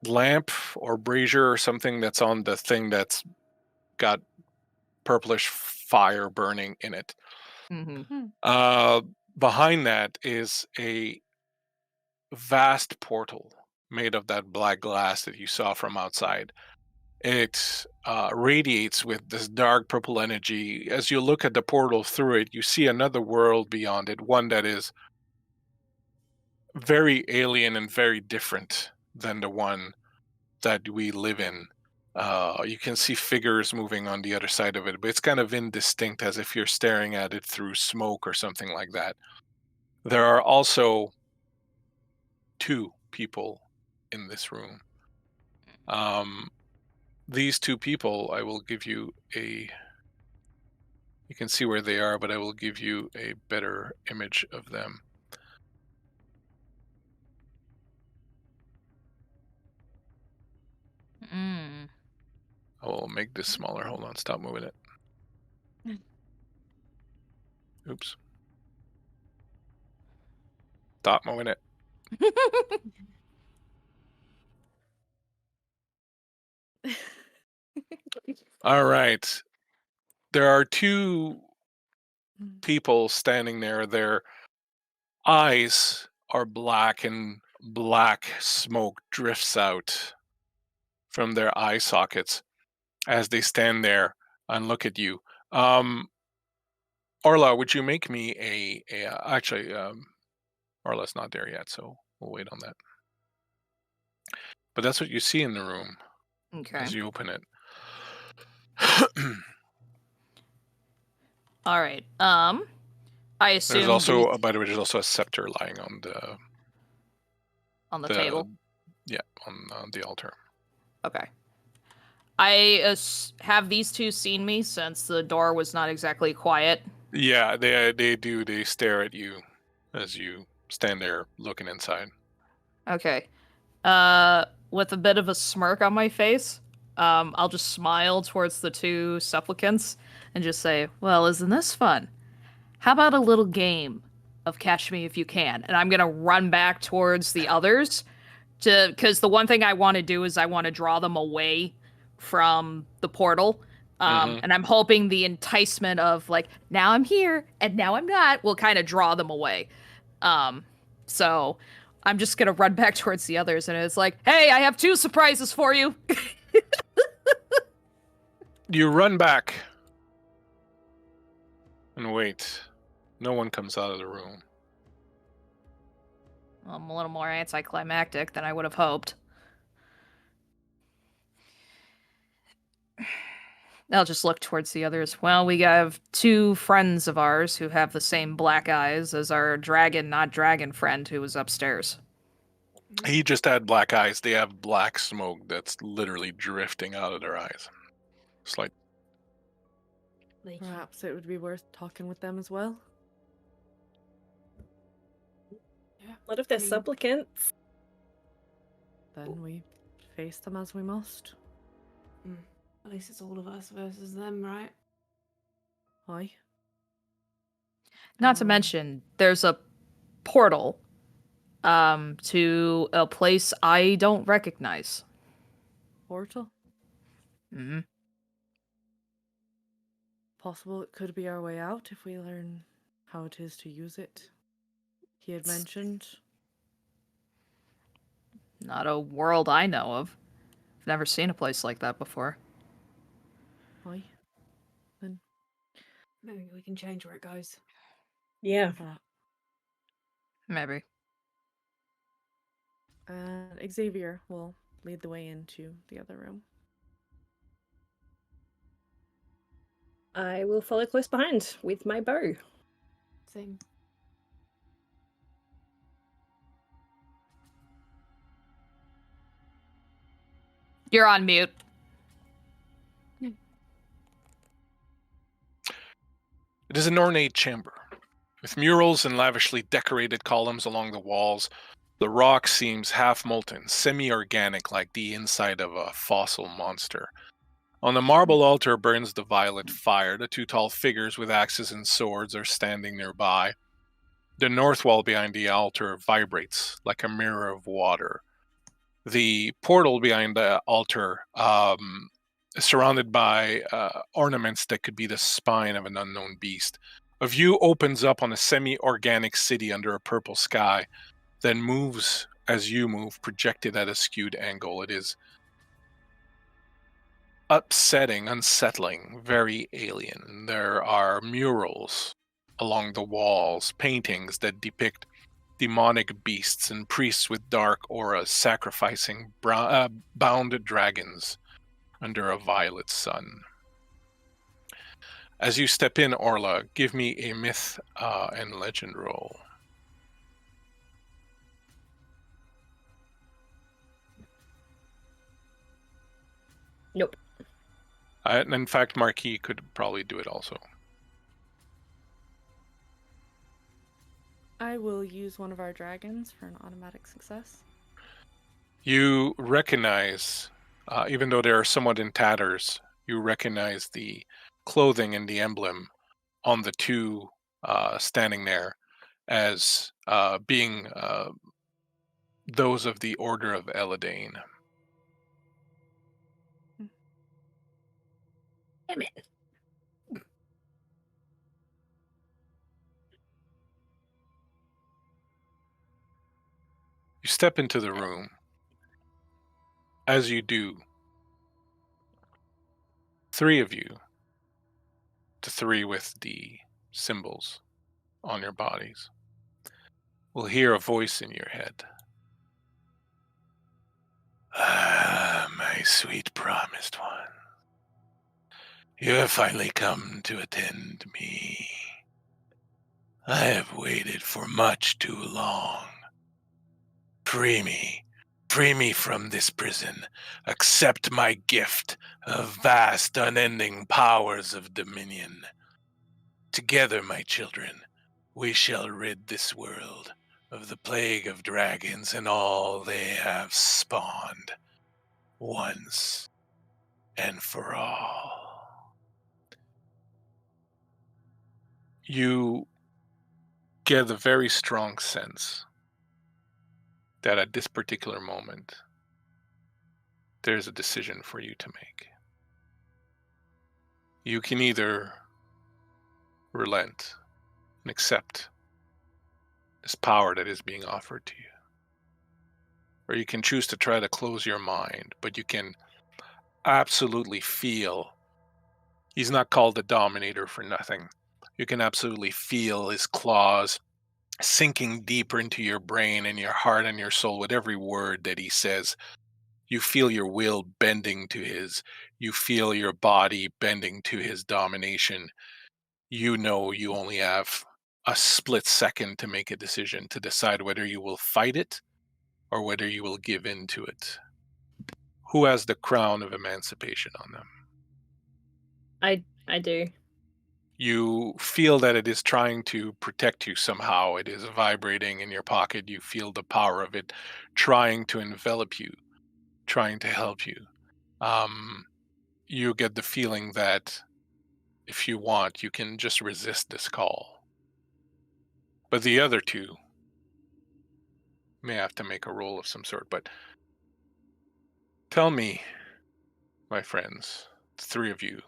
lamp or brazier or something that's on the thing that's got purplish fire burning in it. Mm-hmm. Behind that is a vast portal made of that black glass that you saw from outside. It radiates with this dark purple energy. As you look at the portal through it, you see another world beyond it, one that is very alien and very different than the one that we live in. You can see figures moving on the other side of it, but it's kind of indistinct, as if you're staring at it through smoke or something like that. There are also 2 people in this room. These 2 people, I will give you a... You can see where they are, but I will give you a better image of them. Mm. I will make this smaller. Hold on, stop moving it. Oops. Stop moving it. All right. There are 2 people standing there. Their eyes are black, and black smoke drifts out from their eye sockets as they stand there and look at you. Orla, would you make me actually, Orla's not there yet, so we'll wait on that. But that's what you see in the room Okay. as you open it. All right. I assume There's also, these- by the way, there's also a scepter lying on on the table. Yeah, on the altar. Okay. Have these 2 seen me since the door was not exactly quiet? Yeah, they do. They stare at you as you stand there looking inside. Okay. With a bit of a smirk on my face, I'll just smile towards the 2 supplicants and just say, "Well, isn't this fun? How about a little game of Catch Me If You Can?" And I'm gonna run back towards the others because the one thing I want to do is I want to draw them away from the portal. And I'm hoping the enticement of like, now I'm here and now I'm not will kind of draw them away. So I'm just gonna run back towards the others and it's like, hey, I have 2 surprises for you. You run back and wait. No one comes out of the room. I'm a little more anticlimactic than I would have hoped. I'll just look towards the others. Well, we have 2 friends of ours who have the same black eyes as our dragon, not dragon friend who was upstairs. He just had black eyes. They have black smoke that's literally drifting out of their eyes. It's like, Perhaps it would be worth talking with them as well. Yeah. What if they're I mean- supplicants? Then we face them as we must. At least it's all of us versus them, right? Aye. Not to mention, there's a portal to a place I don't recognize. Portal? Hmm. Possible it could be our way out if we learn how it is to use it. He had mentioned. Not a world I know of. I've never seen a place like that before. Aye. Maybe we can change where it goes. Yeah. Maybe. Xavier will lead the way into the other room. I will follow close behind with my bow. Same. You're on mute. It is an ornate chamber, with murals and lavishly decorated columns along the walls. The rock seems half-molten, semi-organic like the inside of a fossil monster. On the marble altar burns the violet fire. The two tall figures with axes and swords are standing nearby. The north wall behind the altar vibrates like a mirror of water. The portal behind the altar is surrounded by ornaments that could be the spine of an unknown beast. A view opens up on a semi-organic city under a purple sky, then moves as you move, projected at a skewed angle. It is upsetting, unsettling, very alien. There are murals along the walls, paintings that depict demonic beasts and priests with dark auras sacrificing bound dragons under a violet sun. As you step in, Orla, give me a myth and legend roll. Nope. In fact, Marquis could probably do it also. I will use one of our dragons for an automatic success. You recognize, even though they are somewhat in tatters, you recognize the clothing and the emblem on the two standing there as being those of the Order of Eladane. Damn it. You step into the room. As you do, three of you, the three with the symbols on your bodies, will hear a voice in your head. Ah, my sweet promised one. You have finally come to attend me. I have waited for much too long. Free me from this prison. Accept my gift of vast, unending powers of dominion. Together, my children, we shall rid this world of the plague of dragons and all they have spawned, once and for all. You get a very strong sense that at this particular moment, there's a decision for you to make. You can either relent and accept this power that is being offered to you, or you can choose to try to close your mind, but you can absolutely feel he's not called the Dominator for nothing. You can absolutely feel his claws sinking deeper into your brain and your heart and your soul with every word that he says. You feel your will bending to his. You feel your body bending to his domination. You know you only have a split second to make a decision, to decide whether you will fight it or whether you will give in to it. Who has the crown of emancipation on them? I do. You feel that it is trying to protect you somehow. It is vibrating in your pocket. You feel the power of it trying to envelop you, trying to help you. You get the feeling that if you want, you can just resist this call. But the other two may have to make a roll of some sort. But tell me, my friends, the three of you,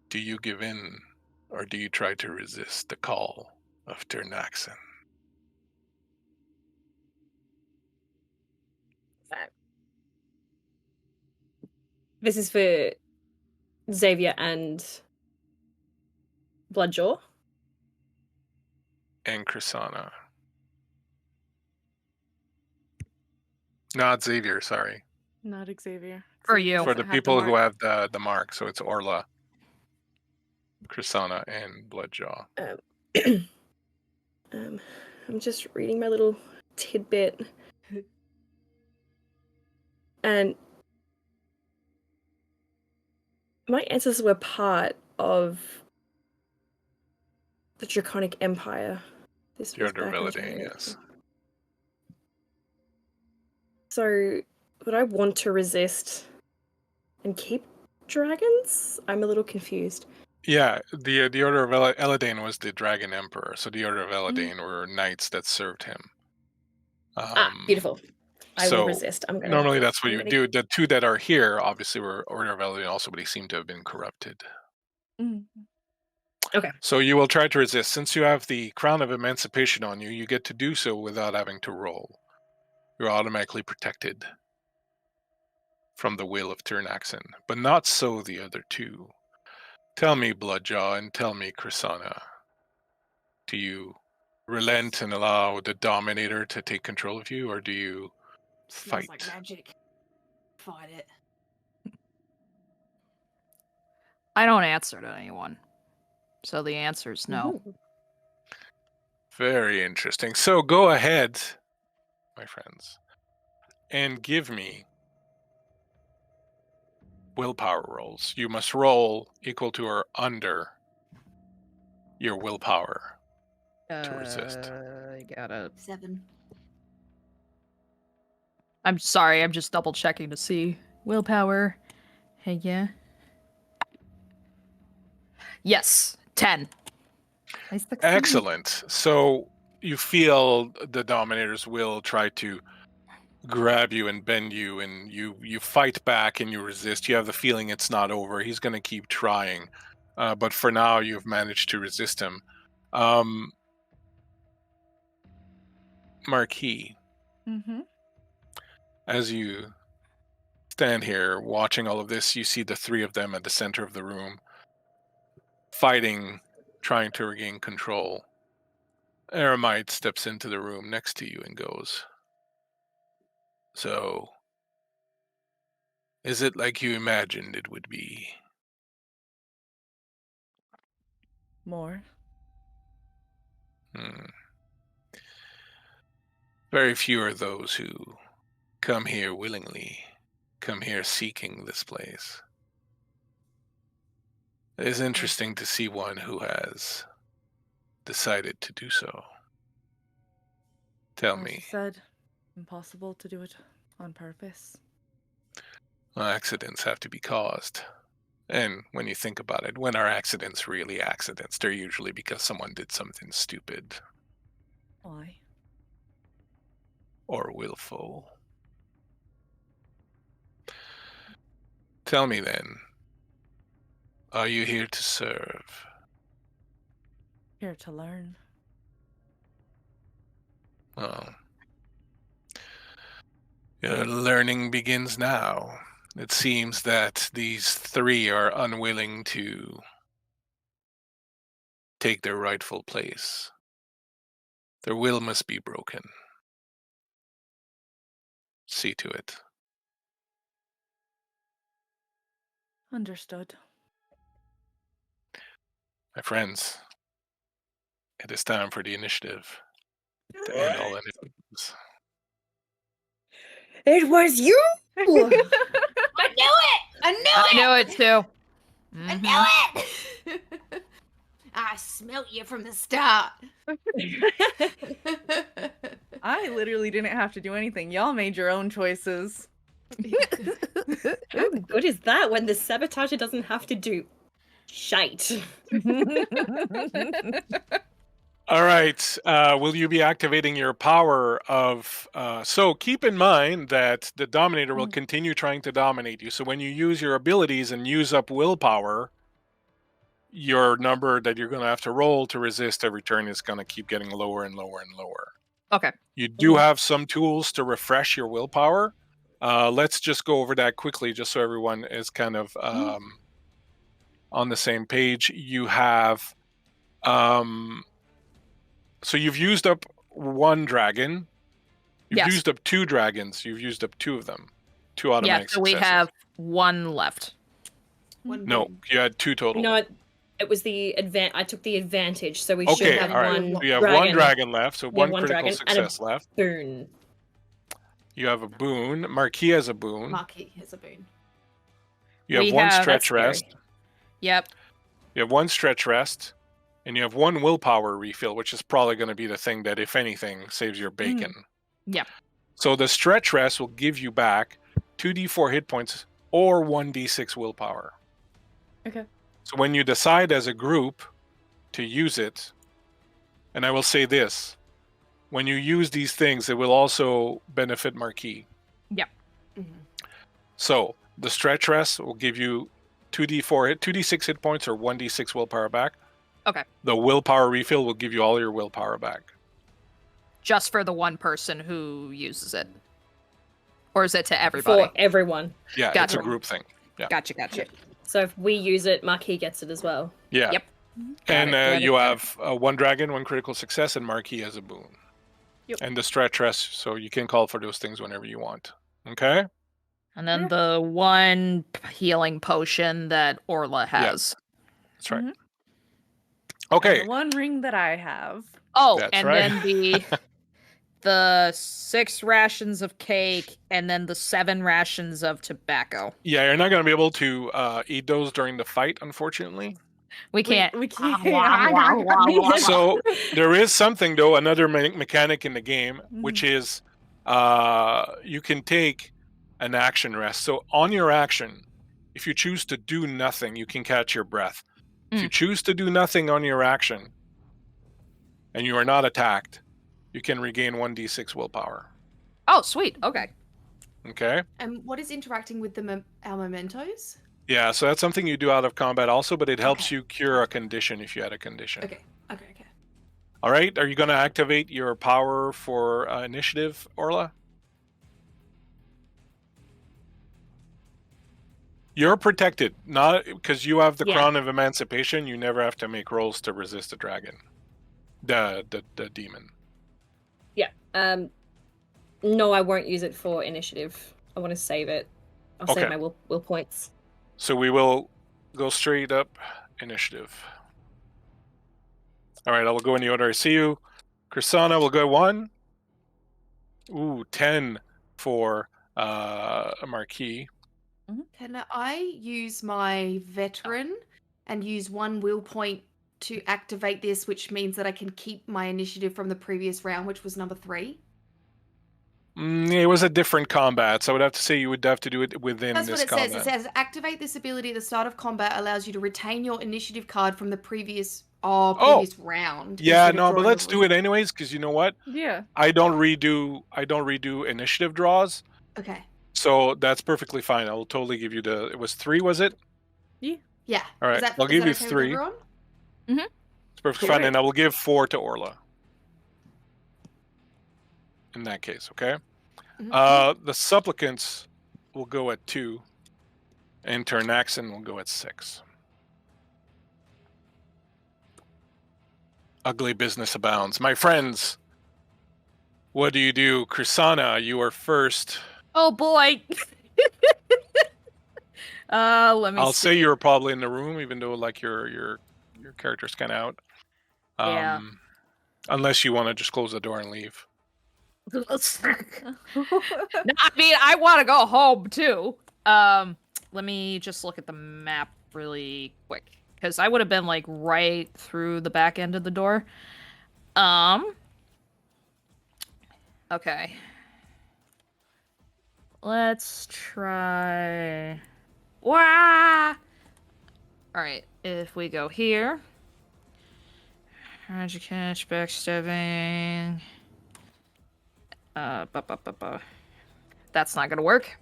do you give in or do you try to resist the call of Tirnaxen? This is for Xavier and Bloodjaw. And Krisana. Not Xavier, sorry. Not Xavier. For Xavier you. For doesn't the have people who mark. have the mark, so it's Orla, Krisana, and Bloodjaw. I'm just reading my little tidbit. And My ancestors were part of the Draconic Empire. This The was Order of back in Eladane, the- yes. So, would I want to resist and keep dragons? I'm a little confused. Yeah, the Order of Eladane was the Dragon Emperor, so the Order of Eladane were knights that served him. Beautiful. I will So resist. I'm gonna. normally that's what I'm you gonna- do. The two that are here obviously were Order of Eladane also, but they seem to have been corrupted. Mm. So you will try to resist. Since you have the Crown of Emancipation on you, you get to do so without having to roll. You're automatically protected from the will of Tirnaxen, but not so the other two. Tell me, Bloodjaw, and tell me, Krisana, do you relent and allow the Dominator to take control of you, or do you Smells fight? like magic. Fight it. I don't answer to anyone. So the answer is no. Ooh. Very interesting. So go ahead, my friends, and give me willpower rolls. You must roll equal to or under your willpower to resist. I gotta. 7. I'm sorry. I'm just double checking to see willpower. Hey, yeah. Yes, 10. I succeed. Excellent. So you feel the Dominator's will try to grab you and bend you, and you fight back and you resist. You have the feeling it's not over. He's going to keep trying, but for now you've managed to resist him. Marquis, Mm-hmm. as you stand here watching all of this, you see the three of them at the center of the room fighting, trying to regain control. Eremite steps into the room next to you and goes, "So, is it like you imagined it would be?" More. Very few are those who come here willingly, come here seeking this place. It is interesting to see one who has decided to do so. Tell As you me, said, impossible to do it on purpose. accidents have to be caused. And when you think about it, when are accidents really accidents? They're usually because someone did something stupid Why? or willful. Tell me then, are you here to serve? Here to learn. Well, your learning begins now. It seems that these three are unwilling to take their rightful place. Their will must be broken. See to it. Understood. My friends, it is time for the initiative to end all initiatives. It was you. I knew it! I knew I it! knew it too. I Mhm. knew it! I smelt you from the start. I literally didn't have to do anything. Y'all made your own choices. How good is that when the sabotager doesn't have to do shite? All right. Will you be activating your power of... so keep in mind that the Dominator will continue trying to dominate you. So when you use your abilities and use up willpower, your number that you're going to have to roll to resist every turn is going to keep getting lower and lower and lower. Okay. You do have some tools to refresh your willpower. Let's just go over that quickly just so everyone is kind of on the same page. You have... so you've used up one dragon. You've Yes. used up two dragons. You've used up two of them. Two Yeah, automatic so we successes. have one left. No, you had two total. No, it was the I took the advantage, so we Okay, should have all right. one. So you have dragon, one dragon left, so We have one one critical dragon and a- success left. boon. You have a boon. Marquis has a boon. Marquis has a boon. You have We one have- stretch That's scary. rest. Yep. You have one stretch rest, and you have one willpower refill, which is probably going to be the thing that, if anything, saves your bacon. Yep. So the stretch rest will give you back 2d4 hit points or 1d6 willpower. Okay. So when you decide as a group to use it, and I will say this, when you use these things, it will also benefit Marquis. So the stretch rest will give you 2d6 hit points or 1d6 willpower back. Okay. The willpower refill will give you all your willpower back. Just for the one person who uses it. Or is it to everybody? For everyone. Yeah, it's Gotcha. a group thing. Yeah. Gotcha. So if we use it, Marquis gets it as well. Yeah. Yep. And Got it. you have one dragon, one critical success, and Marquis as a boon. Yep. And the stretch rest, so you can call for those things whenever you want. Okay? And then the one healing potion that Orla has. That's right. Mhm. Okay. And the one ring that I have. Oh, That's and right. then the 6 rations of cake, and then the 7 rations of tobacco. Yeah, you're not going to be able to eat those during the fight, unfortunately. We can't. We can't. So there is something, though, another mechanic in the game, which is you can take an action rest. So on your action, if you choose to do nothing, you can catch your breath. If you choose to do nothing on your action and you are not attacked, you can regain 1d6 willpower. Oh, sweet. Okay. Okay? And what is interacting with our mementos? Yeah, so that's something you do out of combat also, but it helps Okay. you cure a condition if you had a condition. Okay. All right, are you going to activate your power for initiative, Orla? You're protected, not because you have the Yeah. crown of emancipation. You never have to make rolls to resist the dragon, the demon. Yeah. No, I won't use it for initiative. I want to save it. I'll Okay. save my will points. So we will go straight up initiative. All right, I will go in the order I see you. Krisana will go 1. Ooh, 10 for a Marquis. Can I use my veteran and use 1 will point to activate this, which means that I can keep my initiative from the previous round, which was number 3? It was a different combat, so I would have to say you would have to do it within That's this what it combat. says. It says activate this ability at the start of combat allows you to retain your initiative card from the previous round. Yeah, instead of no, but drawing let's a do it anyways, because you know what? Yeah. I don't redo initiative draws, Okay. so that's perfectly fine. I will totally give you it was 3, was it? Yeah. All right, I'll give you 3. Everyone? It's perfectly fine, and I will give 4 to Orla. In that case, okay? The supplicants will go at 2, and Tirnaxen will go at 6. Ugly business abounds. My friends, what do you do? Krisana, you are first. Oh boy. Let me I'll see. say you're probably in the room, even though like your character's kind of out. Yeah. Unless you want to just close the door and leave. No, I mean, I want to go home too. Let me just look at the map really quick, because I would have been like right through the back end of the door. Okay. Let's try. Wah! All right, if we go here, how'd you catch backstabbing? That's not gonna work.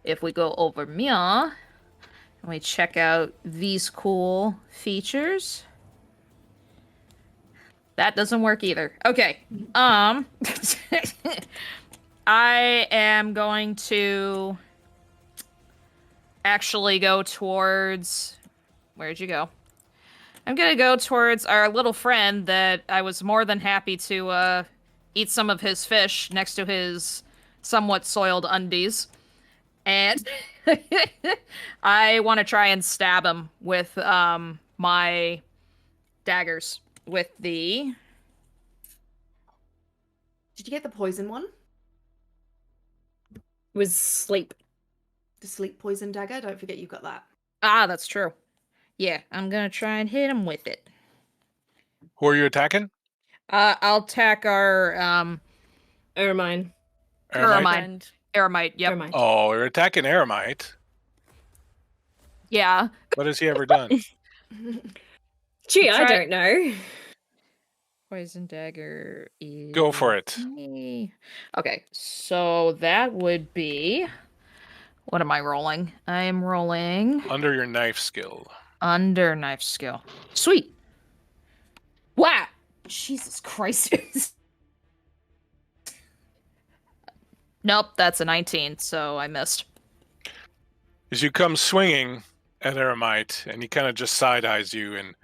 If we go over here and we check out these cool features, that doesn't work either. Okay. I am going to actually go towards. Where'd you go? I'm gonna go towards our little friend that I was more than happy to eat some of his fish next to his somewhat soiled undies. And I want to try and stab him with my daggers with the... Did you get the poison one? Was sleep. The sleep poison dagger? Don't forget you've got that. Ah, that's true. Yeah, I'm gonna try and hit him with it. Who are you attacking? I'll attack our Ermine. Eremite? Eremite. Eremite, yep. Ermine. Oh, you're attacking Eremite. Yeah. What has he ever done? Gee, I Try- don't know. Poison dagger is Go for it. me. Okay, so that would be. What am I rolling? I am rolling Under your knife skill. under knife skill. Sweet. Wow. Jesus Christ. Nope, that's a 19, so I missed. As you come swinging at Eremite, and he kind of just side-eyes you, and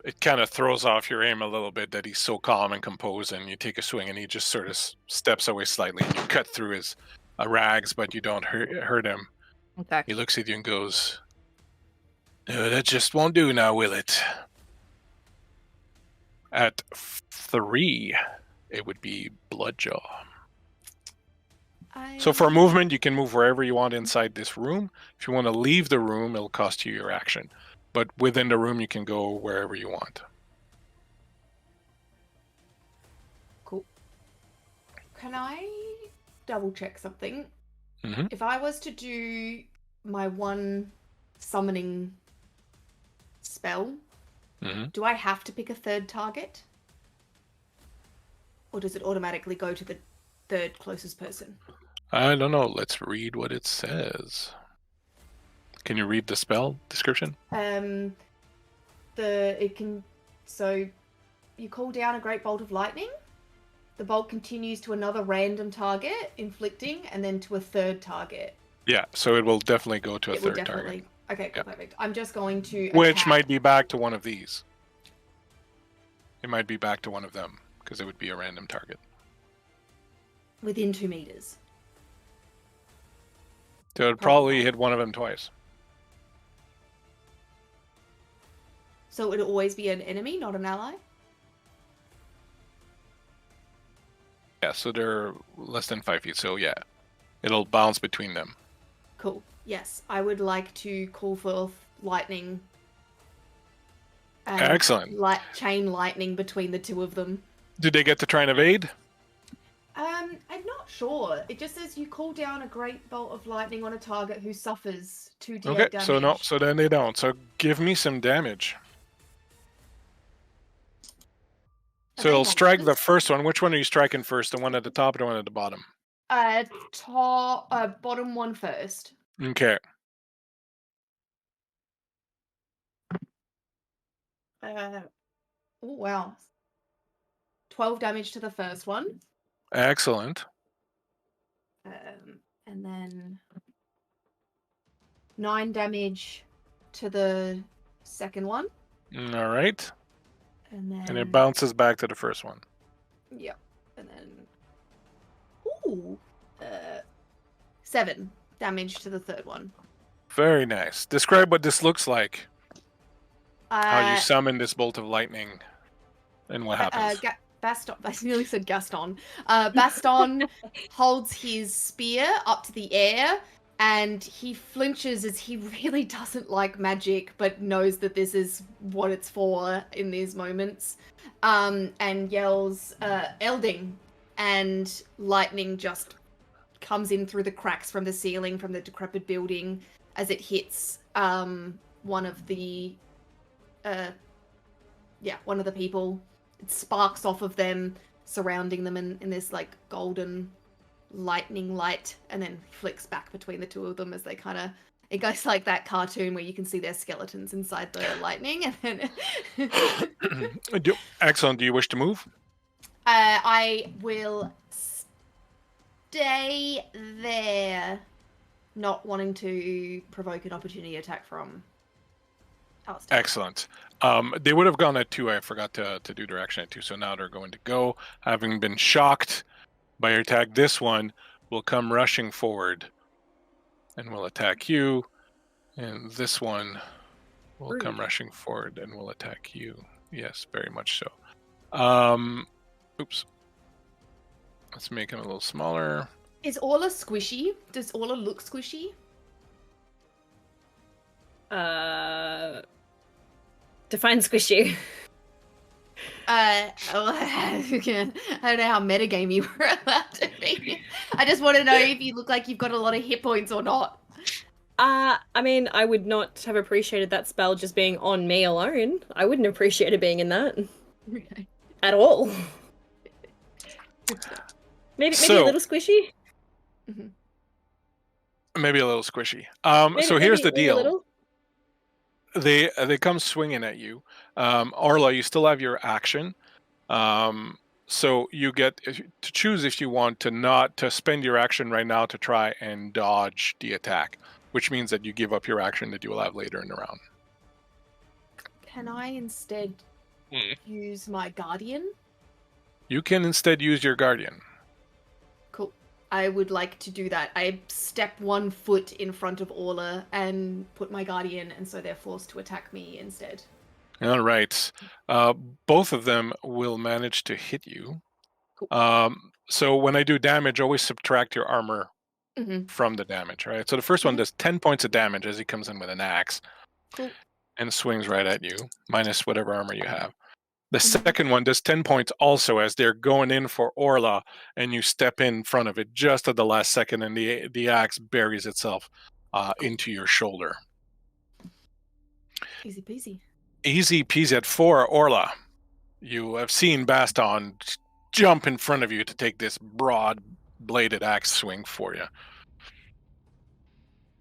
it kind of throws off your aim a little bit that he's so calm and composed, and you take a swing, and he just sort of steps away slightly, and you cut through his rags, but you don't hurt him. Okay. He looks at you and goes, "No, that just won't do now, will it?" At 3, it would be Bloodjaw. So for movement, you can move wherever you want inside this room. If you want to leave the room, it'll cost you your action. But within the room, you can go wherever you want. Cool. Can I double check something? Mhm. If I was to do my one summoning spell, Mhm. do I have to pick a third target? Or does it automatically go to the third closest person? I don't know. Let's read what it says. Can you read the spell description? So you call down a great bolt of lightning. The bolt continues to another random target, inflicting, and then to a third target. Yeah, so it will definitely go to a It will third definitely. target. Okay, cool, Yeah. perfect. I'm just going to Which attack might be back to one of these. It might be back to one of them, because it would be a random target. within 2 meters. So it would probably hit one of them twice. So it'll always be an enemy, not an ally? Yeah, so they're less than 5 feet, so yeah. It'll bounce between them. Cool. Yes, I would like to call forth lightning. And Excellent. chain lightning between the two of them. Did they get to try and evade? I'm not sure. It just says you call down a great bolt of lightning on a target who suffers 2d8 Okay, damage. so then they don't. So give me some damage. So it'll strike the first one. Which one are you striking first? The one at the top or the one at the bottom? Bottom one first. Okay. Oh wow. 12 damage to the first one. Excellent. And then 9 damage to the second one. All right. And then And it bounces back to the first one. Yep. And then 7 damage to the third one. Very nice. Describe what this looks like. How you Uh, summon this bolt of lightning and what happens. Baston. I nearly said Gaston. Baston holds his spear up to the air, and he flinches as he really doesn't like magic, but knows that this is what it's for in these moments. And yells, "Elding!" And lightning just comes in through the cracks from the ceiling from the decrepit building as it hits one of the people. It sparks off of them, surrounding them in this like golden lightning light, and then flicks back between the two of them as they kind of. It goes like that cartoon where you can see their skeletons inside the lightning, and then. Excellent. Do you wish to move? I will stay there, not wanting to provoke an opportunity attack from Alistair. Excellent. They would have gone at 2. I forgot to do their action at 2, so now they're going to go. Having been shocked by your attack, this one will come rushing forward and will attack you. And this one will come rushing forward and will attack you. Yes, very much so. Oops. Let's make him a little smaller. Is Orla squishy? Does Orla look squishy? Define squishy. I don't know how metagame you were allowed to be. I just want to know if you look like you've got a lot of hit points or not. I mean, I would not have appreciated that spell just being on me alone. I wouldn't appreciate it being in that Okay. at all. Maybe a little squishy. Maybe a little squishy. Maybe, so here's the maybe a deal. little. They come swinging at you. Orla, you still have your action. So you get to choose if you want to spend your action right now to try and dodge the attack, which means that you give up your action that you will have later in the round. Can I instead use my guardian? You can instead use your guardian. Cool. I would like to do that. I step 1 foot in front of Orla and put my guardian, and so they're forced to attack me instead. All right. Both of them will manage to hit you. Cool. So when I do damage, always subtract your armor from the damage, right? So the first one does 10 points of damage as he comes in with an axe. Cool. And swings right at you, minus whatever armor you have. The second one does 10 points also as they're going in for Orla, and you step in front of it just at the last second, and the axe buries itself into your shoulder. Easy peasy. Easy peasy at 4, Orla. You have seen Baston jump in front of you to take this broad-bladed axe swing for you.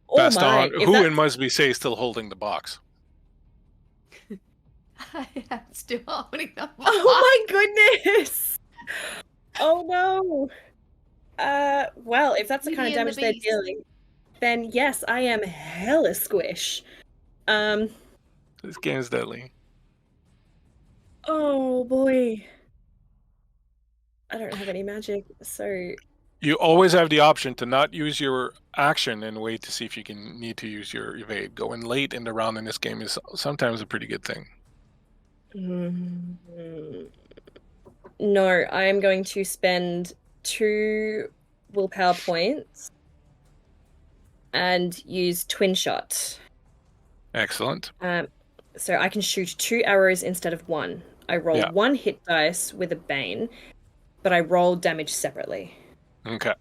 Oh Baston, my, who in Musby say is still holding the box? I am still holding the box. Oh my goodness! Oh no! Well, if that's the kind of Beauty and damage the they're Beast. dealing, then yes, I am hella squish. This game is deadly. Oh boy. I don't have any magic, so You always have the option to not use your action and wait to see if you can need to use your evade. Going late in the round in this game is sometimes a pretty good thing. no, I am going to spend 2 willpower points and use twin shot. Excellent. So I can shoot 2 arrows instead of 1. I roll Yeah. 1 hit dice with a bane, but I roll damage separately. Okay.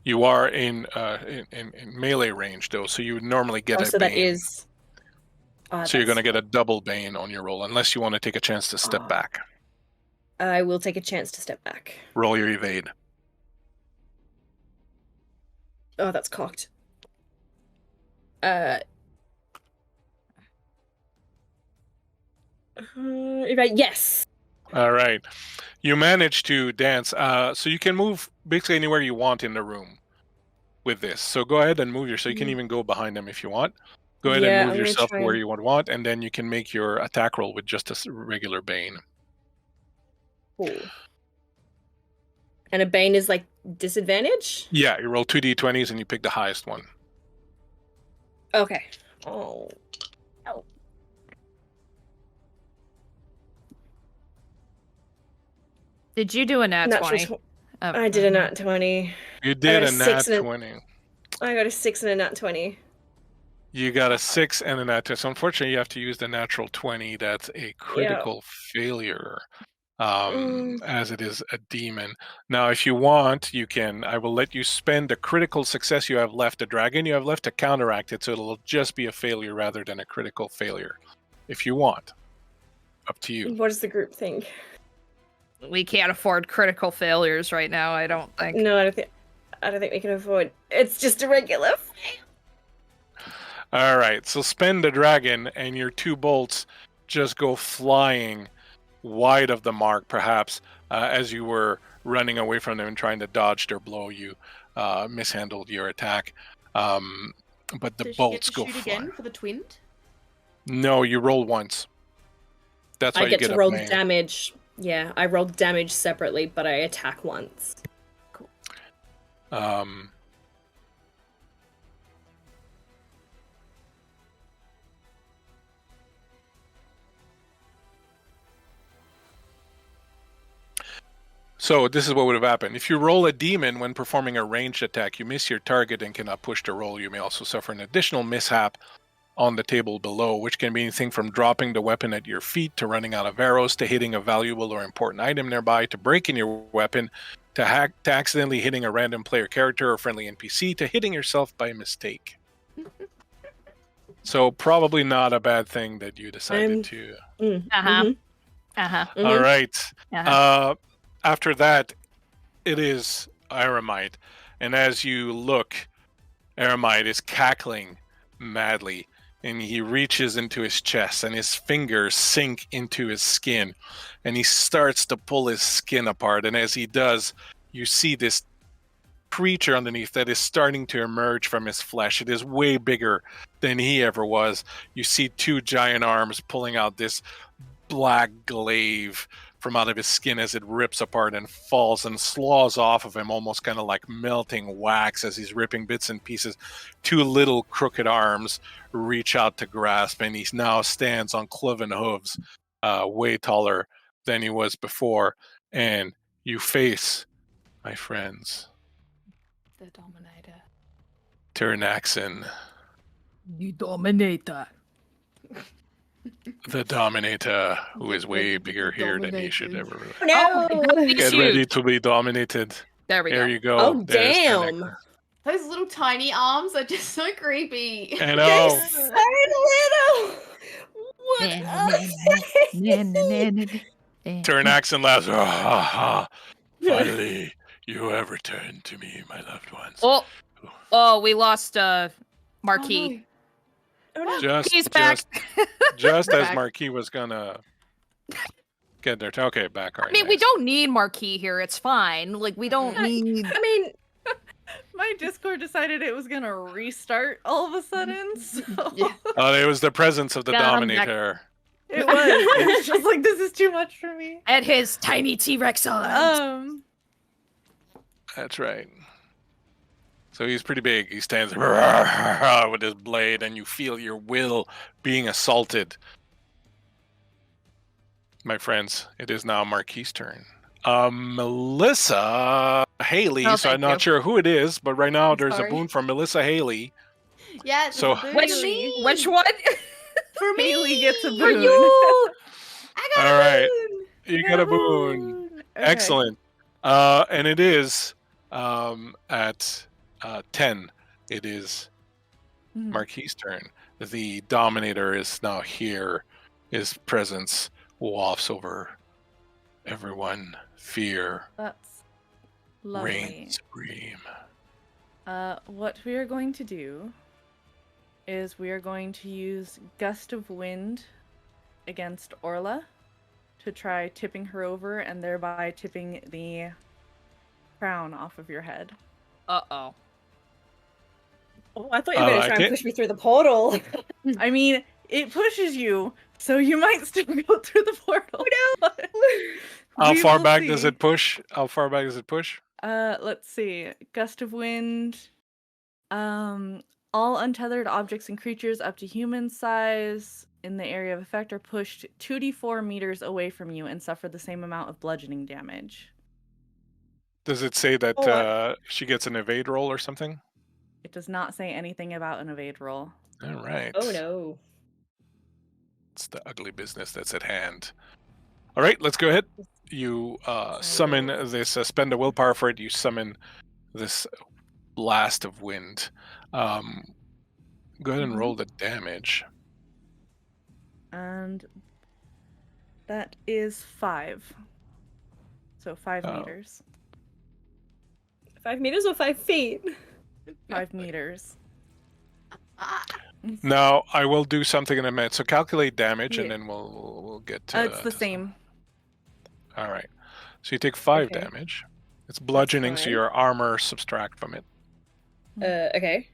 You are in melee range though, so you would normally get a so bane. that is. So you're going to get a double bane on your roll, unless you want to take a chance to step back. I will take a chance to step back. Roll your evade. Oh, that's cocked. Yes. All right. You manage to dance. So you can move basically anywhere you want in the room with this. So go ahead and move yourself. You can even go behind them if you want. Go ahead and move yourself where you want, and then you can make your attack roll with just a regular bane. Cool. And a bane is like disadvantage? Yeah, you roll 2d20s and you pick the highest one. Okay. Oh. Did you do a nat 20? I did a nat 20. You did a nat 6 20. I got a 6 and a nat 20. You got a 6 and a nat 20. So unfortunately, you have to use the natural 20. That's a critical failure, as it is a demon. Now, if you want, you can. I will let you spend the critical success you have left, the dragon you have left, to counteract it, so it'll just be a failure rather than a critical failure. If you want, up to you. What does the group think? We can't afford critical failures right now, I don't think. No, I don't think we can afford. It's just a regular fail. All right, so spend the dragon, and your 2 bolts just go flying wide of the mark, perhaps, as you were running away from them and trying to dodge their blow. You mishandled your attack, but the bolts go shoot flying. again for the twinned? No, you roll once. That's why I get you get to roll bane. damage. Yeah, I roll damage separately, but I attack once. Cool. So this is what would have happened. If you roll a demon when performing a ranged attack, you miss your target and cannot push the roll. You may also suffer an additional mishap on the table below, which can be anything from dropping the weapon at your feet to running out of arrows to hitting a valuable or important item nearby to breaking your weapon to accidentally hitting a random player character or friendly NPC to hitting yourself by mistake. So probably not a bad thing that you decided to. All right. After that, it is Aramite. And as you look, Aramite is cackling madly. And he reaches into his chest and his fingers sink into his skin. And he starts to pull his skin apart. And as he does, you see this creature underneath that is starting to emerge from his flesh. It is way bigger than he ever was. You see two giant arms pulling out this black glaive from out of his skin as it rips apart and falls and slaws off of him, almost kind of like melting wax as he's ripping bits and pieces. Two little crooked arms reach out to grasp, and he now stands on cloven hooves, way taller than he was before. And you face, my friends, The Dominator. Tirnaxen, The Dominator. the Dominator, who is way bigger here than he should ever. No. Get ready to be dominated. There we go. There you go. Oh, There's damn. Tirnaxen. Those little tiny arms are just so creepy. I They're know. so little. What? Tirnaxen laughs. Ha ha. Finally, you have returned to me, my loved ones. Oh, we lost Marquis. Oh, no. Just, He's back. just as Back. Marquis was gonna get there. Okay, back. All I right, mean, we nice. don't need Marquis here. It's fine. Like, we don't need. I mean, My Discord decided it was gonna restart all of a sudden, so Yeah. Oh, it was the presence of the Yeah, I'm back. Dominator. it was. It's just like this is too much for me. At his tiny T-Rex arms. That's right. So he's pretty big. He stands with his blade, and you feel your will being assaulted. My friends, it is now Marquis' turn. Melissa Haley. Oh, So I'm thank not you. sure who it is, but right now I'm there's sorry. a boon from Melissa Haley. Yeah. it's So- a Which booty. which one? For me. Haley gets a For boon. you. I got All a right. boon. You get a boon. Okay. Excellent. And it is at 10. It is Mhm. Marquis' turn. The Dominator is now here. His presence wafts over everyone. Fear That's lovely. reigns supreme. What we are going to do is we are going to use Gust of Wind against Orla to try tipping her over and thereby tipping the crown off of your head. Uh-oh. oh, I thought you were going I to try can't- and push me through the portal. I mean, it pushes you, so you might still go through the portal. but How we far will back does see. it push? How far back does it push? Let's see. Gust of wind. All untethered objects and creatures up to human size in the area of effect are pushed 2d4 meters away from you and suffer the same amount of bludgeoning damage. Does it say that Oh, she gets an evade roll or something? It does not say anything about an evade roll. All right. Oh no. It's the ugly business that's at hand. All right, let's go ahead. You summon this, spend a willpower for it. You summon this blast of wind. Go ahead and roll the damage. And that is 5. So 5 Oh. meters. 5 meters or 5 feet? 5 meters. Ah, Now, I will do something in a minute. So calculate damage, and Yeah. then we'll get to. It's the to same. All right. So you take 5 Okay. damage. It's bludgeoning, so fine. your armor subtract from it. Okay.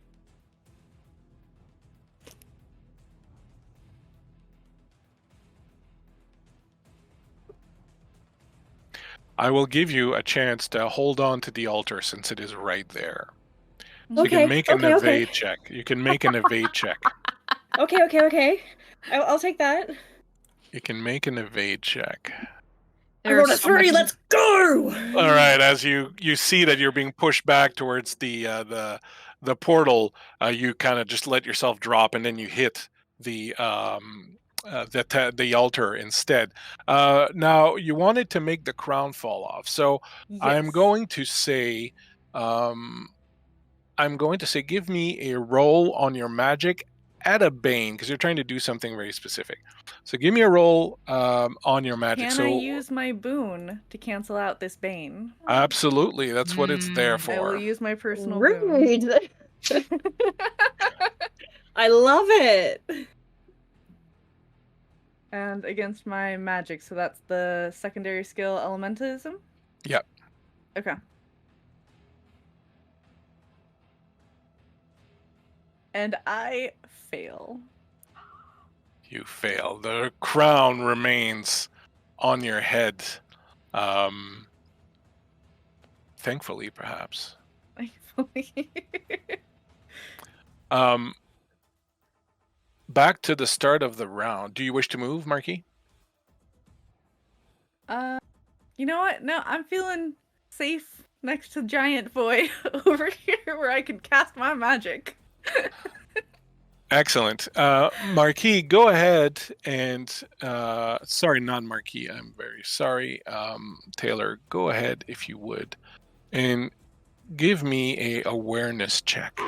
I will give you a chance to hold on to the altar since it is right there. So Okay, you can make an okay. evade check. You can make an evade check. Okay. I'll take that. You can make an evade check. I rolled a There's so 3. much- Let's go. All right, as you see that you're being pushed back towards the the portal, you kind of just let yourself drop, and then you hit the altar instead. Now you wanted to make the crown fall off, so I'm Yes. going to say, give me a roll on your magic at a bane, because you're trying to do something very specific. So give me a roll on your magic. Can so I use my boon to cancel out this bane? absolutely, that's what it's there Mm. I will for. use my personal boon. Rude. I love it. And against my magic, so that's the secondary skill elementalism? Yep. Okay. And I fail. You fail. The crown remains on your head. Thankfully, perhaps. Back to the start of the round. Do you wish to move, Marky? You know what? No, I'm feeling safe next to Giant Boy over here where I can cast my magic. Excellent. Marquis, go ahead and sorry, not Marquis. I'm very sorry. Taylor, go ahead if you would, and give me a awareness check.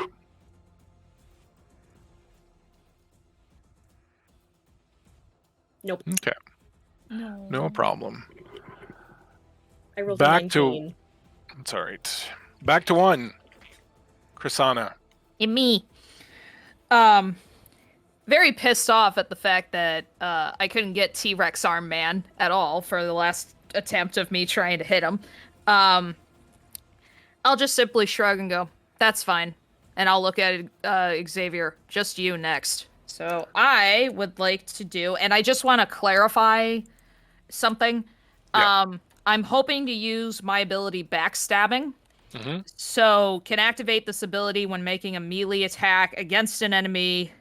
Nope. Okay, No. no problem. I rolled Back a to- 19. It's all right. Back to one. Chrisana. And me. Very pissed off at the fact that I couldn't get T-Rex Arm Man at all for the last attempt of me trying to hit him. I'll just simply shrug and go, that's fine. And I'll look at Xavier, just you next. So I would like to do, and I just want to clarify something. Yeah. I'm hoping to use my ability Backstabbing. Mm-hmm. So can activate this ability when making a melee attack against an enemy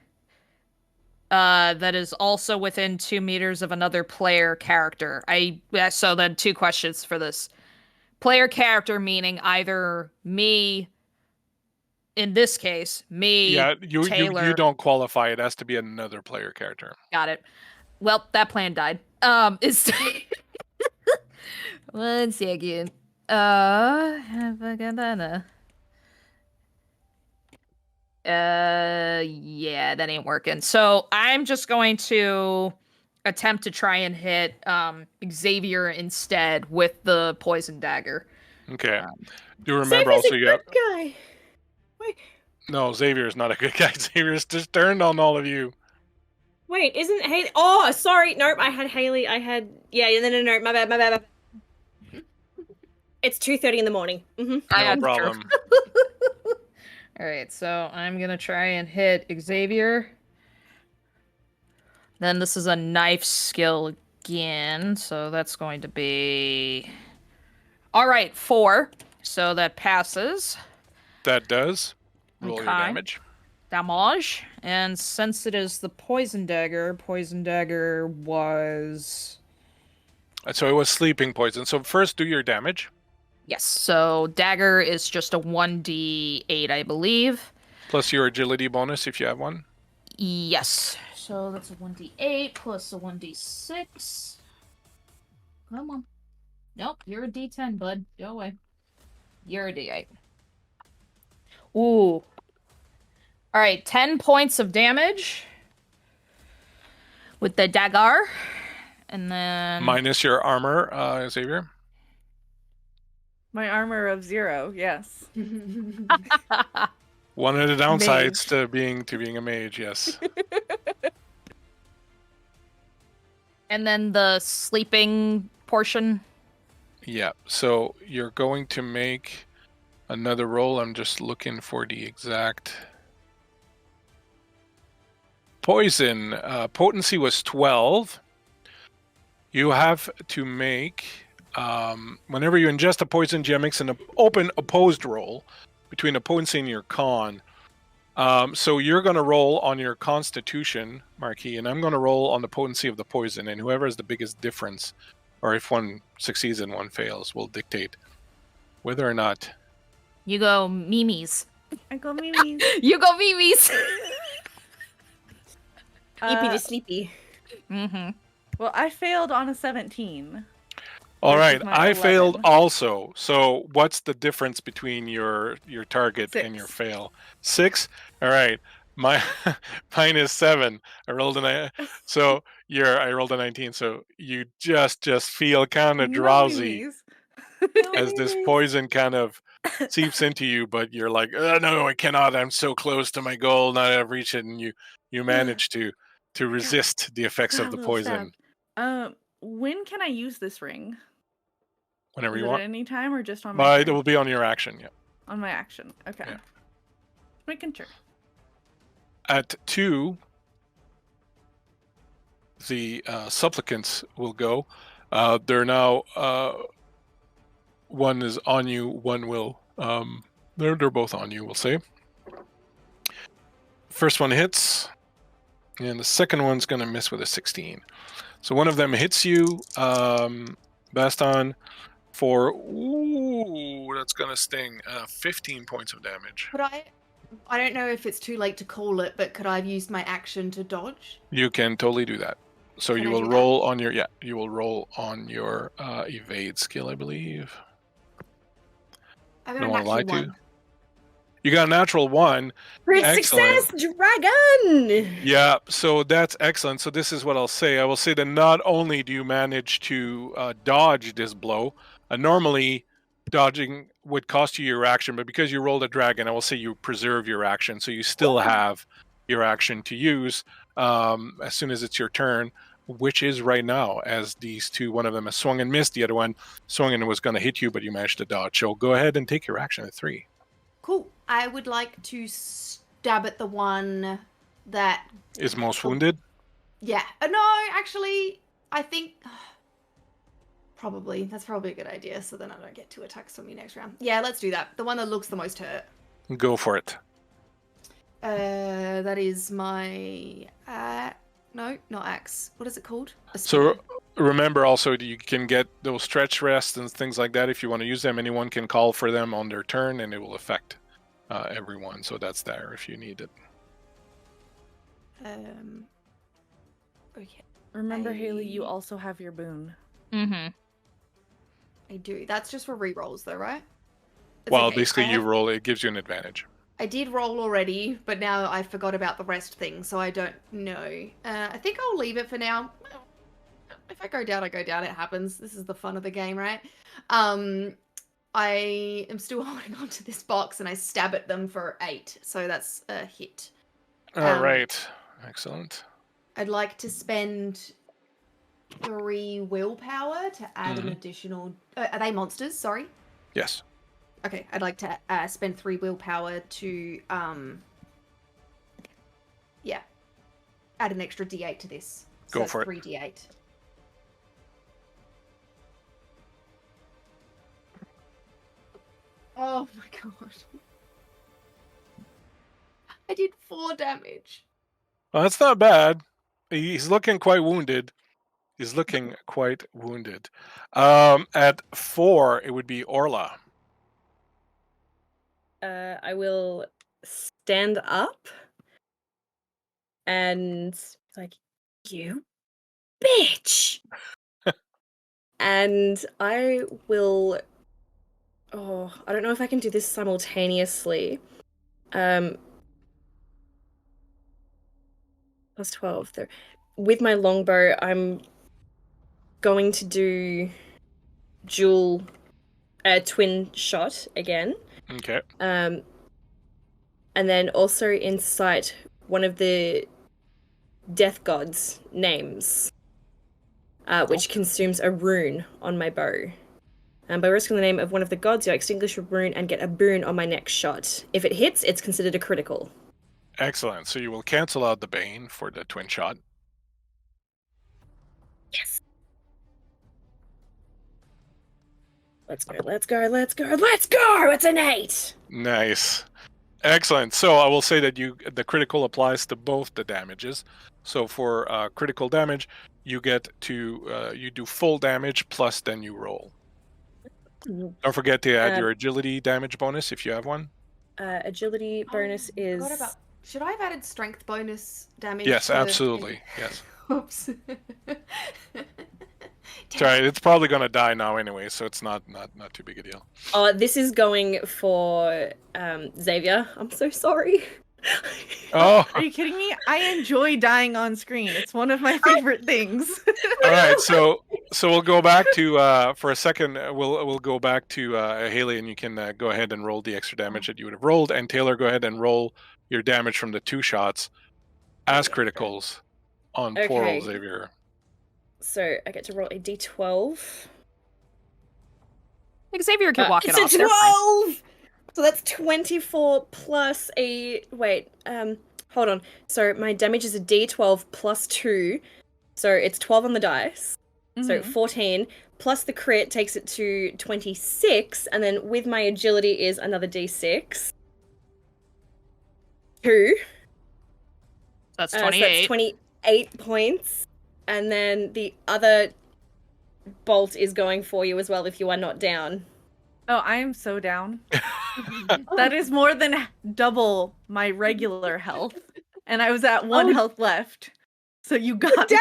that is also within 2 meters of another player character. So then 2 questions for this. Player character meaning either me, in this case, me, Yeah, you Taylor. don't qualify. It has to be another player character. Got it. Well, that plan died. Is one second. Yeah, that ain't working. So I'm just going to attempt to try and hit Xavier instead with the poison dagger. Okay. Do remember Xavier's also a you good got... guy. Wait, No, Xavier's not a good guy. Xavier's just turned on all of you. wait, isn't Haley? Oh, sorry. Nope, I had Haley. Yeah, no. My bad. It's 2:30 in the morning. Mm-hmm. No problem. All right, so I'm gonna try and hit Xavier. Then this is a knife skill again, so that's going to be... All right, 4. So that passes. That does. Roll your Okay. damage. Damage. And since it is the poison dagger was... So it was sleeping poison. So first do your damage. Yes, so dagger is just a 1d8, I believe. Plus your agility bonus if you have one. Yes. So that's a 1d8 plus a 1d6. Come on. Nope, you're a d10, bud. Go away. You're a d8. Ooh. Alright, 10 points of damage with the dagger. And then... Minus your armor, Xavier. My armor of 0, yes. One of the downsides Mage. to being a mage, yes. And then the sleeping portion. Yeah. So you're going to make another roll. I'm just looking for the exact poison. Potency was 12. You have to make whenever you ingest a poison gem, makes an open opposed roll between a potency and your con. So you're going to roll on your constitution, Marquis, and I'm going to roll on the potency of the poison, and whoever has the biggest difference, or if one succeeds and one fails, will dictate whether or not... You go Mimi's. I got Mimi's. You go, Mimi's. Sleepy to sleepy. Mm-hmm. Well, I failed on a 17. All Versus right, my I failed 11. also. So what's the difference between your target and your 6. fail? 6. All right, my mine is 7. I rolled so I rolled a 19. So you just feel kind of No drowsy Mimi's. as this poison kind of seeps into you, but you're like, no, I cannot. I'm so close to my goal. Now I've reached it, and you manage to resist the effects Got of a the little poison stabbed. When can I use this ring? whenever Is you it at want. any time or just on my But it turn? will be on your action. Yeah. On my action. Okay. Yeah. Making sure. At 2, the supplicants will go. They're now one is on you, one will. They're both on you. We'll say. First one hits, and the second one's going to miss with a 16. So one of them hits you, Baston, for that's going to sting. 15 points of damage. Could I don't know if it's too late to call it, but could I have used my action to dodge? You can totally do that. So Can you I will do roll on your you will roll on your evade skill, I believe. I got Don't a wanna lie natural to you. 1. You got a natural 1. Great Excellent. success, dragon! Yeah, so that's excellent. So this is what I'll say. I will say that not only do you manage to dodge this blow, normally dodging would cost you your action, but because you rolled a dragon, I will say you preserve your action, so you still have your action to use as soon as it's your turn, which is right now, as these two, one of them has swung and missed, the other one swung and was going to hit you, but you managed to dodge. So go ahead and take your action at 3. Cool. I would like to stab at the one that Is most wounded? Yeah. No, actually, I think that's probably a good idea. So then I don't get 2 attacks from me next round. Yeah, let's do that. The one that looks the most hurt. Go for it. That is my no, not axe. What is it called? A So spear. remember also you can get those stretch rests and things like that if you want to use them. Anyone can call for them on their turn, and it will affect everyone. So that's there if you need it. Okay. Remember, Haley, you also have your boon. Mm-hmm. I do. That's just for rerolls, though, right? It's Well, okay. basically I you have- roll, it gives you an advantage. I did roll already, but now I forgot about the rest thing, so I don't know. I think I'll leave it for now. If I go down, I go down. It happens. This is the fun of the game, right? I am still holding on to this box, and I stab at them for 8, so that's a hit. All right. Excellent. I'd like to spend 3 willpower to add an additional... are they monsters? Sorry. Yes. Okay, I'd like to spend 3 willpower to, add an extra d8 to this. So Go that's for it. 3d8. Oh my god. I did 4 damage. Well, that's not bad. He's looking quite wounded. He's looking quite wounded. At 4, it would be Orla. I will stand up and like, you bitch! And I will... Oh, I don't know if I can do this simultaneously. Plus 12. There. With my longbow, I'm going to do twin shot again. Okay. And then also incite one of the death god's names, which consumes a rune on my bow. And by risking the name of one of the gods, you extinguish a rune and get a boon on my next shot. If it hits, it's considered a critical. Excellent. So you will cancel out the Bane for the twin shot. Yes. Let's go, let's go, let's go, let's go! It's an 8! Nice. Excellent. So I will say that the critical applies to both the damages. So for critical damage, you get to you do full damage plus then you roll. Don't forget to add your agility damage bonus if you have one. Agility bonus is. Forgot about. Should I have added strength bonus damage? Yes, to- absolutely. Yes. Oops. Sorry, it's probably gonna die now anyway, so it's not too big a deal. Oh, this is going for Xavier. I'm so sorry. Oh, Are you kidding me? I enjoy dying on screen. It's one of my favorite things. all right. So we'll go back to for a second. We'll go back to Haley, and you can go ahead and roll the extra damage that you would have rolled, and Taylor, go ahead and roll your damage from the 2 shots as criticals on poor Okay. old Xavier. So I get to roll a d12. Xavier can walk it It's off. a They're fine. 12! So that's 24 plus a... Wait, hold on. So my damage is a d12 plus 2. So it's 12 on the dice. So 14 plus the crit takes it to 26. And then with my agility is another d6. 2. That's So 28. that's 28 points. And then the other bolt is going for you as well if you are not down. Oh, I am so down. That is more than double my regular health. And I was at 1 health left. So you got me.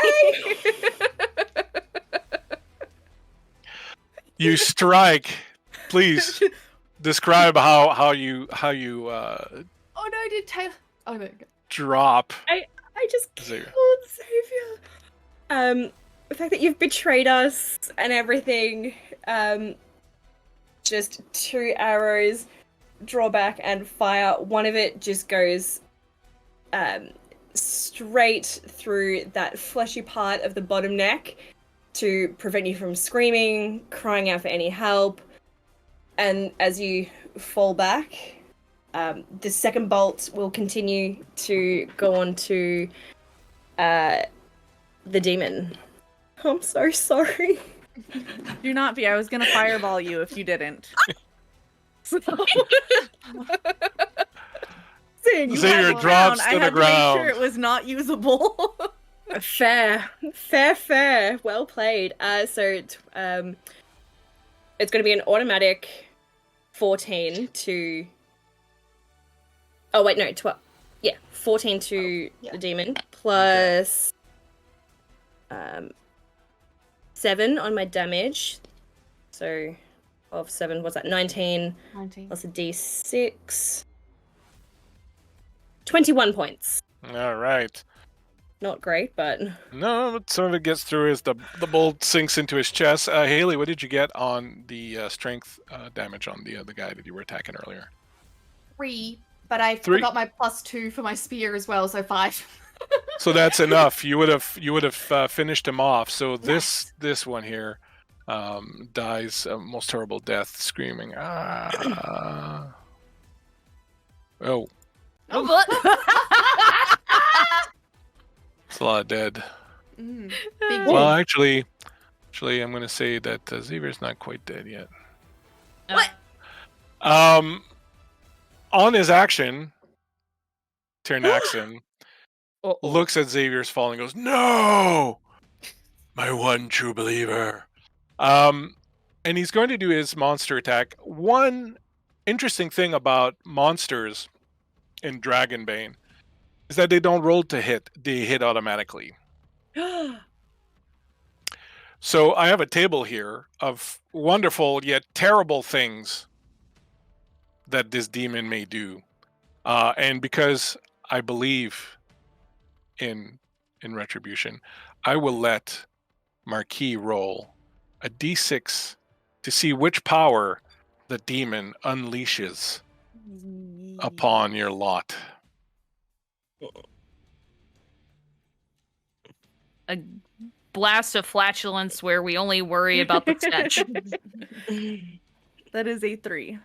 You strike. Please describe how you Oh no, did Taylor? Oh no. drop. I just Xavier. killed Xavier. The fact that you've betrayed us and everything. Just 2 arrows, draw back and fire. One of it just goes straight through that fleshy part of the bottom neck to prevent you from screaming, crying out for any help. And as you fall back, the second bolt will continue to go on to the demon. I'm so sorry. Do not be. I was gonna fireball you if you didn't. You Xavier had drops I to the had to make ground. sure it was not usable. Fair. Well played. So it's going to be an automatic 14 to. Oh wait, no, 12. Yeah, 14 to the demon plus 7 on my damage. So of 7, what's that? 19 plus a d6. 21 points. All right. Not great, but No, but some of it gets through as the bolt sinks into his chest. Haley, what did you get on the strength damage on the guy that you were attacking earlier? 3, but I 3? forgot my +2 for my spear as well, so 5. So that's enough. You would have finished him off. So this one here dies a most terrible death, screaming. Ah. Oh, Oh, what? it's a lot dead. Big Well, actually, I'm going to say that Xavier's not quite dead yet. What? On his action, Tirnaxen looks at Xavier's fall and goes, "No, my one true believer." And he's going to do his monster attack. One interesting thing about monsters in Dragonbane is that they don't roll to hit; they hit automatically. So I have a table here of wonderful yet terrible things that this demon may do, and because I believe in retribution, I will let Marquis roll a d6 to see which power the demon unleashes upon your lot. A blast of flatulence where we only worry about the stench. That is a 3.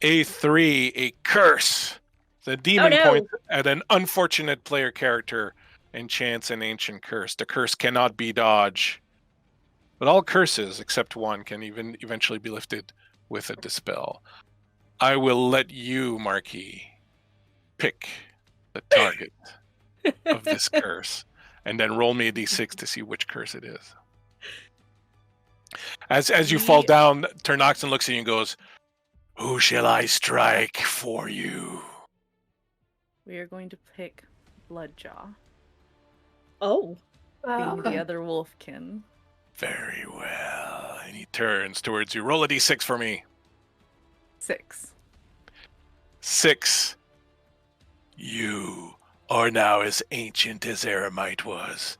A 3, a curse. The demon points at an unfortunate player character and chants an ancient curse. The curse cannot be dodged. But all curses, except one, can even eventually be lifted with a dispel. I will let you, Marquis, pick the target of this curse, and then roll me a d6 to see which curse it is. As you fall down, Tirnaxen looks at you and goes, Who shall I strike for you? We are going to pick Bloodjaw, Oh. being the other wolfkin. Very well. And he turns towards you. Roll a d6 for me. 6. 6. You are now as ancient as Eremite was.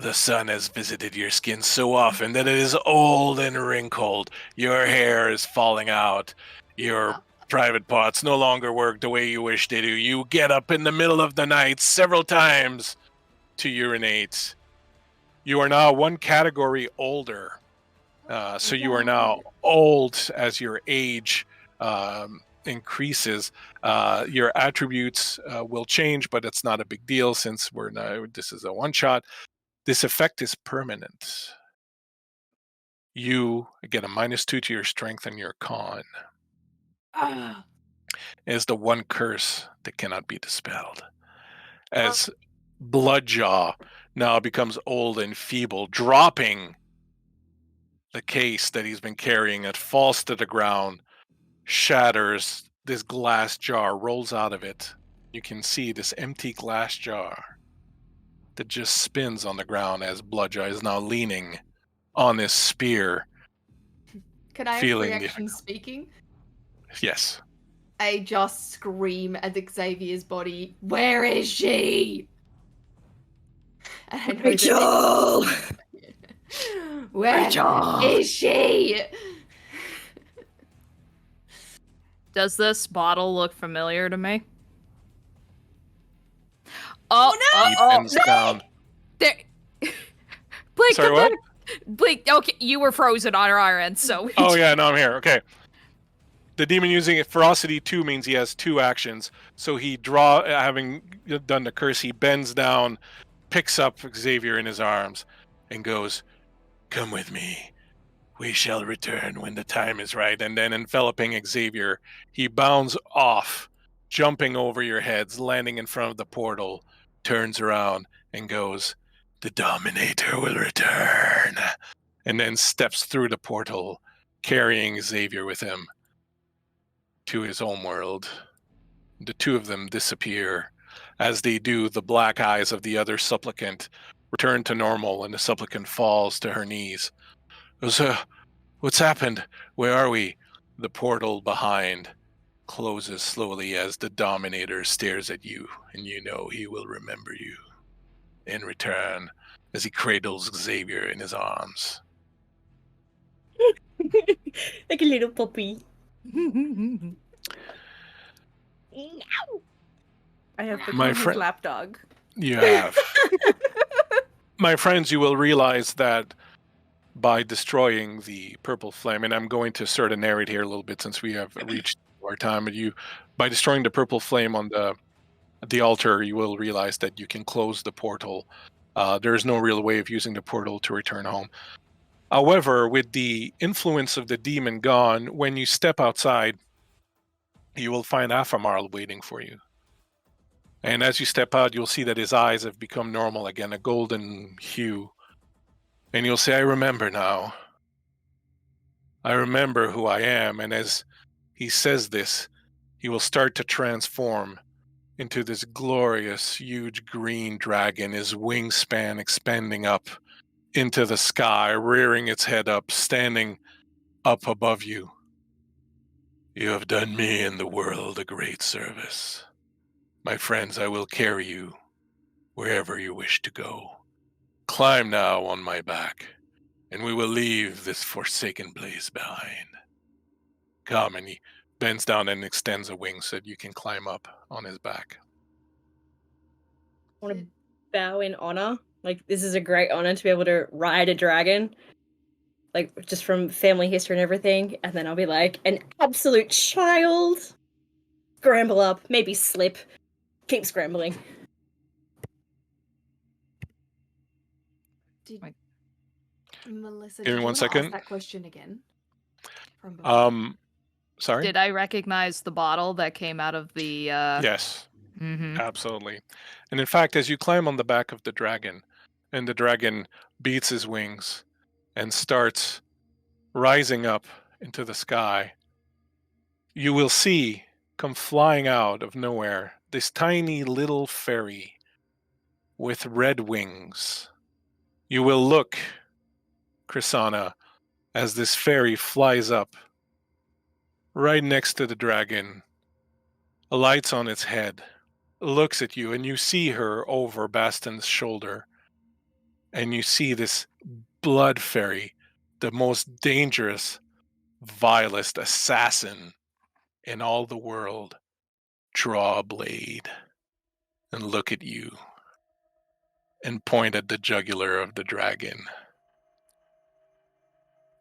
The sun has visited your skin so often that it is old and wrinkled. Your hair is falling out. Your private parts no longer work the way you wish they do. You get up in the middle of the night several times to urinate. You are now one category older. So you are now old as your age increases. Your attributes will change, but it's not a big deal since this is a one-shot. This effect is permanent. You get a -2 to your strength and your con. It is the one curse that cannot be dispelled. As Bloodjaw now becomes old and feeble, dropping the case that he's been carrying, it falls to the ground, shatters. This glass jar rolls out of it. You can see this empty glass jar that just spins on the ground as Bloodjaw is now leaning on his spear. Can I have Feeling the reaction speaking? Yes. I just scream at Xavier's body, "Where is she?" And I know that Rachel! Where Rachel! is she? Does this bottle look familiar to me? Oh, He bends down. There. Blake, Sorry, come what? back. Blake, okay, you were frozen on our end, so. Oh yeah, no, I'm here. Okay. The demon using ferocity 2 means he has 2 actions. So he having done the curse, he bends down, picks up Xavier in his arms, and goes, "Come with me. We shall return when the time is right." And then enveloping Xavier, he bounds off, jumping over your heads, landing in front of the portal, turns around and goes, "The Dominator will return." And then steps through the portal, carrying Xavier with him to his home world. The two of them disappear. As they do, the black eyes of the other supplicant return to normal, and the supplicant falls to her knees. What's happened? Where are we? The portal behind closes slowly as the Dominator stares at you, and you know he will remember you in return as he cradles Xavier in his arms. Like a little puppy. I have become My his friend- lapdog. You have. My friends, you will realize that by destroying the purple flame, and I'm going to sort of narrate here a little bit since we have reached our time, but by destroying the purple flame on the altar, you will realize that you can close the portal. There is no real way of using the portal to return home. However, with the influence of the demon gone, when you step outside, you will find Afamarl waiting for you. And as you step out, you'll see that his eyes have become normal again, a golden hue. And you'll say, "I remember now. I remember who I am." And as he says this, he will start to transform into this glorious, huge green dragon, his wingspan expanding up into the sky, rearing its head up, standing up above you. "You have done me and the world a great service. My friends, I will carry you wherever you wish to go. Climb now on my back, and we will leave this forsaken place behind. Come," and he bends down and extends a wing so that you can climb up on his back. I want to bow in honor. Like, this is a great honor to be able to ride a dragon. Like, just from family history and everything. And then I'll be like, an absolute child. Scramble up, maybe slip. Keep scrambling. Melissa, Give me did you one want to second. ask that question again? From before? Sorry? Did I recognize the bottle that came out of the? Yes. Mhm. Absolutely. And in fact, as you climb on the back of the dragon, and the dragon beats his wings and starts rising up into the sky, you will see come flying out of nowhere this tiny little fairy with red wings. You will look, Krisanna, as this fairy flies up right next to the dragon, alights on its head, looks at you, and you see her over Baston's shoulder. And you see this blood fairy, the most dangerous, vilest assassin in all the world, draw a blade and look at you and point at the jugular of the dragon.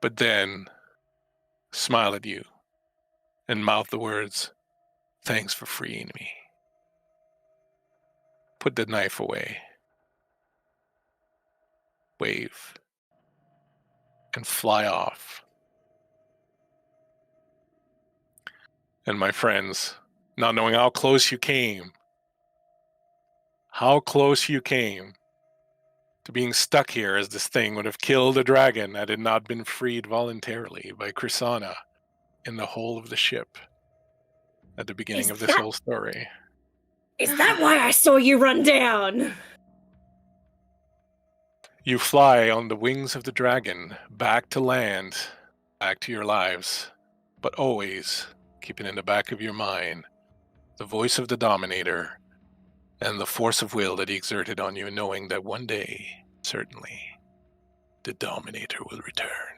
But then smile at you and mouth the words, "Thanks for freeing me." Put the knife away. Wave. And fly off. And my friends, not knowing how close you came to being stuck here as this thing would have killed a dragon had it not been freed voluntarily by Krisanna in the hull of the ship at the beginning of this whole story. Is that why I saw you run down? You fly on the wings of the dragon back to land, back to your lives, but always keeping in the back of your mind the voice of the Dominator and the force of will that he exerted on you, knowing that one day, certainly, the Dominator will return.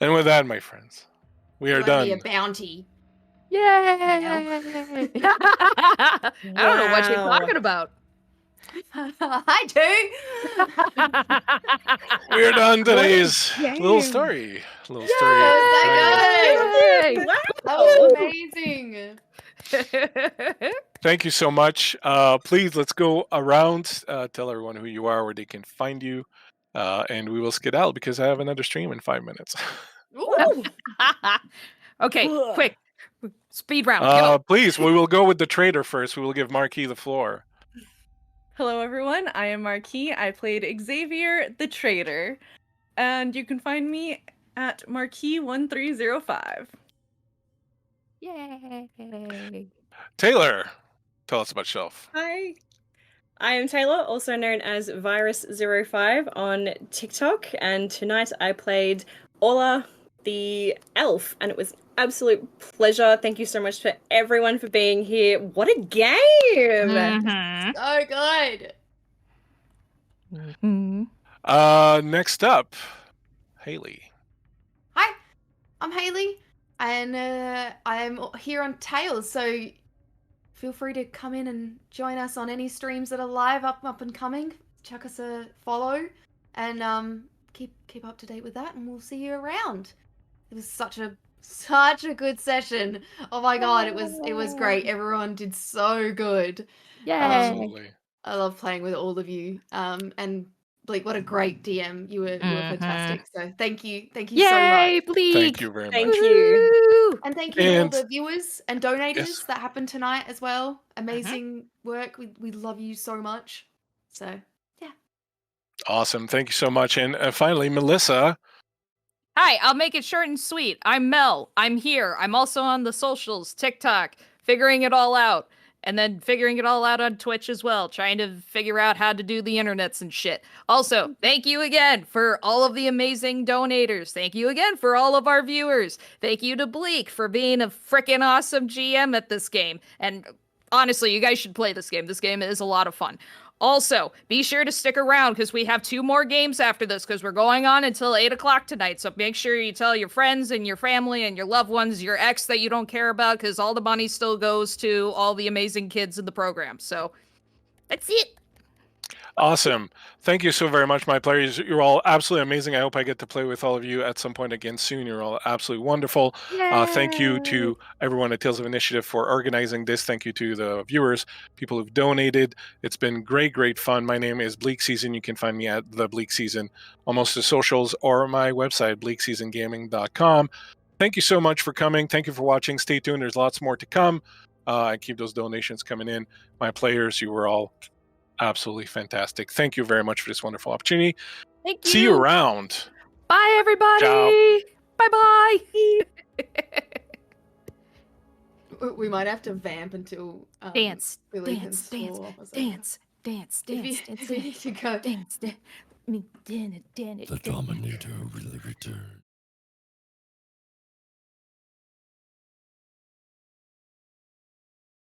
And with that, my friends, we are done. Be a bounty. Yay! I don't know what you're Wow. talking about. I do. We're done today's Yay. little story. Little That Yay! was amazing. Thank you so much. Please, let's go around, tell everyone who you are, where they can find you, and we will skedaddle because I have another stream in 5 minutes. Ooh. Okay, quick. Speed round. Go. Please, we will go with the trader first. We will give Marquis the floor. Hello, everyone. I am Marquis. I played Xavier the Traitor, and you can find me at Marquis1305. Yay! Taylor, tell us about yourself. Hi. I am Taylor, also known as Virus05 on TikTok, and tonight I played Ola the elf, and it was absolute pleasure. Thank you so much for everyone for being here. What a game! Mhm. So good. Mhm. Next up, Haley. Hi, I'm Haley, and I'm here on Tales. So feel free to come in and join us on any streams that are live, up and coming. Chuck us a follow, and keep up to date with that, and we'll see you around. It was such a good session. Oh my god, it was great. Everyone did so good. Yay! Absolutely. I love playing with all of you. And Bleak, what a great DM. You were fantastic. So thank you so Yay, much. Bleak! Thank you very much. Thank you. Woo! And thank you to all And- the viewers and donators Yes. that happened tonight as well. Amazing work. We love you so much. So Awesome. Thank you so much. And finally, Melissa. Hi, I'll make it short and sweet. I'm Mel. I'm here. I'm also on the socials, TikTok, figuring it all out. And then figuring it all out on Twitch as well, trying to figure out how to do the internets and shit. Also, thank you again for all of the amazing donators. Thank you again for all of our viewers. Thank you to Bleak for being a freaking awesome GM at this game. And honestly, you guys should play this game. This game is a lot of fun. Also, be sure to stick around because we have 2 more games after this because we're going on until 8 o'clock tonight. So make sure you tell your friends and your family and your loved ones, your ex that you don't care about, because all the money still goes to all the amazing kids in the program. So that's it. Awesome. Thank you so very much, my players. You're all absolutely amazing. I hope I get to play with all of you at some point again soon. You're all absolutely wonderful. Thank you to everyone at Tales of Initiative for organizing this. Thank you to the viewers, people who've donated. It's been great fun. My name is Bleak Season. You can find me at The Bleak Season on most of the socials or my website, bleakseasongaming.com. Thank you so much for coming. Thank you for watching. Stay tuned. There's lots more to come. I keep those donations coming in. My players, you were all absolutely fantastic. Thank you very much for this wonderful opportunity. Thank you. See you around. Bye, everybody. Ciao. Bye-bye. We might have to vamp until Dance, Billy dance, can dance, score or something. dance, dance, If dance, you, dance, if you need to go. dance, dance. The Dominator will return.